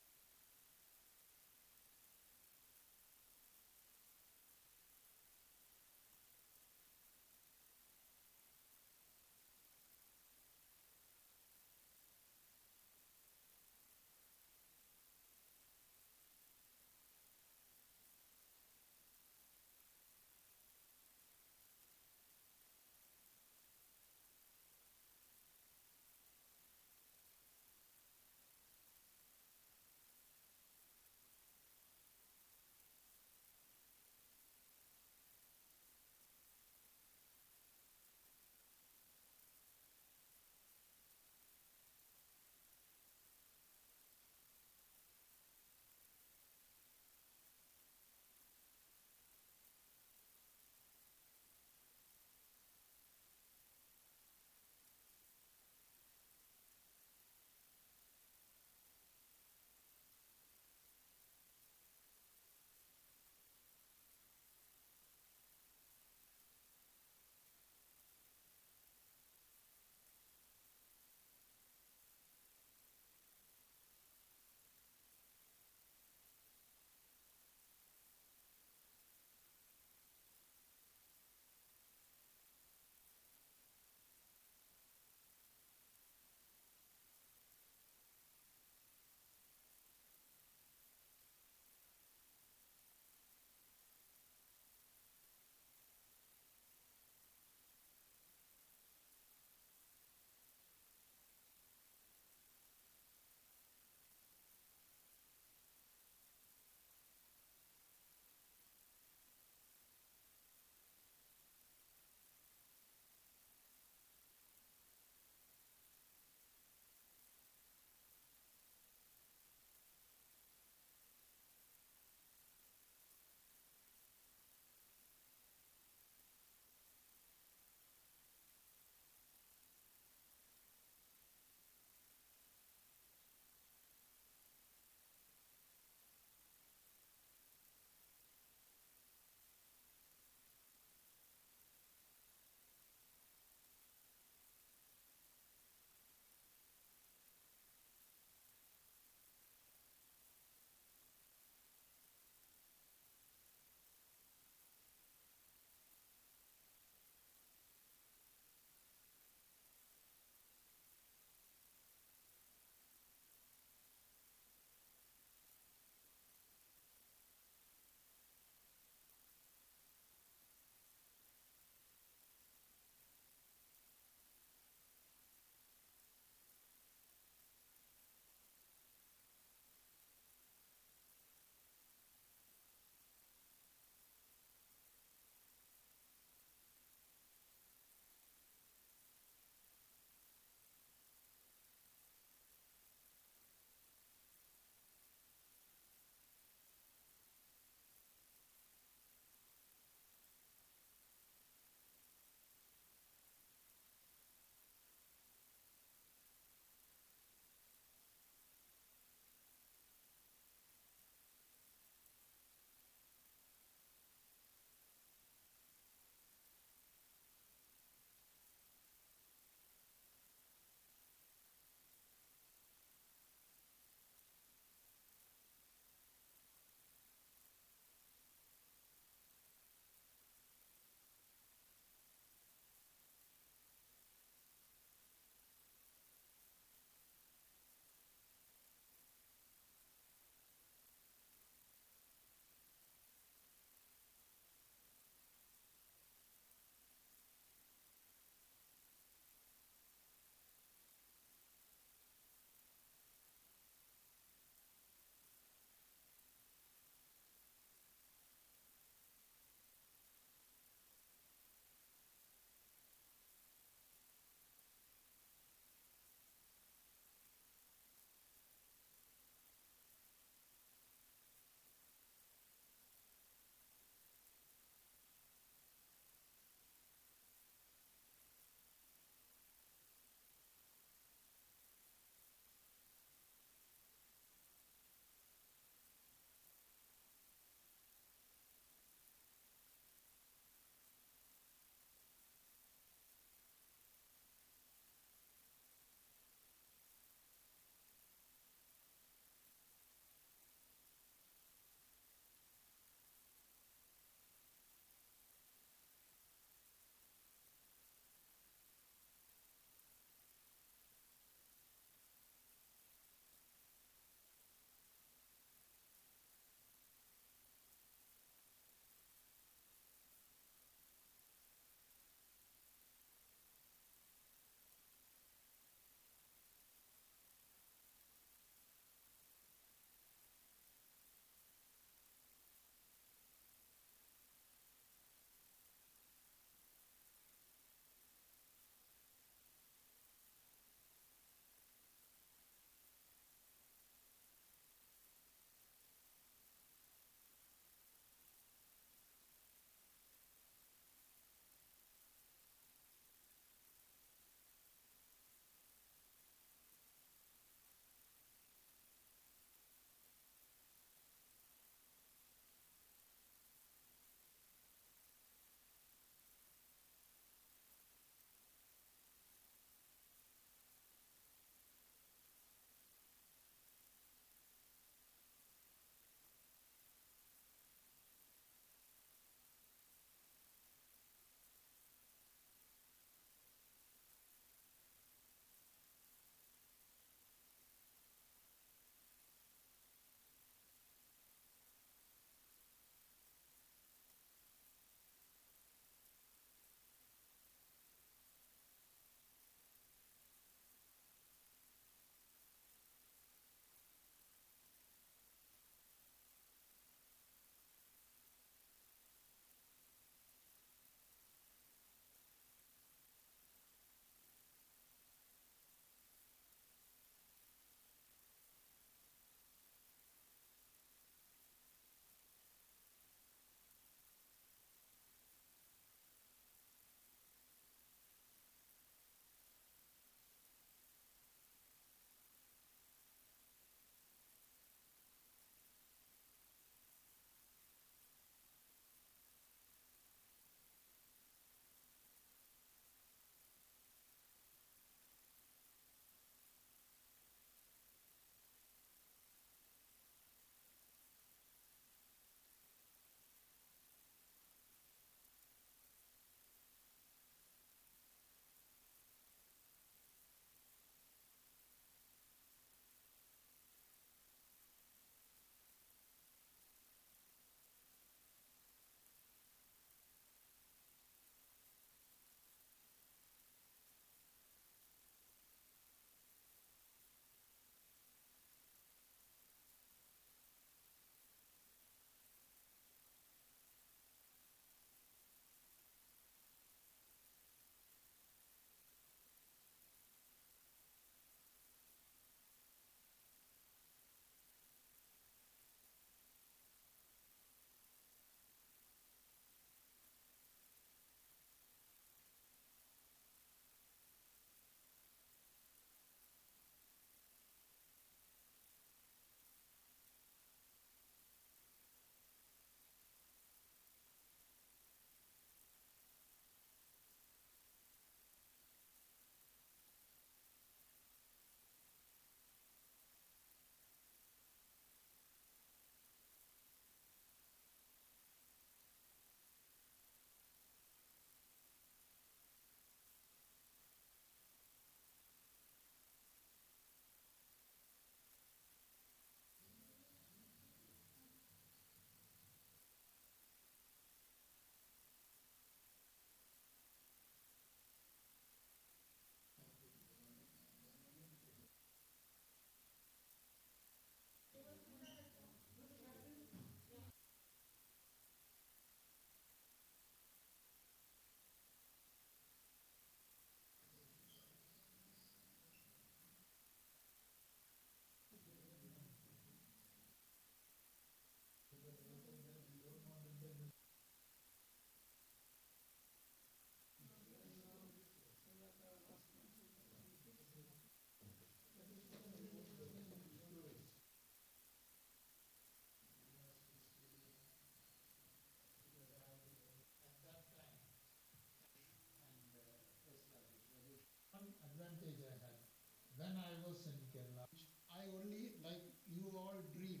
in Kerala. I only, like you all dream,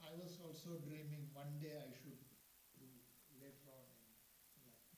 I was also dreaming one day I should do later on in life.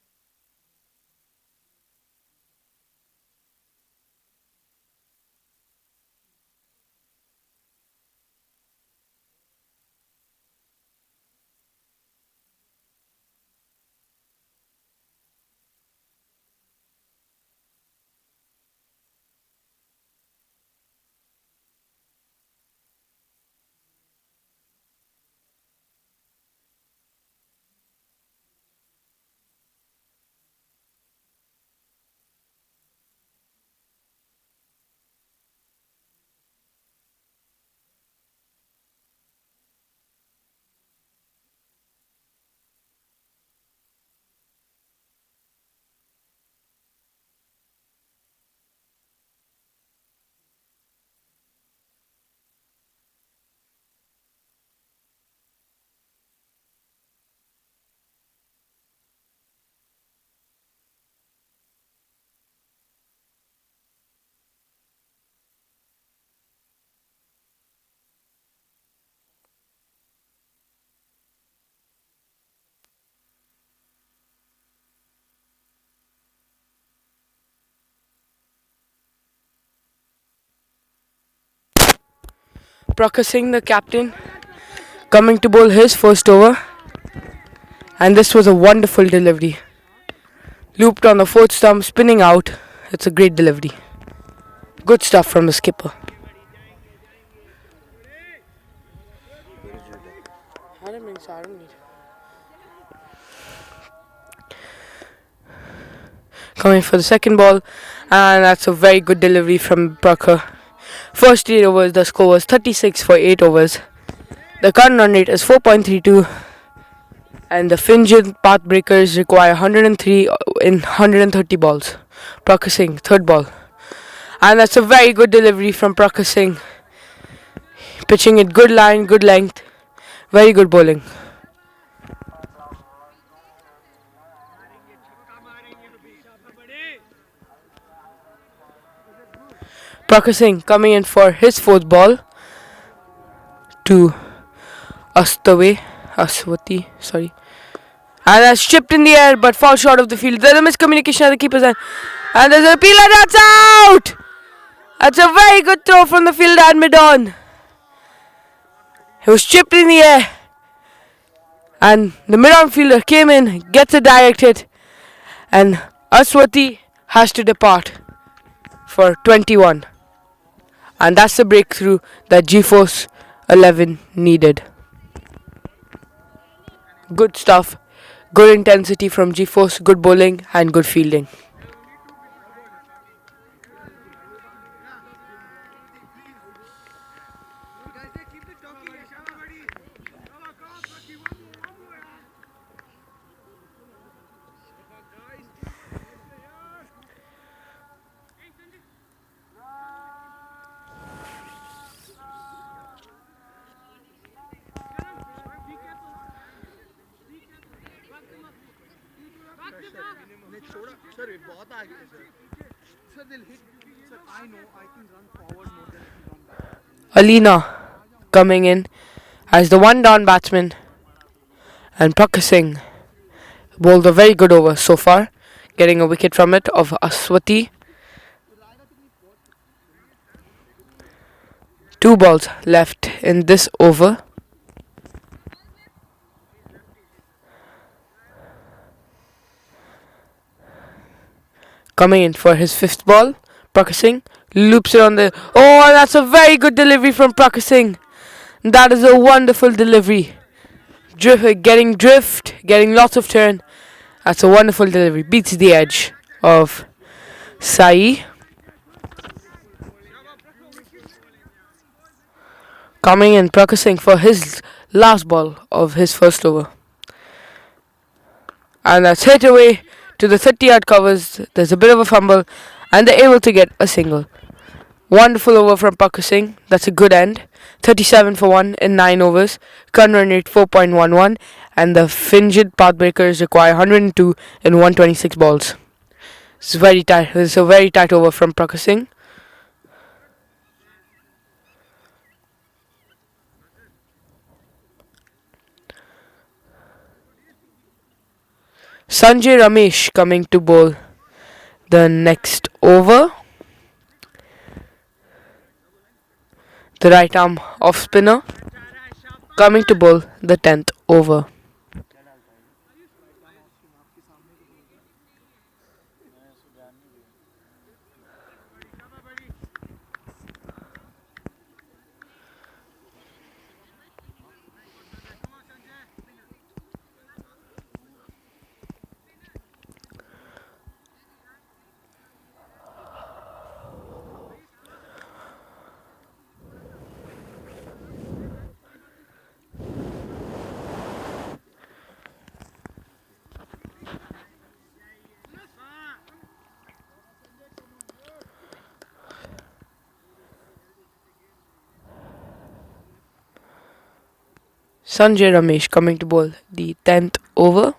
Prakar Singh, the captain, coming to bowl his first over, and this was a wonderful delivery. Looped on the fourth stump, spinning out. It's a great delivery. Good stuff from the skipper. Coming for the second ball, and that's a very good delivery from Prakar. First 8 overs, the score was 36 for 8 overs. The current run rate is 4.32, and the Fingent Pathbreakers require 103 in 130 balls. Prakar Singh, third ball. And that's a very good delivery from Prakar Singh. Pitching it good line, good length. Very good bowling. Prakar Singh coming in for his fourth ball to Aswati, sorry. And that's chipped in the air but falls short of the field. There's a miscommunication at the keeper's end. And there's a appeal and that's out! That's a very good throw from the fielder at mid-on. It was chipped in the air. And the mid-on fielder came in, gets a direct hit. And Aswati has to depart for 21. And that's the breakthrough that GeForce 11 needed. Good stuff, good intensity from GeForce, good bowling and good fielding. Alina coming in as the one down batsman, and Prakar Singh bowled a very good over so far, getting a wicket from it of Aswati. 2 balls left in this over. Coming in for his fifth ball, Prakar Singh loops it on the... Oh, that's a very good delivery from Prakar Singh. That is a wonderful delivery. Getting drift, getting lots of turn. That's a wonderful delivery. Beats the edge of Sai. Coming in, Prakar Singh for his last ball of his first over. And that's hit away to the 30-yard covers. There's a bit of a fumble, and they're able to get a single. Wonderful over from Prakar Singh. That's a good end. 37 for 1 in 9 overs. Current run rate 4.11, and the Fingent Pathbreakers require 102 in 126 balls. It's very tight. It's a very tight over from Prakar Singh. Sanjay Ramesh coming to bowl the next over. The right arm off spinner coming to bowl the 10th over. Sanjay Ramesh coming to bowl the 10th over.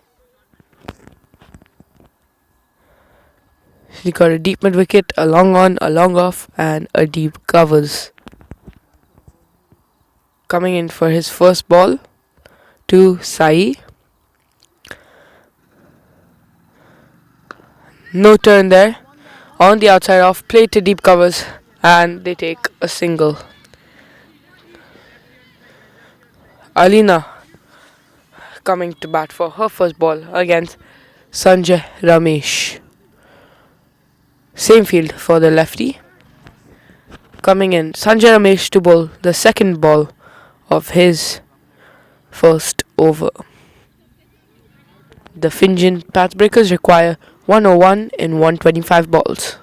He got a deep mid wicket, a long on, a long off, and a deep covers. Coming in for his first ball to Sai. No turn there. On the outside off, play to deep covers, and they take a single. Alina coming to bat for her first ball against Sanjay Ramesh. Same field for the lefty. Coming in, Sanjay Ramesh to bowl the second ball of his first over. The Fingent Pathbreakers require 101 in 125 balls.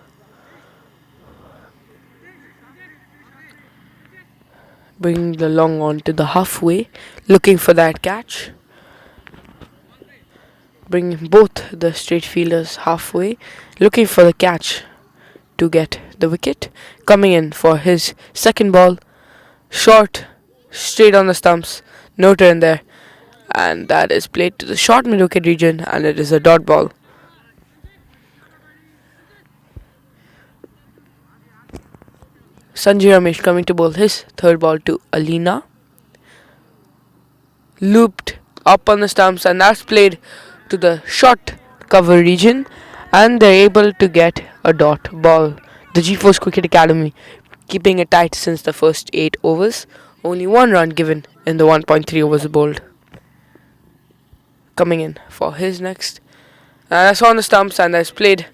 Bringing the long on to the halfway, looking for that catch. Bringing both the straight fielders halfway, looking for the catch to get the wicket. Coming in for his second ball, short, straight on the stumps, no turn there, and that is played to the short mid wicket region, and it is a dot ball. Sanjay Ramesh coming to bowl his third ball to Alina. Looped up on the stumps, and that's played to the short cover region, and they're able to get a dot ball. The G-Force Cricket Academy keeping it tight since the first 8 overs. Only 1 run given in the 1.3 overs bowled. Coming in for his next. And that's on the stumps, and that's played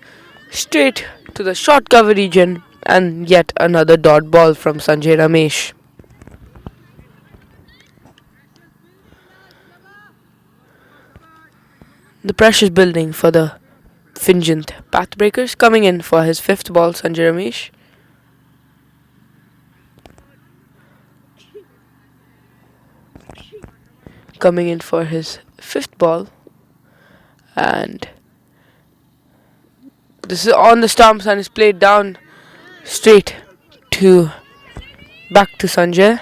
straight to the short cover region, and yet another dot ball from Sanjay Ramesh. The pressure is building for the Fingent Pathbreakers. Coming in for his fifth ball, Sanjay Ramesh. Coming in for his fifth ball, and this is on the stumps and is played down straight to back to Sanjay,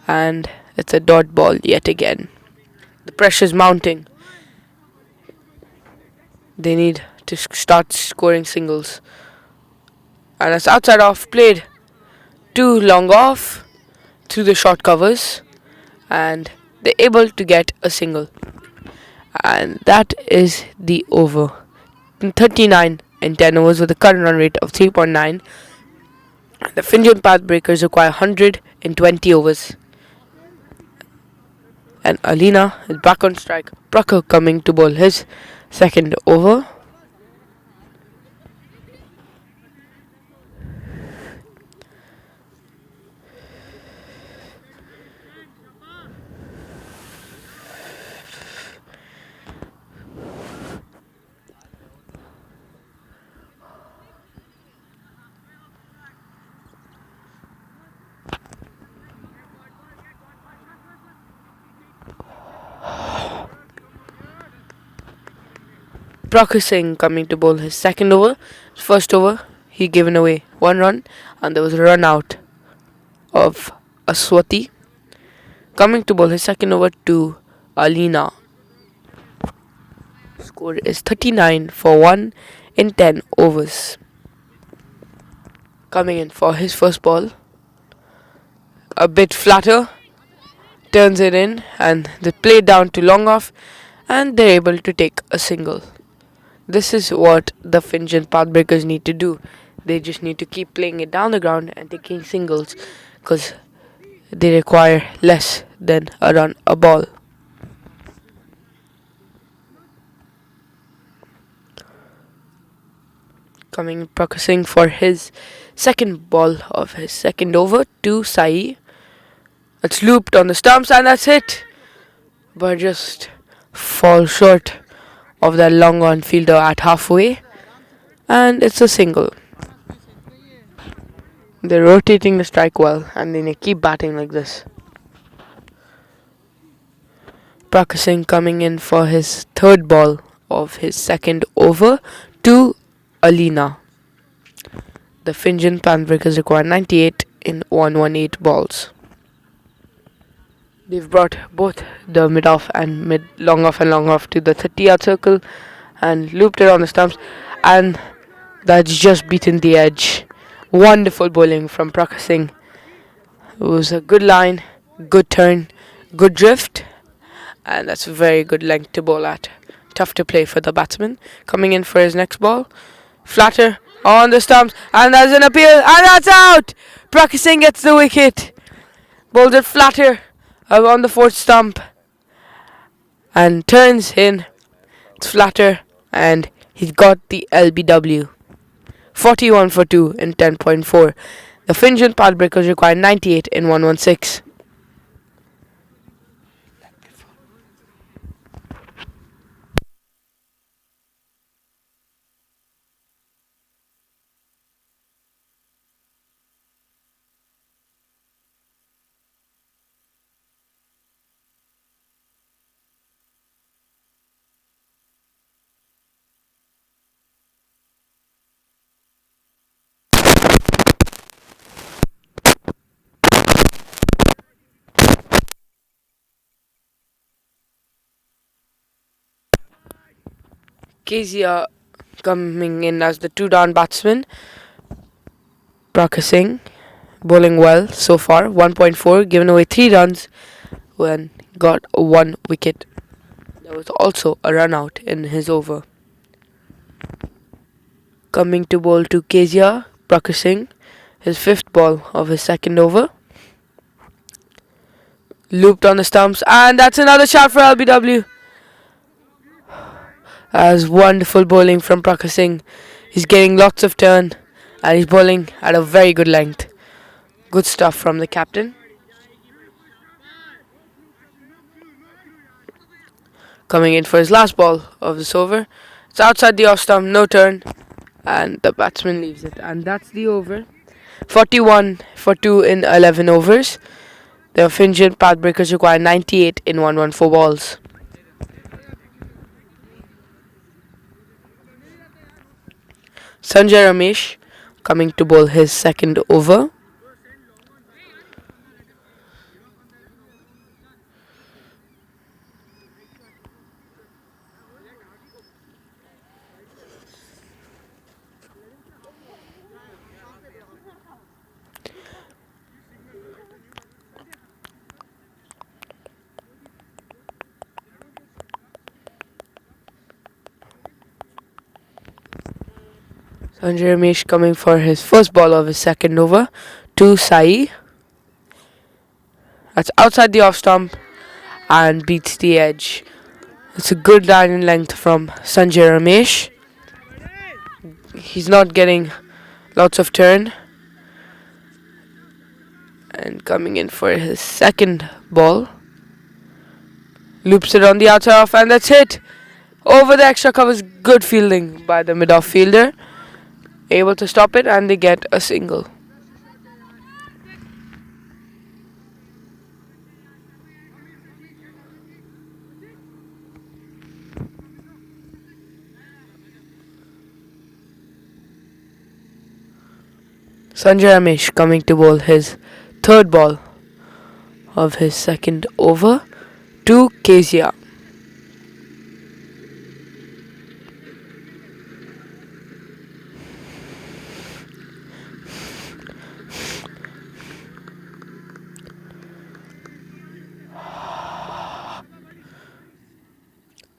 and it's a dot ball yet again. The pressure is mounting. They need to start scoring singles, and it's outside off, played too long off through the short covers, and they're able to get a single, and that is the over. 39 in 10 overs with a current run rate of 3.9. The Fingent Pathbreakers require 100 in 20 overs. And Alina is back on strike. Brucker coming to bowl his second over. Prakhar Singh coming to bowl his second over. First over, he given away 1 run, and there was a run out of Aswati. Coming to bowl his second over to Alina. Score is 39 for 1 in 10 overs. Coming in for his first ball, a bit flatter, turns it in, and they play down to long off, and they're able to take a single. This is what the Fingent Pathbreakers need to do. They just need to keep playing it down the ground and taking singles because they require less than a ball. Coming practicing for his second ball of his second over to Sai. It's looped on the stumps and that's it. But just fall short of that long on fielder at halfway. And it's a single. They're rotating the strike well and then they keep batting like this. Prakash coming in for his third ball of his second over to Alina. The Fingent Pathbreakers require 98 in 118 balls. They've brought both the mid off and mid long off and long off to the 30-yard circle and looped it on the stumps, and that's just beaten the edge. Wonderful bowling from Prakash. It was a good line, good turn, good drift, and that's a very good length to bowl at. Tough to play for the batsman. Coming in for his next ball, flatter on the stumps, and there's an appeal, and that's out! Prakash gets the wicket. Bowls it flatter on the fourth stump and turns in. It's flatter, and he's got the LBW. 41 for 2 in 10.4. The Fingent Pathbreakers require 98 in 116. Kezia coming in as the two-down batsman. Prakash bowling well so far. 1.4, given away 3 runs when got 1 wicket. There was also a run out in his over. Coming to bowl to Kezia, Prakash, his 5th ball of his second over. Looped on the stumps, and that's another shot for LBW. As wonderful bowling from Prakash. He's getting lots of turn and he's bowling at a very good length. Good stuff from the captain. Coming in for his last ball of this over. It's outside the off stump, no turn, and the batsman leaves it. And that's the over. 41 for 2 in 11 overs. The Fingent Pathbreakers require 98 in 114 balls. Sanjay Ramesh coming to bowl his second over. Sanjay Ramesh coming for his first ball of his second over to Sai. That's outside the off stump and beats the edge. It's a good line in length from Sanjay Ramesh. He's not getting lots of turn. And coming in for his second ball. Loops it on the outside off, and that's hit. Over the extra covers, good fielding by the mid-off fielder. Able to stop it, and they get a single. Sanjay Ramesh coming to bowl his third ball of his second over to Kezia.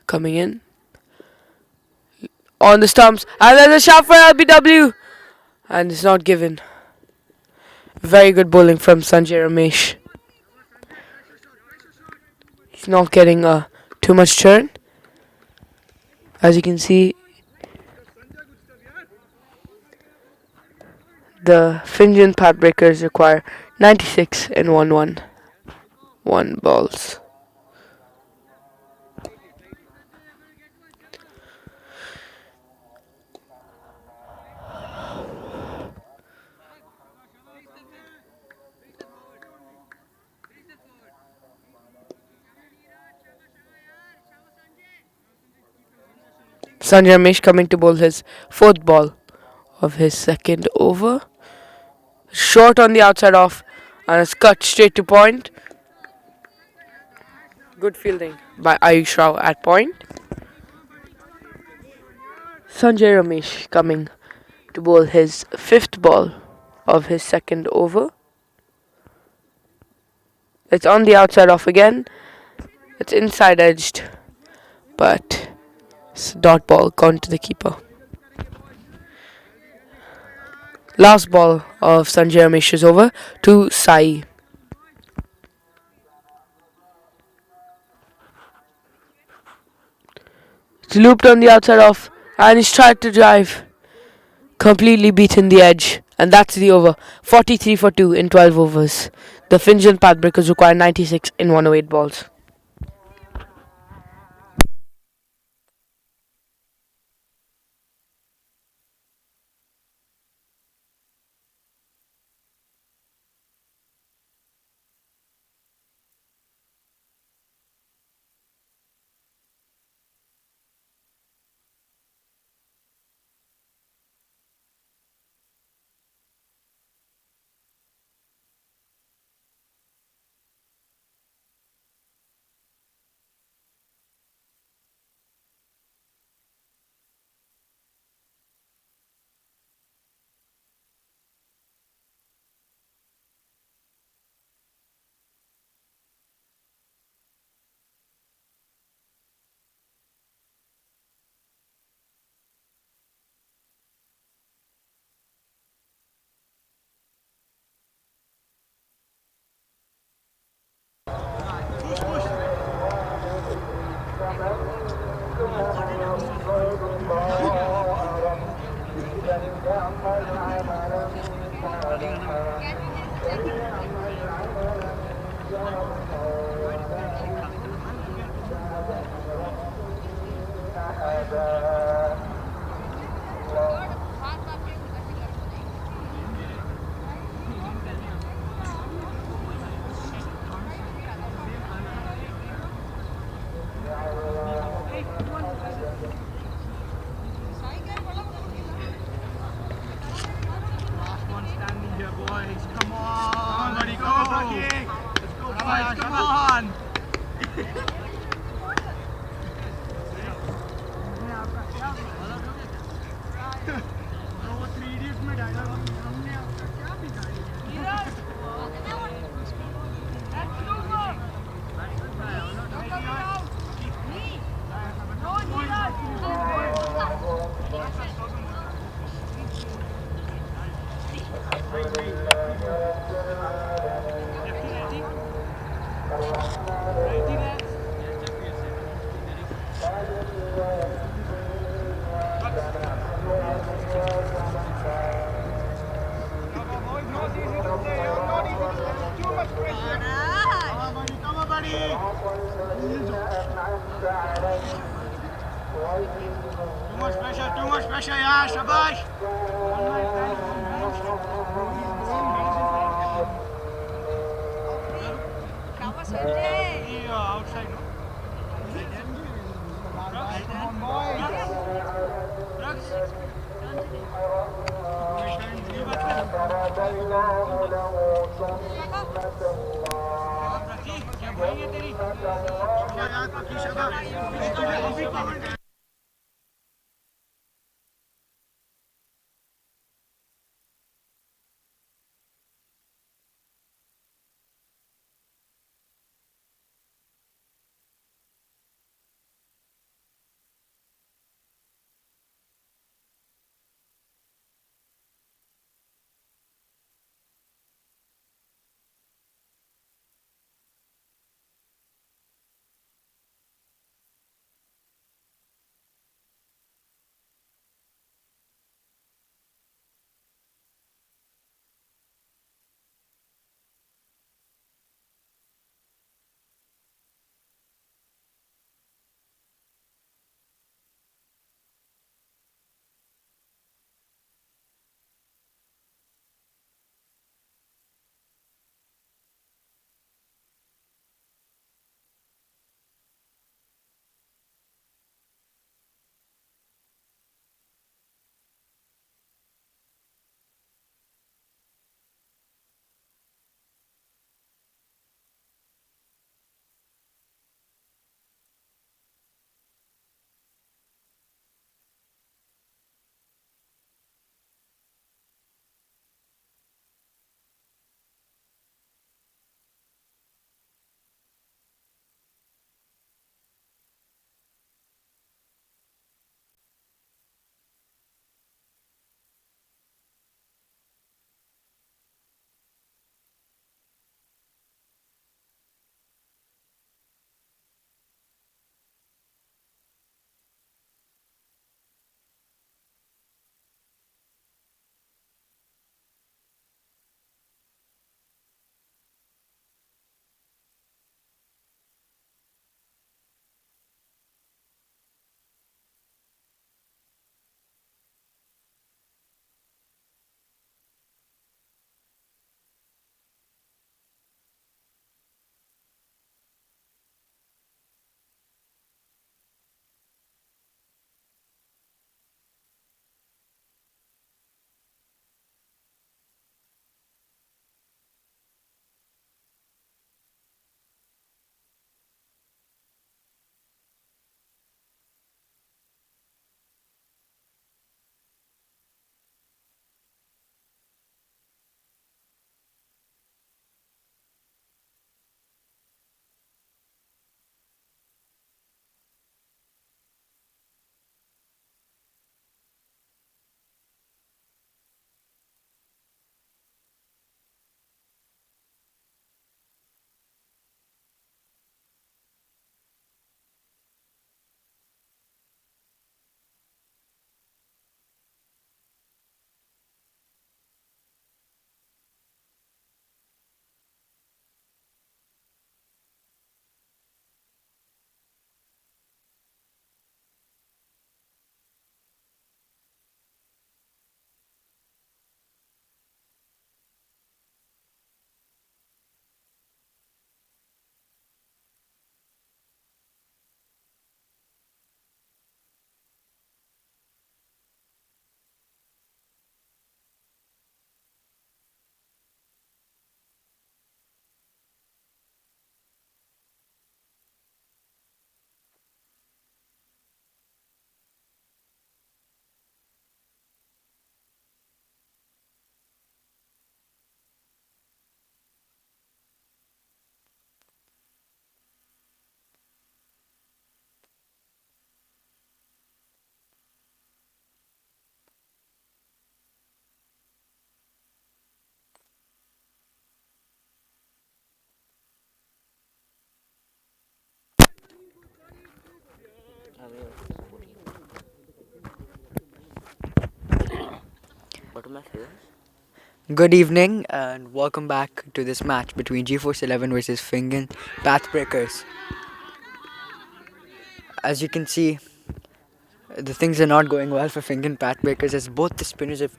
Coming in on the stumps. And there's a shot for LBW. And it's not given. Very good bowling from Sanjay Ramesh. He's not getting too much turn. As you can see, the Fingent Pathbreakers require 96 in 1 balls. Sanjay Ramesh coming to bowl his 4th ball of his 2nd over. Short on the outside off, and it's cut straight to point. Good fielding by Ayush Rao at point. Sanjay Ramesh coming to bowl his 5th ball of his 2nd over. It's on the outside off again. It's inside edged, but it's a dot ball gone to the keeper. Last ball of Sanjay Ramesh's over to Sai. It's looped on the outside off, and he's tried to drive. Completely beaten the edge, and that's the over. 43 for 2 in 12 overs. The Fingent Pathbreakers require 96 in 108 balls. Too much pressure, yeah, shabash. Yeah, outside, no? to messages. Good evening and welcome back to this match between GeForce 11 versus Fingent Pathbreakers. As you can see, the things are not going well for Fingent Pathbreakers as both the spinners have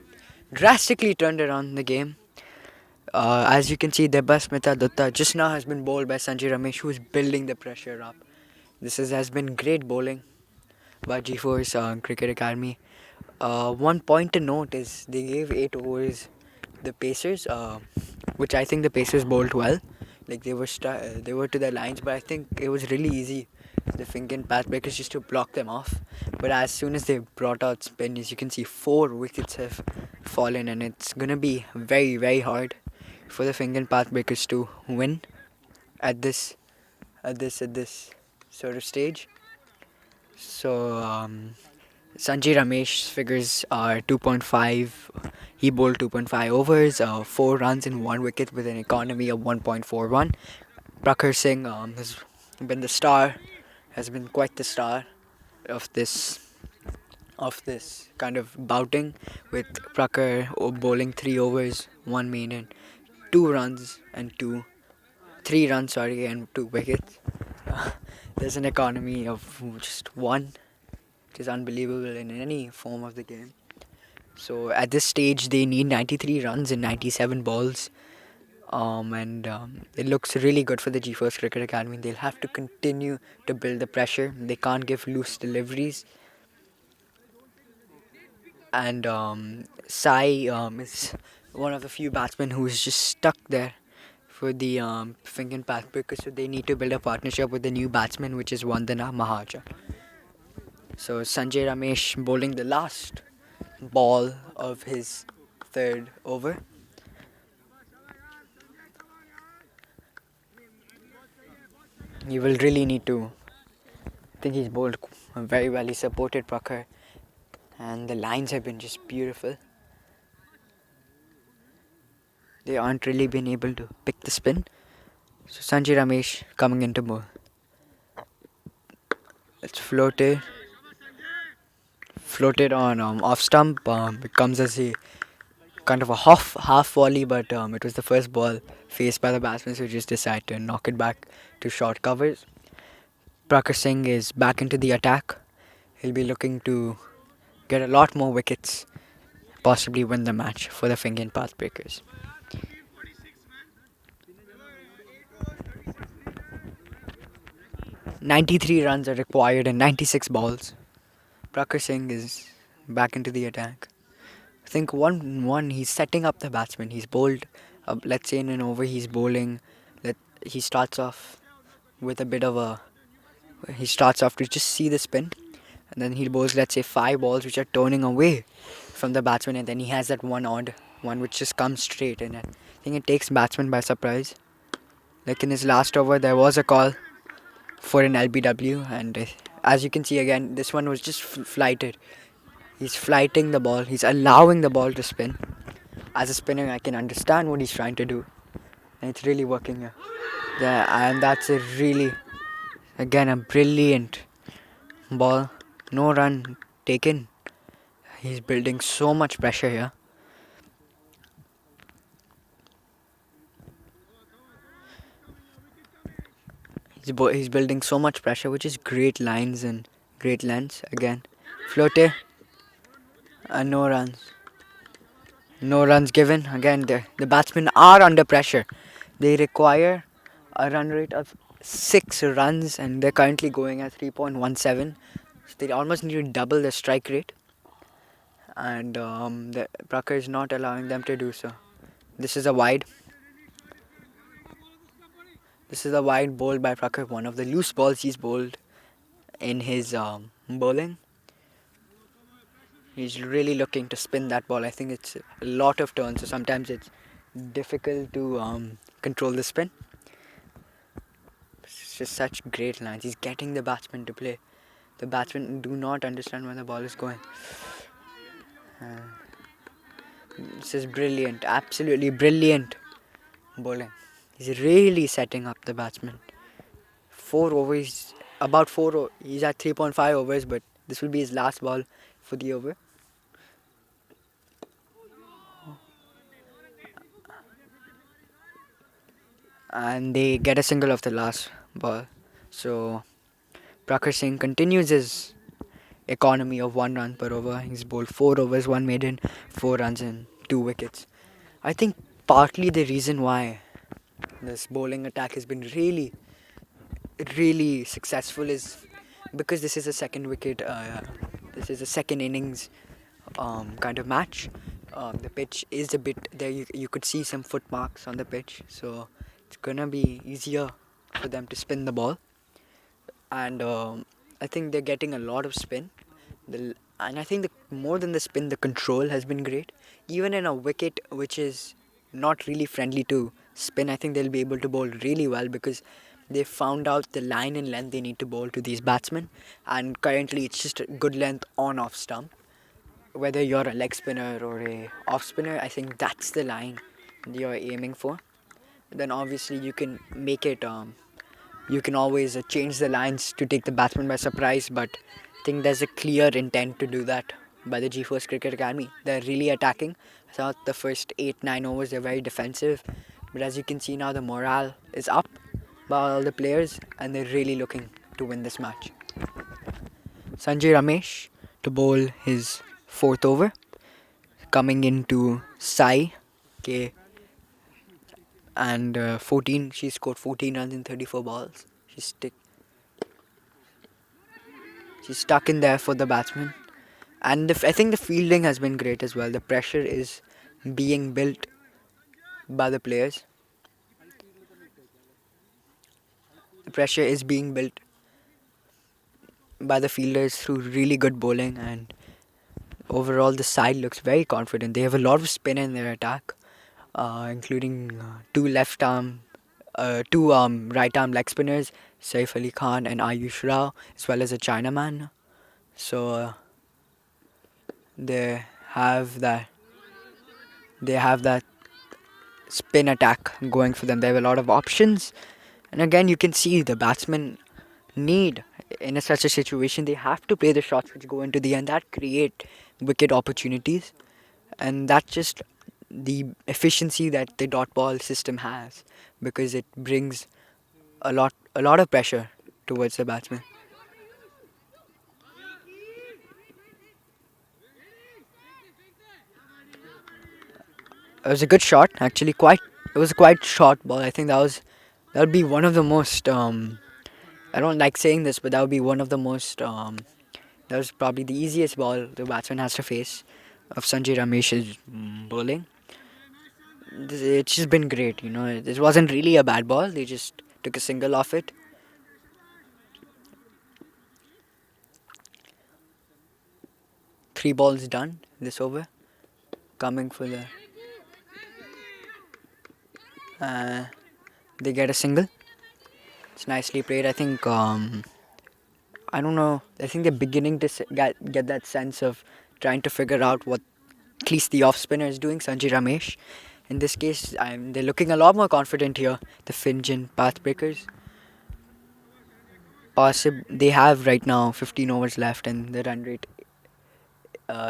drastically turned around the game. As you can see, Debasmita Dutta just now has been bowled by Sanjay Ramesh, who is building the pressure up. Has been great bowling by GeForce Cricket Academy. One point to note is they gave 8 overs the Pacers, which I think the Pacers bowled well. Like they were to their lines, but I think it was really easy. The Fingent Pathbreakers just to block them off. But as soon as they brought out spin, as you can see, 4 wickets have fallen, and it's gonna be very very hard for the Fingent Pathbreakers to win at this sort of stage. So Sanjay Ramesh's figures are 2.5. He bowled 2.5 overs, 4 runs in 1 wicket with an economy of 1.41. Prakhar Singh has been the star, has been quite the star of this kind of bouting, with Prakhar bowling 3 overs, 1 maiden, 2 runs and 3 runs and 2 wickets. There's an economy of just 1, which is unbelievable in any form of the game. So at this stage, they need 93 runs in 97 balls. It looks really good for the GeForce Cricket Academy. They'll have to continue to build the pressure. They can't give loose deliveries. And Sai is one of the few batsmen who's just stuck there for the Fingent Pathbreakers. So they need to build a partnership with the new batsman, which is Vandana Mahajan. So Sanjay Ramesh bowling the last ball of his 3rd over. He will really need to. I think he's bowled very well. He supported Prakhar, and the lines have been just beautiful. They aren't really been able to pick the spin. So Sanjay Ramesh coming into bowl. It's floated on off stump. It comes as a kind of a half volley, but it was the first ball faced by the batsman, so just decided to knock it back to short covers. Prakhar Singh is back into the attack. He'll be looking to get a lot more wickets, possibly win the match for the Fingent Pathbreakers. "93 runs are required in 96 balls. Prakhar Singh is back into the attack. I think 1-1, he's setting up the batsman. He's bowled, let's say in an over, he's bowling. He starts off with a bit of a. He starts off to just see the spin, and then he bowls, let's say, 5 balls which are turning away from the batsman, and then he has that one odd one which just comes straight, and I think it takes batsman by surprise. Like in his last over, there was a call for an LBW, and as you can see again, this one was just flighted. He's flighting the ball. He's allowing the ball to spin. As a spinner, I can understand what he's trying to do, and it's really working here. Yeah, and that's a really, again, a brilliant ball. No run taken. He's building so much pressure here. He's building so much pressure, which is great lines and great lengths. Again, floater. And no runs. No runs given. Again, the batsmen are under pressure. They require a run rate of 6 runs, and they're currently going at 3.17. So they almost need to double the strike rate. And the Prakhar is not allowing them to do so. This is a wide. This is a wide bowled by Prakhar. One of the loose balls he's bowled in his bowling. He's really looking to spin that ball. I think it's a lot of turns, so sometimes it's difficult to control the spin. It's just such great lines. He's getting the batsman to play. The batsmen do not understand where the ball is going. This is brilliant, absolutely brilliant bowling. He's really setting up the batsman. 4 overs, about 4. He's at 3.5 overs, but this will be his last ball for the over. and they get a single off the last ball. So Prakhar Singh continues his economy of 1 run per over. He's bowled 4 overs, 1 maiden, 4 runs, and 2 wickets. I think partly the reason why this bowling attack has been really successful is because this is a second wicket, this is a second innings kind of match. The pitch is a bit there, you could see some foot marks on the pitch, so it's gonna be easier for them to spin the ball. And I think they're getting a lot of spin. And I think more than the spin, the control has been great. Even in a wicket which is not really friendly to spin, I think they'll be able to bowl really well because they found out the line and length they need to bowl to these batsmen. And currently, it's just a good length on off stump. Whether you're a leg spinner or a off spinner, I think that's the line you're aiming for. Then obviously you can make it. You can always change the lines to take the batsman by surprise, but I think there's a clear intent to do that by the GeForce Cricket Academy. They're really attacking. I thought the first 8-9 overs they're very defensive, but as you can see now, the morale is up by all the players, and they're really looking to win this match. Sanjay Ramesh to bowl his fourth over, coming into Sai K, and 14. She scored 14 runs in 34 balls. She's stuck in there for the batsman, and I think the fielding has been great as well. The pressure is being built by the players. The pressure is being built by the fielders through really good bowling, and overall the side looks very confident. They have a lot of spin in their attack, including two right arm leg spinners, Saif Ali Khan and Ayush Rao, as well as a Chinaman. So they have that spin attack going for them. They have a lot of options, and again you can see the batsmen need, in such a situation, they have to play the shots which go into the end that create wicket opportunities, and that's just the efficiency that the dot ball system has, because it brings a lot of pressure towards the batsman. It was a good shot, actually. It was a quite short ball. I think that would be one of the most. I don't like saying this, but that would be one of the most. That was probably the easiest ball the batsman has to face of Sanjay Ramesh's bowling. It's just been great, you know. It wasn't really a bad ball. They just took a single off it. Three balls done this over. Coming for the. They get a single. It's nicely played. I think. I don't know. I think they're beginning to get that sense of trying to figure out what at least the off spinner is doing, Sanjay Ramesh. In this case, they're looking a lot more confident here. The Fingent Pathbreakers. They have right now 15 overs left, and the run rate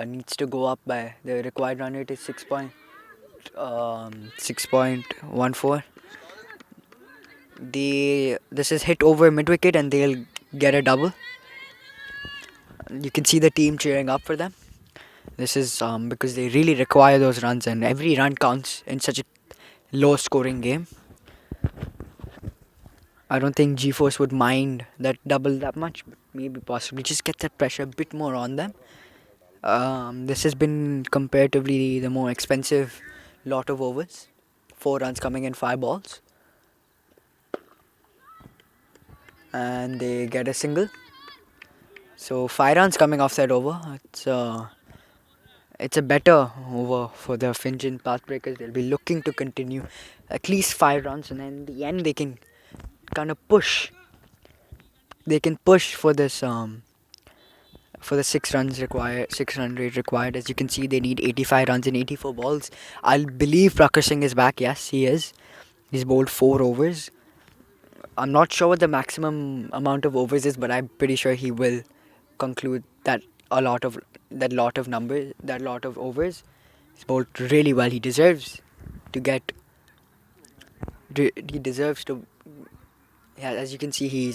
needs to go up by the required run rate is 6.14. This is hit over mid wicket, and they'll get a double. You can see the team cheering up for them. This is because they really require those runs, and every run counts in such a low scoring game. I don't think GeForce would mind that double that much, but maybe possibly just get that pressure a bit more on them. This has been comparatively the more expensive lot of overs. 4 runs coming in 5 balls. And they get a single. So 5 runs coming off that over. It's a better over for the Fingent Pathbreakers. They'll be looking to continue at least 5 runs, and then in the end they can kind of push. They can push for this for the 6 run rate required. As you can see, they need 85 runs in 84 balls. I believe Prakhar Singh is back. Yes, he is. He's bowled 4 overs. I'm not sure what the maximum amount of overs is, but I'm pretty sure he will conclude that lot of overs. He's bowled really well. He deserves to get He deserves to. Yeah, as you can see,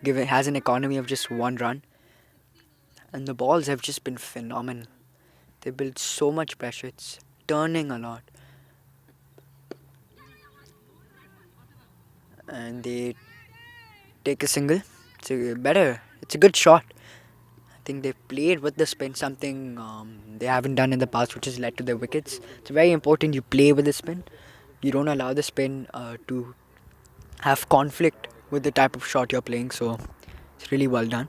has an economy of just 1 run, and the balls have just been phenomenal. They build so much pressure. It's turning a lot, and they take a single. It's a good shot. I think they've played with the spin, something they haven't done in the past, which has led to their wickets. It's very important you play with the spin. You don't allow the spin to have conflict with the type of shot you're playing. So it's really well done.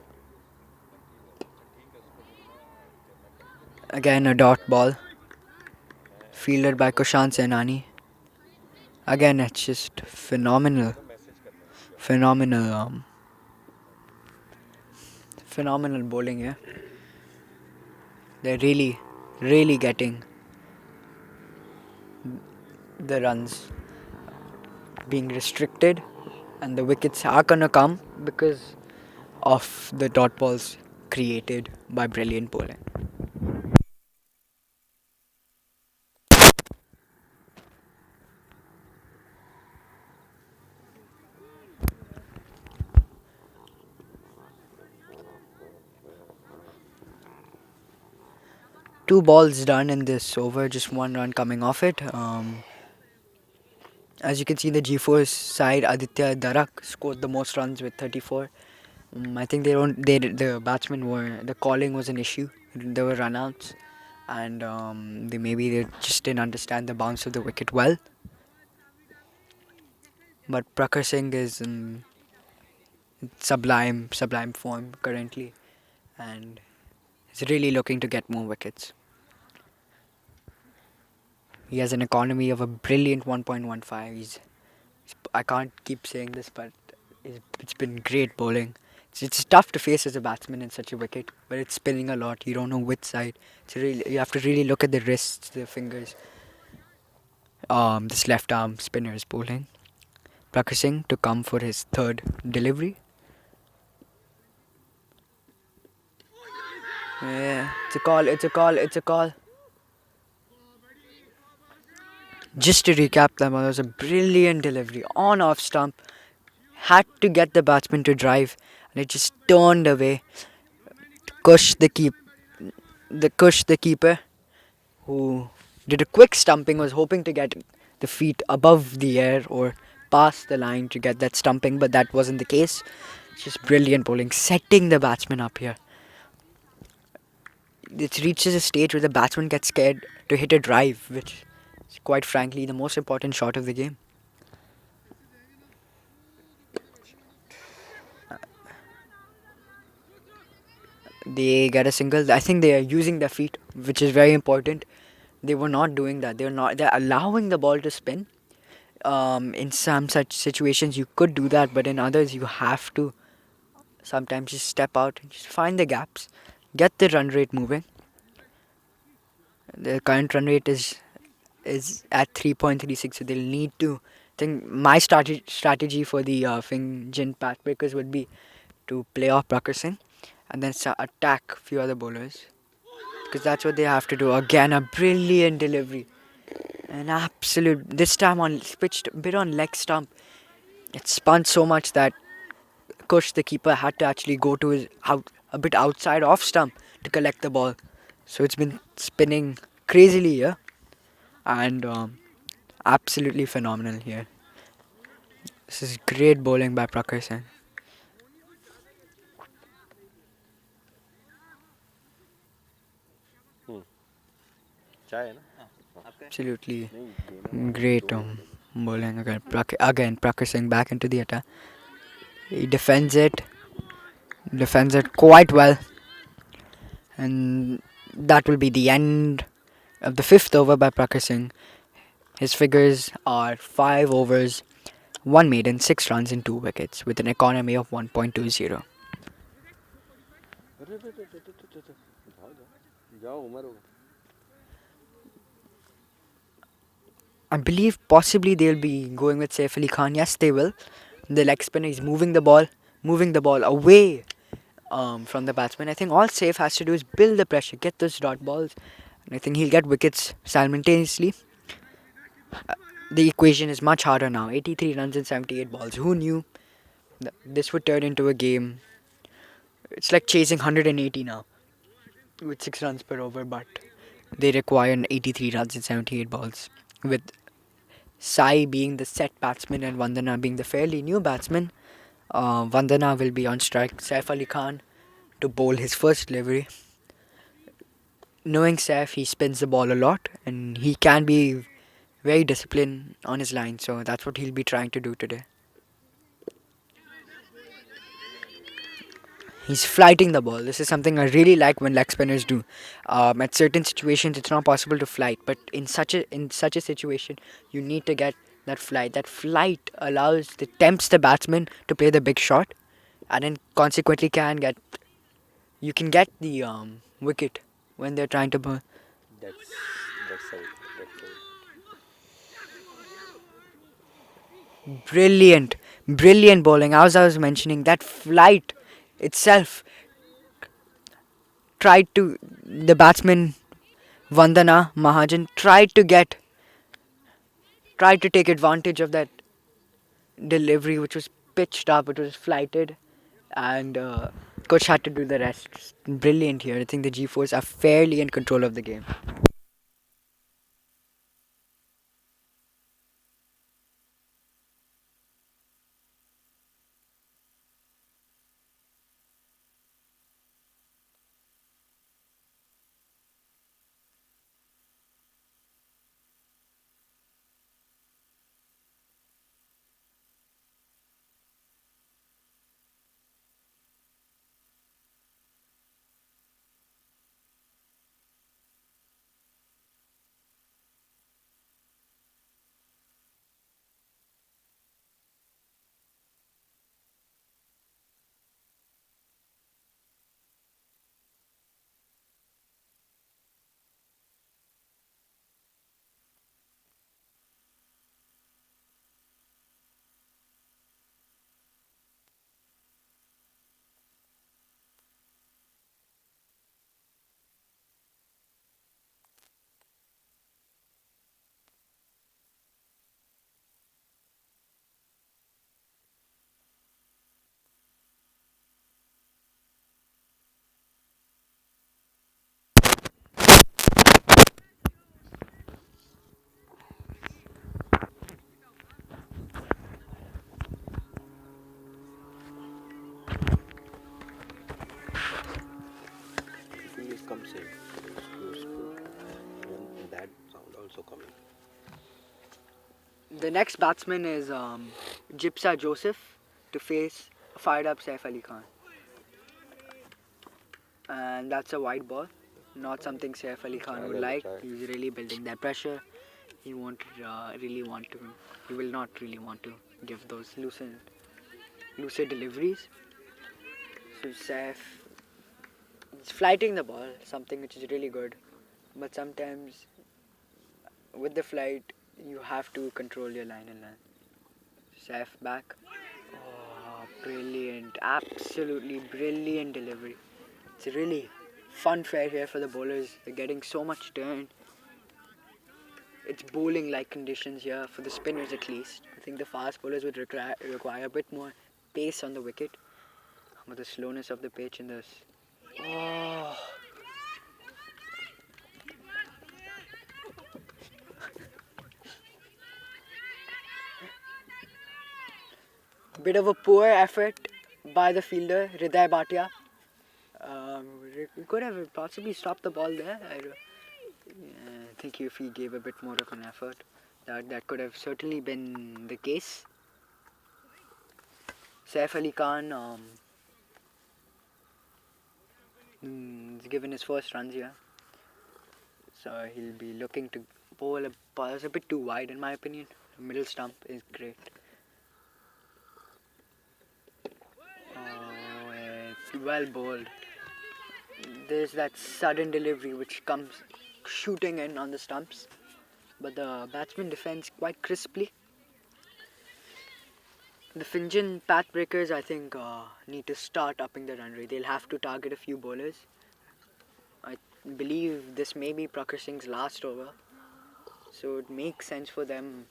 Again, a dot ball, fielded by Kushan Senani. Again, it's just phenomenal, phenomenal bowling here. They're really getting the runs being restricted, and the wickets are gonna come because of the dot balls created by brilliant bowling. Two balls done in this over, just 1 run coming off it. As you can see, the G4 side, Aditya Darak scored the most runs with 34. I think the batsmen the calling was an issue. There were runouts, and they just didn't understand the bounce of the wicket well. But Prakhar Singh is in sublime form currently, and he's really looking to get more wickets. He has an economy of a brilliant 1.15. I can't keep saying this, but it's been great bowling. It's tough to face as a batsman in such a wicket, but it's spinning a lot. You don't know which side. You have to really look at the wrists, the fingers. This left arm spinner is bowling. Prakhar Singh to come for his third delivery. Yeah, it's a call. Just to recap, that was a brilliant delivery on off stump. Had to get the batsman to drive, and it just turned away. Kush the keeper, who did a quick stumping, was hoping to get the feet above the air or past the line to get that stumping, but that wasn't the case. Just brilliant bowling, setting the batsman up here. It reaches a stage where the batsman gets scared to hit a drive, which is quite frankly the most important shot of the game. They get a single. I think they are using their feet, which is very important. They were not doing that. They're allowing the ball to spin. In some such situations, you could do that, but in others, you have to sometimes just step out and just find the gaps, get the run rate moving. The current run rate is at 3.36, so they'll need to. I think my strategy for the Fingent Pathbreakers would be to play off Prakhar Singh and then attack a few other bowlers, because that's what they have to do. Again, a brilliant delivery, an absolute. This time on pitched a bit on leg stump. It spun so much that Kush, the keeper, had to actually go to his a bit outside off stump to collect the ball. So it's been spinning crazily here, and absolutely phenomenal here. This is great bowling by Prakhar Singh. चाय है ना Absolutely great bowling again. Prakhar Singh back into the attack. He defends it quite well, and that will be the end of the fifth over by Prakhar Singh. His figures are 5 overs, 1 maiden, 6 runs, and 2 wickets, with an economy of 1.20. जाओ उमर हो I believe possibly they'll be going with Saif Ali Khan. Yes, they will. The leg spinner is moving the ball away from the batsman. I think all Saif has to do is build the pressure, get those dot balls, and I think he'll get wickets simultaneously. the equation is much harder now. 83 runs in 78 balls. Who knew this would turn into a game? It's like chasing 180 now with 6 runs per over, but they require 83 runs in 78 balls. With Sai being the set batsman and Vandana being the fairly new batsman, Vandana will be on strike. Saif Ali Khan to bowl his first delivery. Knowing Saif, he spins the ball a lot and he can be very disciplined on his line, so that's what he'll be trying to do today. He's flighting the ball. This is something I really like when leg spinners do. At certain situations, it's not possible to flight, but in such a situation, you need to get that flight. That flight tempts the batsman to play the big shot, and then consequently you can get the wicket when they're trying to bowl. That's out. That's out. Brilliant bowling. As I was mentioning, that flight itself the batsman Vandana Mahajan tried to take advantage of that delivery, which was pitched up, it was flighted, and coach had to do the rest. Brilliant here. I think the G4s are fairly in control of the game. Please come safe. It's good. Even that sound also coming. The next batsman is Jipsa Joseph to face fired up Saif Ali Khan. And that's a wide ball. Not something Saif Ali Khan would like. He's really building that pressure. He won't really want to. He will not really want to give those looser deliveries. So Saif is flighting the ball, something which is really good. But sometimes with the flight, you have to control your line and land. Saif back. Oh, brilliant. Absolutely brilliant delivery. It's a really fun fair here for the bowlers. They're getting so much turn. It's bowling like conditions here for the spinners at least. I think the fast bowlers would require a bit more pace on the wicket. But the slowness of the pitch in this. Oh. Bit of a poor effort by the fielder, Hriday Bhatia. We could have possibly stopped the ball there. I think if he gave a bit more of an effort, that could have certainly been the case. Saif Ali Khan is given his first runs here, so he'll be looking to bowl a ball. It's a bit too wide in my opinion. The middle stump is great. Oh, it's well bowled. There's that sudden delivery which comes shooting in on the stumps, but the batsman defends quite crisply. The Fingent Pathbreakers, I think, need to start upping the run rate. They'll have to target a few bowlers. I believe this may be Prakar Singh's last over, so it makes sense for them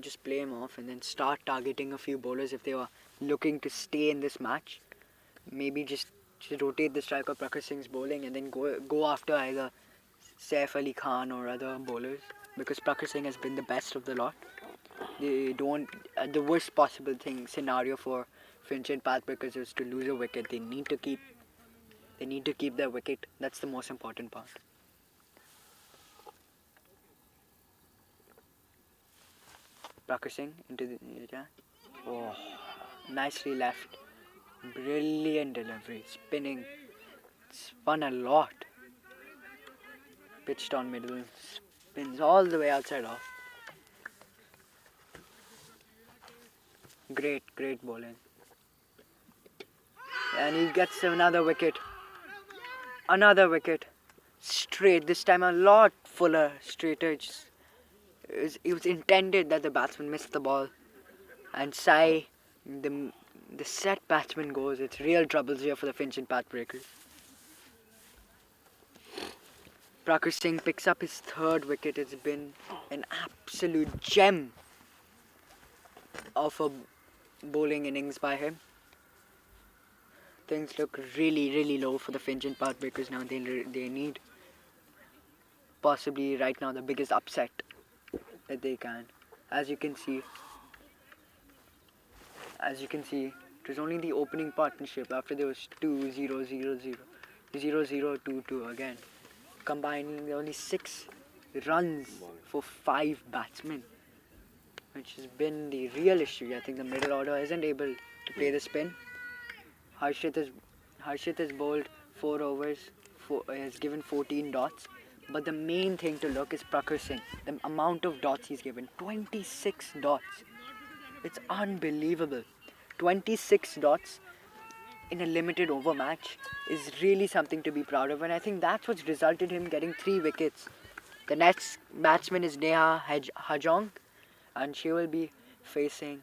just play him off and then start targeting a few bowlers if they were looking to stay in this match. Maybe just rotate the striker Prakhar Singh's bowling and then go after either Saif Ali Khan or other bowlers, because Prakhar Singh has been the best of the lot. They don't. The worst possible scenario for Fingent Pathbreakers is to lose a wicket. They need to keep. They need to keep their wicket. That's the most important part. Prakhar Singh into the oh, nicely left. Brilliant delivery, spinning. Spun a lot. Pitched on middle, spins all the way outside off. Great bowling. And he gets another wicket. Another wicket. Straight, this time a lot fuller, straighter. It was intended that the batsman missed the ball. And Sai, the set batsman goes. It's real troubles here for the Fingent Pathbreakers. Prakhar Singh picks up his third wicket. It's been an absolute gem of a bowling innings by him. Things look really low for the Fingent Pathbreakers now. They need possibly right now the biggest upset that they can. As you can see, it was only the opening partnership. After there was 2-0-0-0, 0-0-2-2 again. Combining only 6 runs for 5 batsmen, which has been the real issue. I think the middle order isn't able to play the spin. Harshit has bowled 4 overs, has given 14 dots. But the main thing to look is Prakhar Singh. The amount of dots he's given, 26 dots. It's unbelievable. 26 dots in a limited over match is really something to be proud of, and I think that's what's resulted in him getting 3 wickets. The next batsman is Neha Hajong, and she will be facing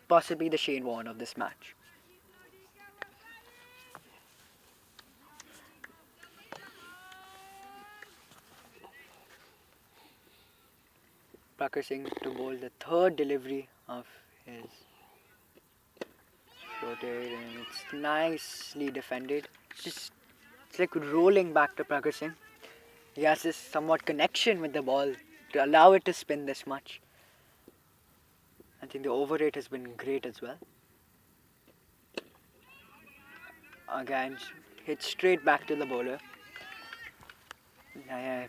possibly the Shane Warne of this match. Prakhar Singh to bowl the third delivery of his floated, and it's nicely defended. It's like rolling back to Prakhar Singh. He has this somewhat connection with the ball to allow it to spin this much. I think the over rate has been great as well. Again, hit straight back to the bowler.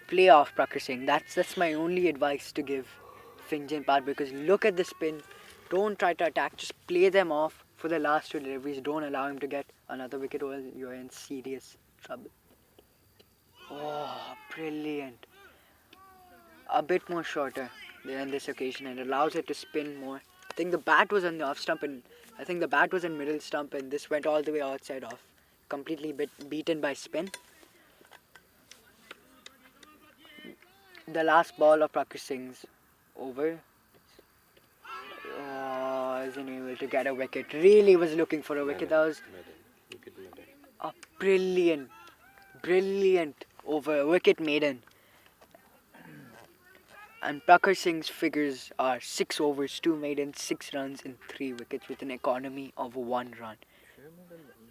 Play off Prakhar Singh. That's my only advice to give Fingent Path, because look at the spin. Don't try to attack. Just play them off for the last 2 deliveries. Don't allow him to get another wicket or you're in serious trouble. Oh, brilliant. A bit more shorter than this occasion, and allows it to spin more. I think the bat was on the off stump, and I think the bat was in middle stump, and this went all the way outside off. Completely beaten by spin. The last ball of Prakhar Singh's over. Oh, isn't able to get a wicket. Really was looking for a wicket. That was a brilliant over. Wicket maiden. And Prakhar Singh's figures are 6 overs, 2 maidens, 6 runs and 3 wickets with an economy of 1 run.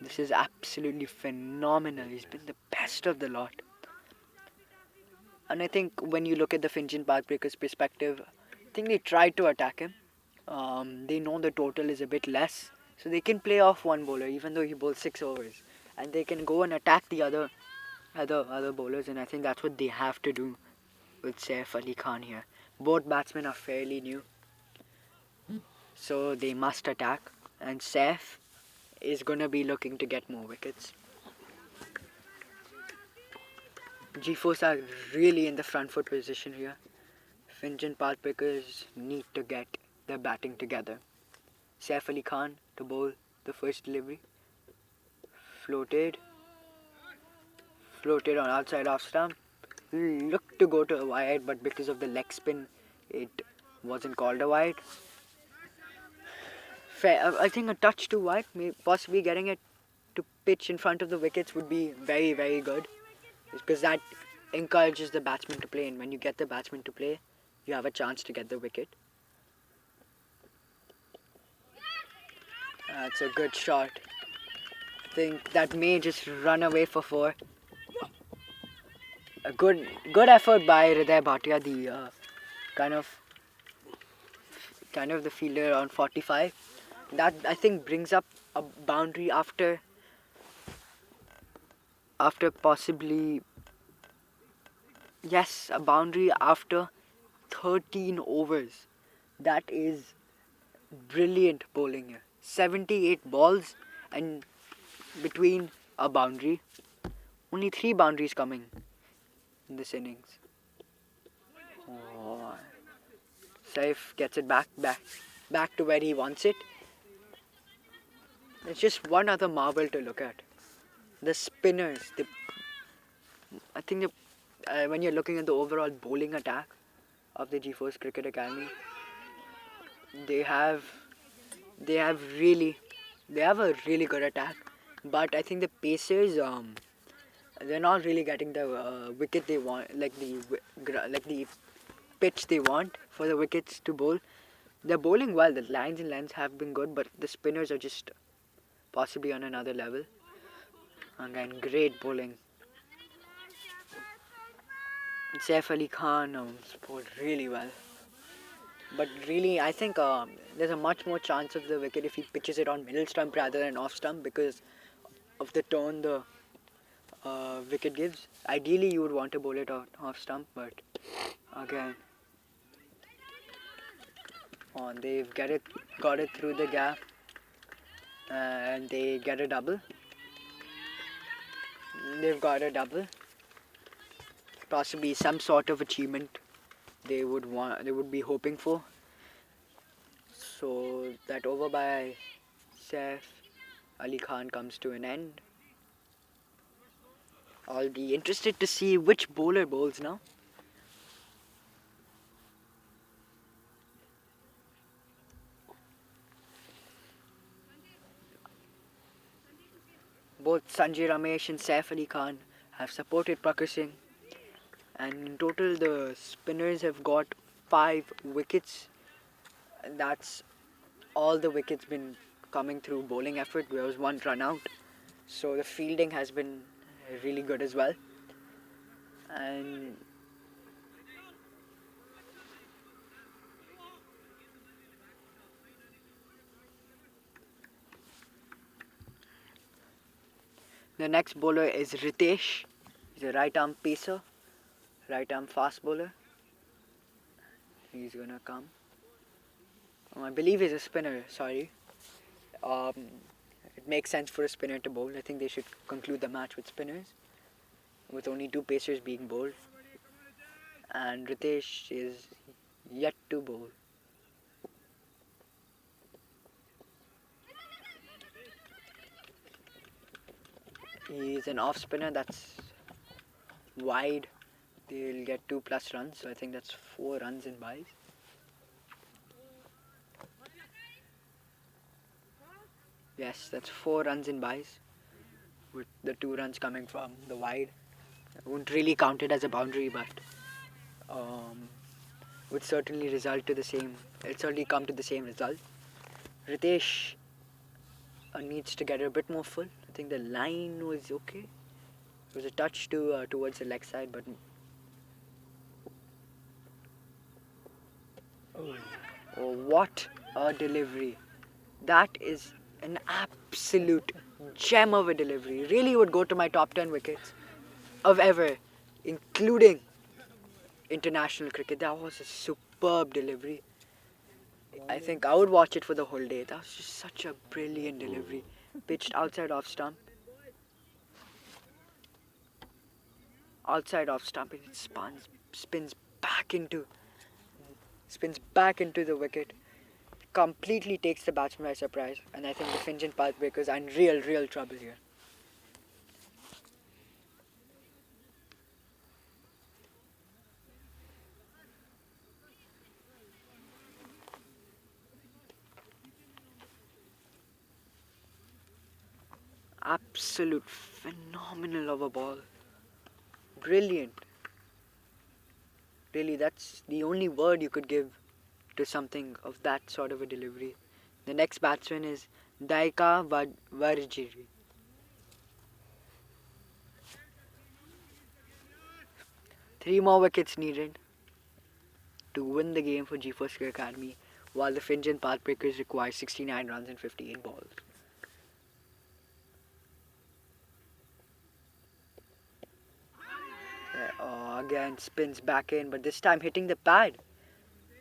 This is absolutely phenomenal. He's been the best of the lot. And I think when you look at the Fingent Pathbreakers' perspective, I think they tried to attack him. They know the total is a bit less, so they can play off one bowler even though he bowls 6 overs, and they can go and attack the other bowlers, and I think that's what they have to do with Saif Ali Khan here. Both batsmen are fairly new, so they must attack, and Saif is going to be looking to get more wickets. G-Force are really in the front foot position here. Fingent Pathbreakers need to get their batting together. Saif Ali Khan to bowl the first delivery. Floated on outside off stump. Looked to go to a wide, but because of the leg spin, it wasn't called a wide. I think a touch too wide, possibly getting it to pitch in front of the wickets would be very, very good, because that encourages the batsman to play, and when you get the batsman to play, you have a chance to get the wicket. That's a good shot. I think that may just run away for 4. A good effort by Hriday Bhatia, the kind of the fielder on 45. That I think brings up a boundary after possibly, yes, a boundary after 13 overs. That is brilliant bowling here. 78 balls and between a boundary. Only 3 boundaries coming in this innings. Oh. Saif gets it back to where he wants it. It's just one other marvel to look at. The spinners. I think when you're looking at the overall bowling attack of the GeForce Cricket Academy, they have a really good attack. But I think the pacers, they're not really getting the wicket they want, like the pitch they want for the wickets to bowl. They're bowling well. The lines and lengths have been good, but the spinners are just possibly on another level. Again, great bowling. Saif Ali Khan bowled really well. But really, I think there's a much more chance of the wicket if he pitches it on middle stump rather than off stump because of the tone the wicket gives. Ideally, you would want to bowl it off stump, but again, they've got it through the gap, and they get a double. They've got a double. Possibly some sort of achievement they would be hoping for. So that over by Saif Ali Khan comes to an end. I'll be interested to see which bowler bowls now. Both Sanjay Ramesh and Saif Ali Khan have supported Prakar Singh, and in total the spinners have got 5 wickets. That's all the wickets been coming through bowling effort. There was 1 run out, so the fielding has been really good as well. And the next bowler is Ritesh. He's a right arm pacer, right arm fast bowler. He's gonna come. I believe he's a spinner, sorry. It makes sense for a spinner to bowl. I think they should conclude the match with spinners, with only 2 pacers being bowled. And Ritesh is yet to bowl. He's an off spinner, that's wide. They'll get 2+ runs, so I think that's 4 runs in buys. Yes, that's 4 runs in buys, with the 2 runs coming from the wide. I wouldn't really count it as a boundary, but would certainly result to the same. It'll certainly come to the same result. Ritesh needs to get a bit more full. I think the line was okay. It was a touch towards the leg side, but oh, what a delivery! That is an absolute gem of a delivery. Really would go to my top 10 wickets of ever, including international cricket. That was a superb delivery. I think I would watch it for the whole day. That was just such a brilliant delivery. Pitched outside off stump. Outside off stump, and it spins back into the wicket. Completely takes the batsman by surprise, and I think the Fingent Pathbreakers are in real trouble here. Absolute phenomenal of a ball. Brilliant. Really, that's the only word you could give to something of that sort of a delivery. The next batsman is Daika Varjiri. Three more wickets needed to win the game for G4 Cricket Academy, while the Fingent Pathbreakers require 69 runs in 58 balls. Again spins back in, but this time hitting the pad,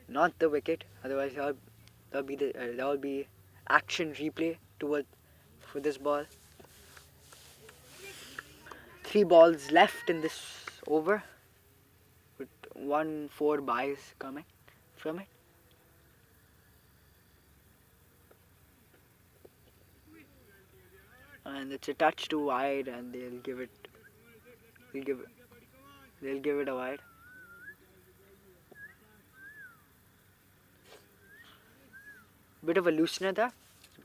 not the wicket. Otherwise, there'll be action replay for this ball. 3 balls left in this over, with 4 byes coming from it. And it's a touch too wide, and they'll give it a wide. Bit of a loosener there,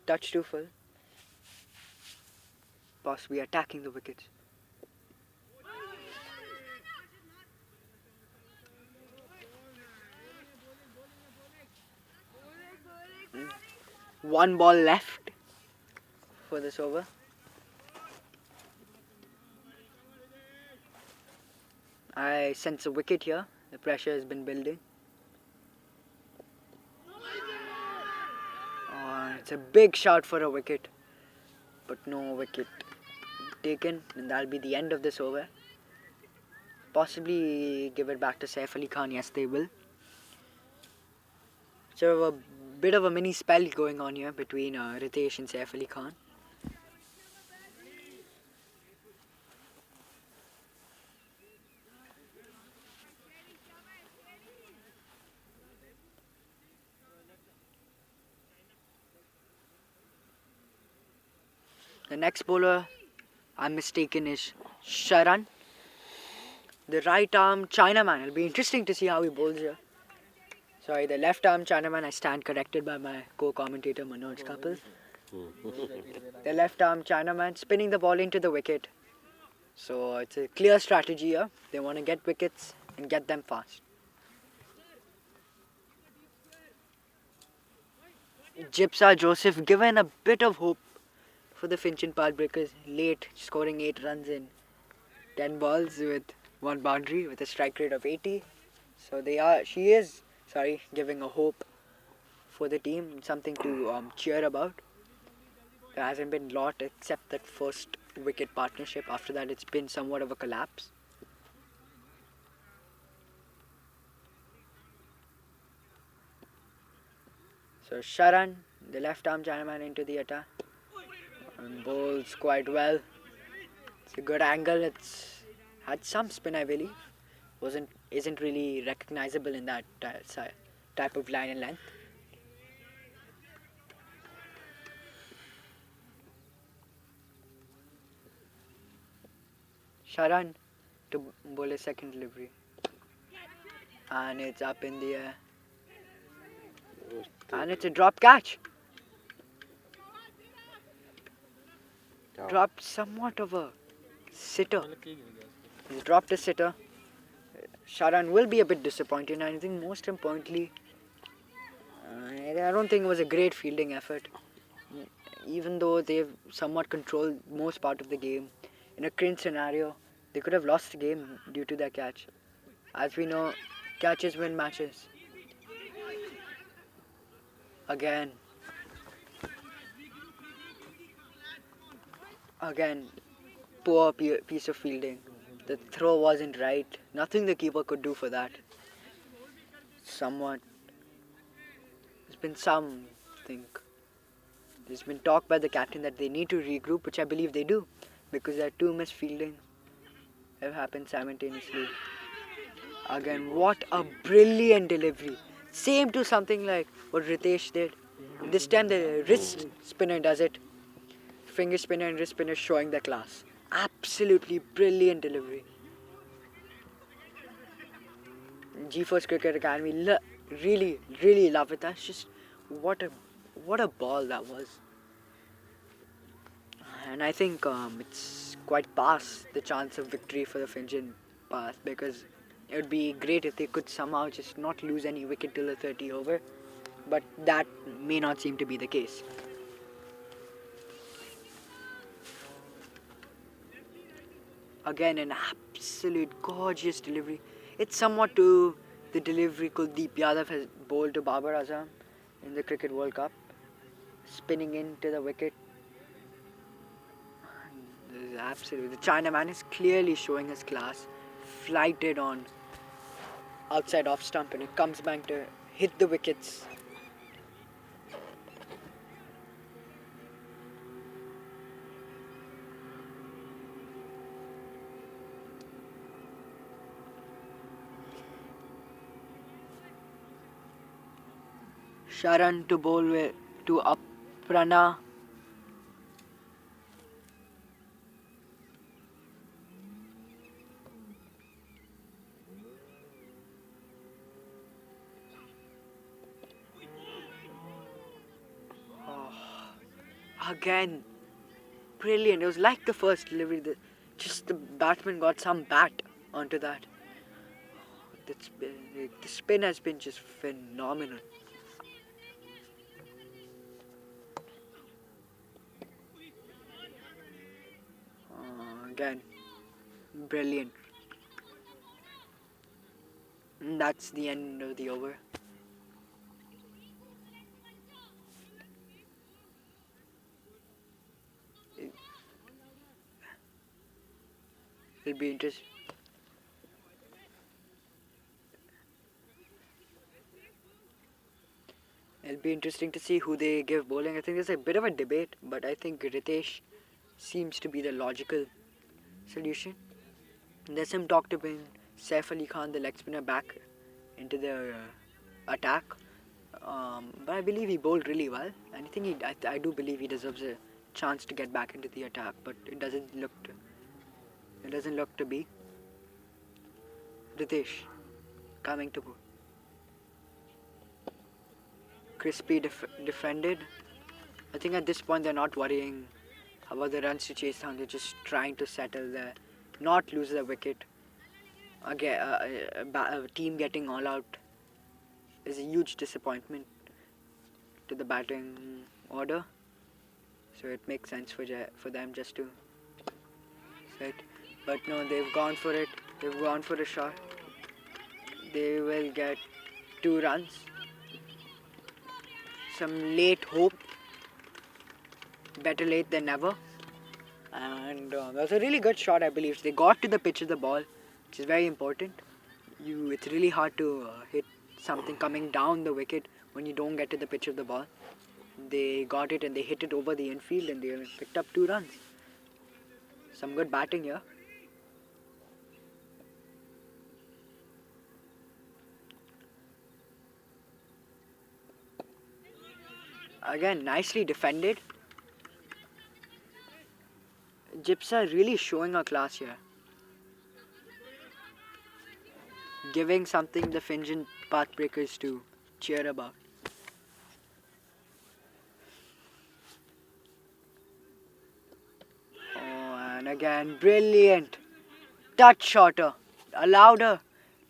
touch too full. Possibly attacking the wickets. One ball left for this over. I sense a wicket here. The pressure has been building. It's a big shot for a wicket, but no wicket taken, and that'll be the end of this over. Possibly give it back to Saif Ali Khan. Yes, they will. So a bit of a mini spell going on here between Ritesh and Saif Ali Khan. The next bowler, I'm mistaken, is Sharan. The right arm Chinaman. It'll be interesting to see how he bowls here. Sorry, the left arm Chinaman. I stand corrected by my co-commentator Manoj Kapil. The left arm Chinaman spinning the ball into the wicket. So it's a clear strategy here. They want to get wickets and get them fast. Jipsa Joseph given a bit of hope for the Fingent Pathbreakers, late, scoring 8 runs in 10 balls with 1 boundary with a strike rate of 80. So she is giving a hope for the team, something to cheer about. There hasn't been a lot except that first wicket partnership. After that, it's been somewhat of a collapse. So Sharan, the left arm Chinaman, into the attack. And bowls quite well. It's a good angle. It's had some spin, I believe. Isn't really recognizable in that type of line and length. Sharan to bowl a second delivery, and it's up in the air, and it's a drop catch. Dropped somewhat of a sitter. He's dropped a sitter. Sharan will be a bit disappointed, and I think most importantly, I don't think it was a great fielding effort. Even though they've somewhat controlled most part of the game, in a cringe scenario, they could have lost the game due to their catch. As we know, catches win matches. Again, poor piece of fielding. The throw wasn't right. Nothing the keeper could do for that. Somewhat. There's been talk by the captain that they need to regroup, which I believe they do, because there are 2 missed fielding have happened simultaneously. Again, what a brilliant delivery. Same to something like what Ritesh did. This time the wrist spinner does it. Finger spinner and wrist spinner showing their class. Absolutely brilliant delivery. G4 Cricket Academy really love it. That's just what a ball that was. And I think it's quite past the chance of victory for the Fingent path, because It would be great if they could somehow just not lose any wicket till the 30 over, but that may not seem to be the case. Again, an absolute gorgeous delivery. It's somewhat to the delivery Kuldeep Yadav has bowled to Babar Azam in the Cricket World Cup, spinning into the wicket. This is absolutely, the Chinaman is clearly showing his class, flighted on outside off stump, and it comes back to hit the wickets. Sharan to bowl to Aprana. Again, brilliant. It was like the first delivery. Just the batsman got some bat onto that. The spin has been just phenomenal. Again, brilliant. And that's the end of the over. It'll be interesting. It'll be interesting to see who they give bowling. I think there's a bit of a debate, but I think Ritesh seems to be the logical solution. There's some talk to bring Saif Ali Khan, the leg spinner, back into the attack. But I believe he bowled really well, and I think I do believe he deserves a chance to get back into the attack. But it doesn't look to be. Ritesh coming to bowl. Crispy defended. I think at this point they're not worrying about the runs to chase down. They're just trying to settle there, not lose the wicket. Again, a team getting all out is a huge disappointment to the batting order. So it makes sense for them just to sit. But no, they've gone for it. They've gone for a shot. They will get 2 runs. Some late hope. Better late than never. And that was a really good shot, I believe. So they got to the pitch of the ball, which is very important. It's really hard to hit something coming down the wicket when you don't get to the pitch of the ball. They got it and they hit it over the infield and they picked up 2 runs. Some good batting here. Again, nicely defended. Gypsy really showing her class here. Giving something the Fingent Pathbreakers to cheer about. Oh, and again, brilliant. Touch shotter. Allowed her.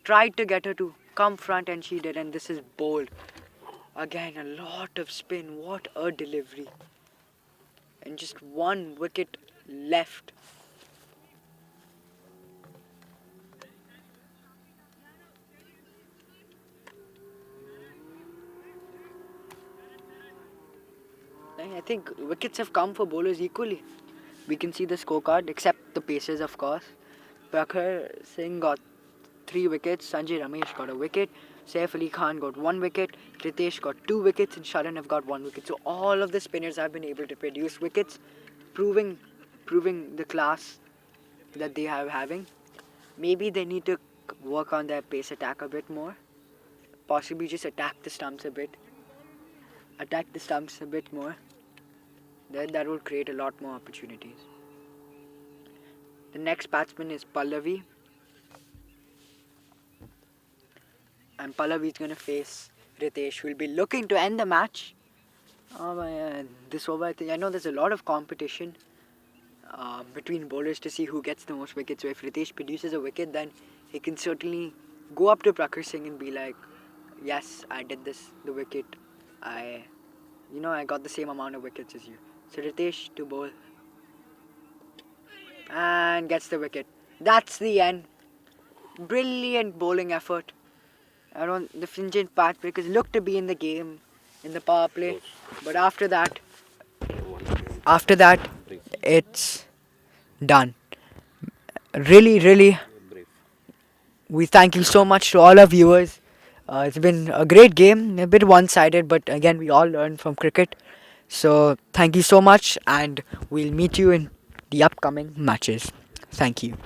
Tried to get her to come front and she did, and this is bold. Again, a lot of spin. What a delivery. And just 1 wicket left. I think wickets have come for bowlers equally. We can see the scorecard, except the Pacers, of course. Prakhar Singh got 3 wickets. Sanjay Ramesh got a wicket. Saif Ali Khan got 1 wicket. Ritesh got 2 wickets. And Sharan have got 1 wicket. So all of the spinners have been able to produce wickets, proving the class that they are having. Maybe they need to work on their pace attack a bit more. Possibly just attack the stumps a bit. Attack the stumps a bit more. Then that would create a lot more opportunities. The next batsman is Pallavi. And Pallavi is going to face Ritesh, who will be looking to end the match. This over, I know there's a lot of competition between bowlers to see who gets the most wickets. So if Ritesh produces a wicket, then he can certainly go up to Prakhar Singh and be like, yes, I did this, the wicket. I got the same amount of wickets as you. So Ritesh to bowl and gets the wicket. That's the end. Brilliant bowling effort. The Fingent Pathbreakers looked to be in the game in the power play, but after that, it's done. Really, we thank you so much to all our viewers. It's been a great game, a bit one-sided, but again, we all learn from cricket. So thank you so much, and we'll meet you in the upcoming matches. Thank you.